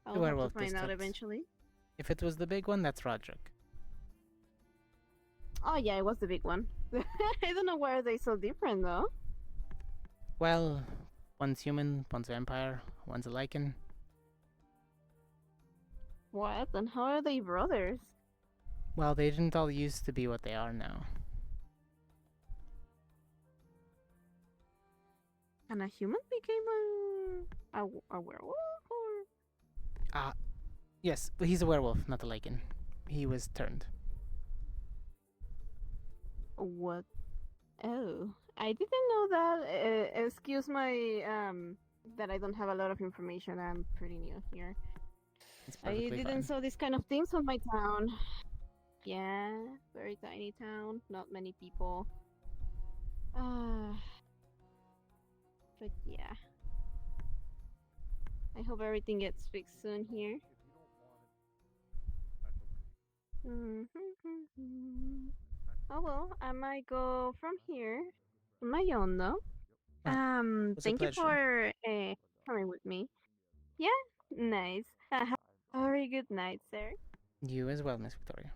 I'll have to Werewolf find out District. eventually. If it was the big one, that's Roderick. Oh yeah, it was the big one. I don't know why are they so different though. Well, one's human, one's vampire, one's a lichen. What? And how are they brothers? Well, they didn't all used to be what they are now. And a human became a werewolf? Or... Yes, but he's a werewolf, not a lichen. He was turned. What? Oh, I didn't know that. Excuse my that I don't have a lot of information. I'm pretty new here. I didn't fine. saw these kind of things on my town. Yeah, very tiny town, not many people. But yeah. I hope everything gets fixed soon here. Oh well, I might go from here on my own though. Thank you for coming with me. Yeah, nice. Have a very good night, sir. You as well, Miss Victoria.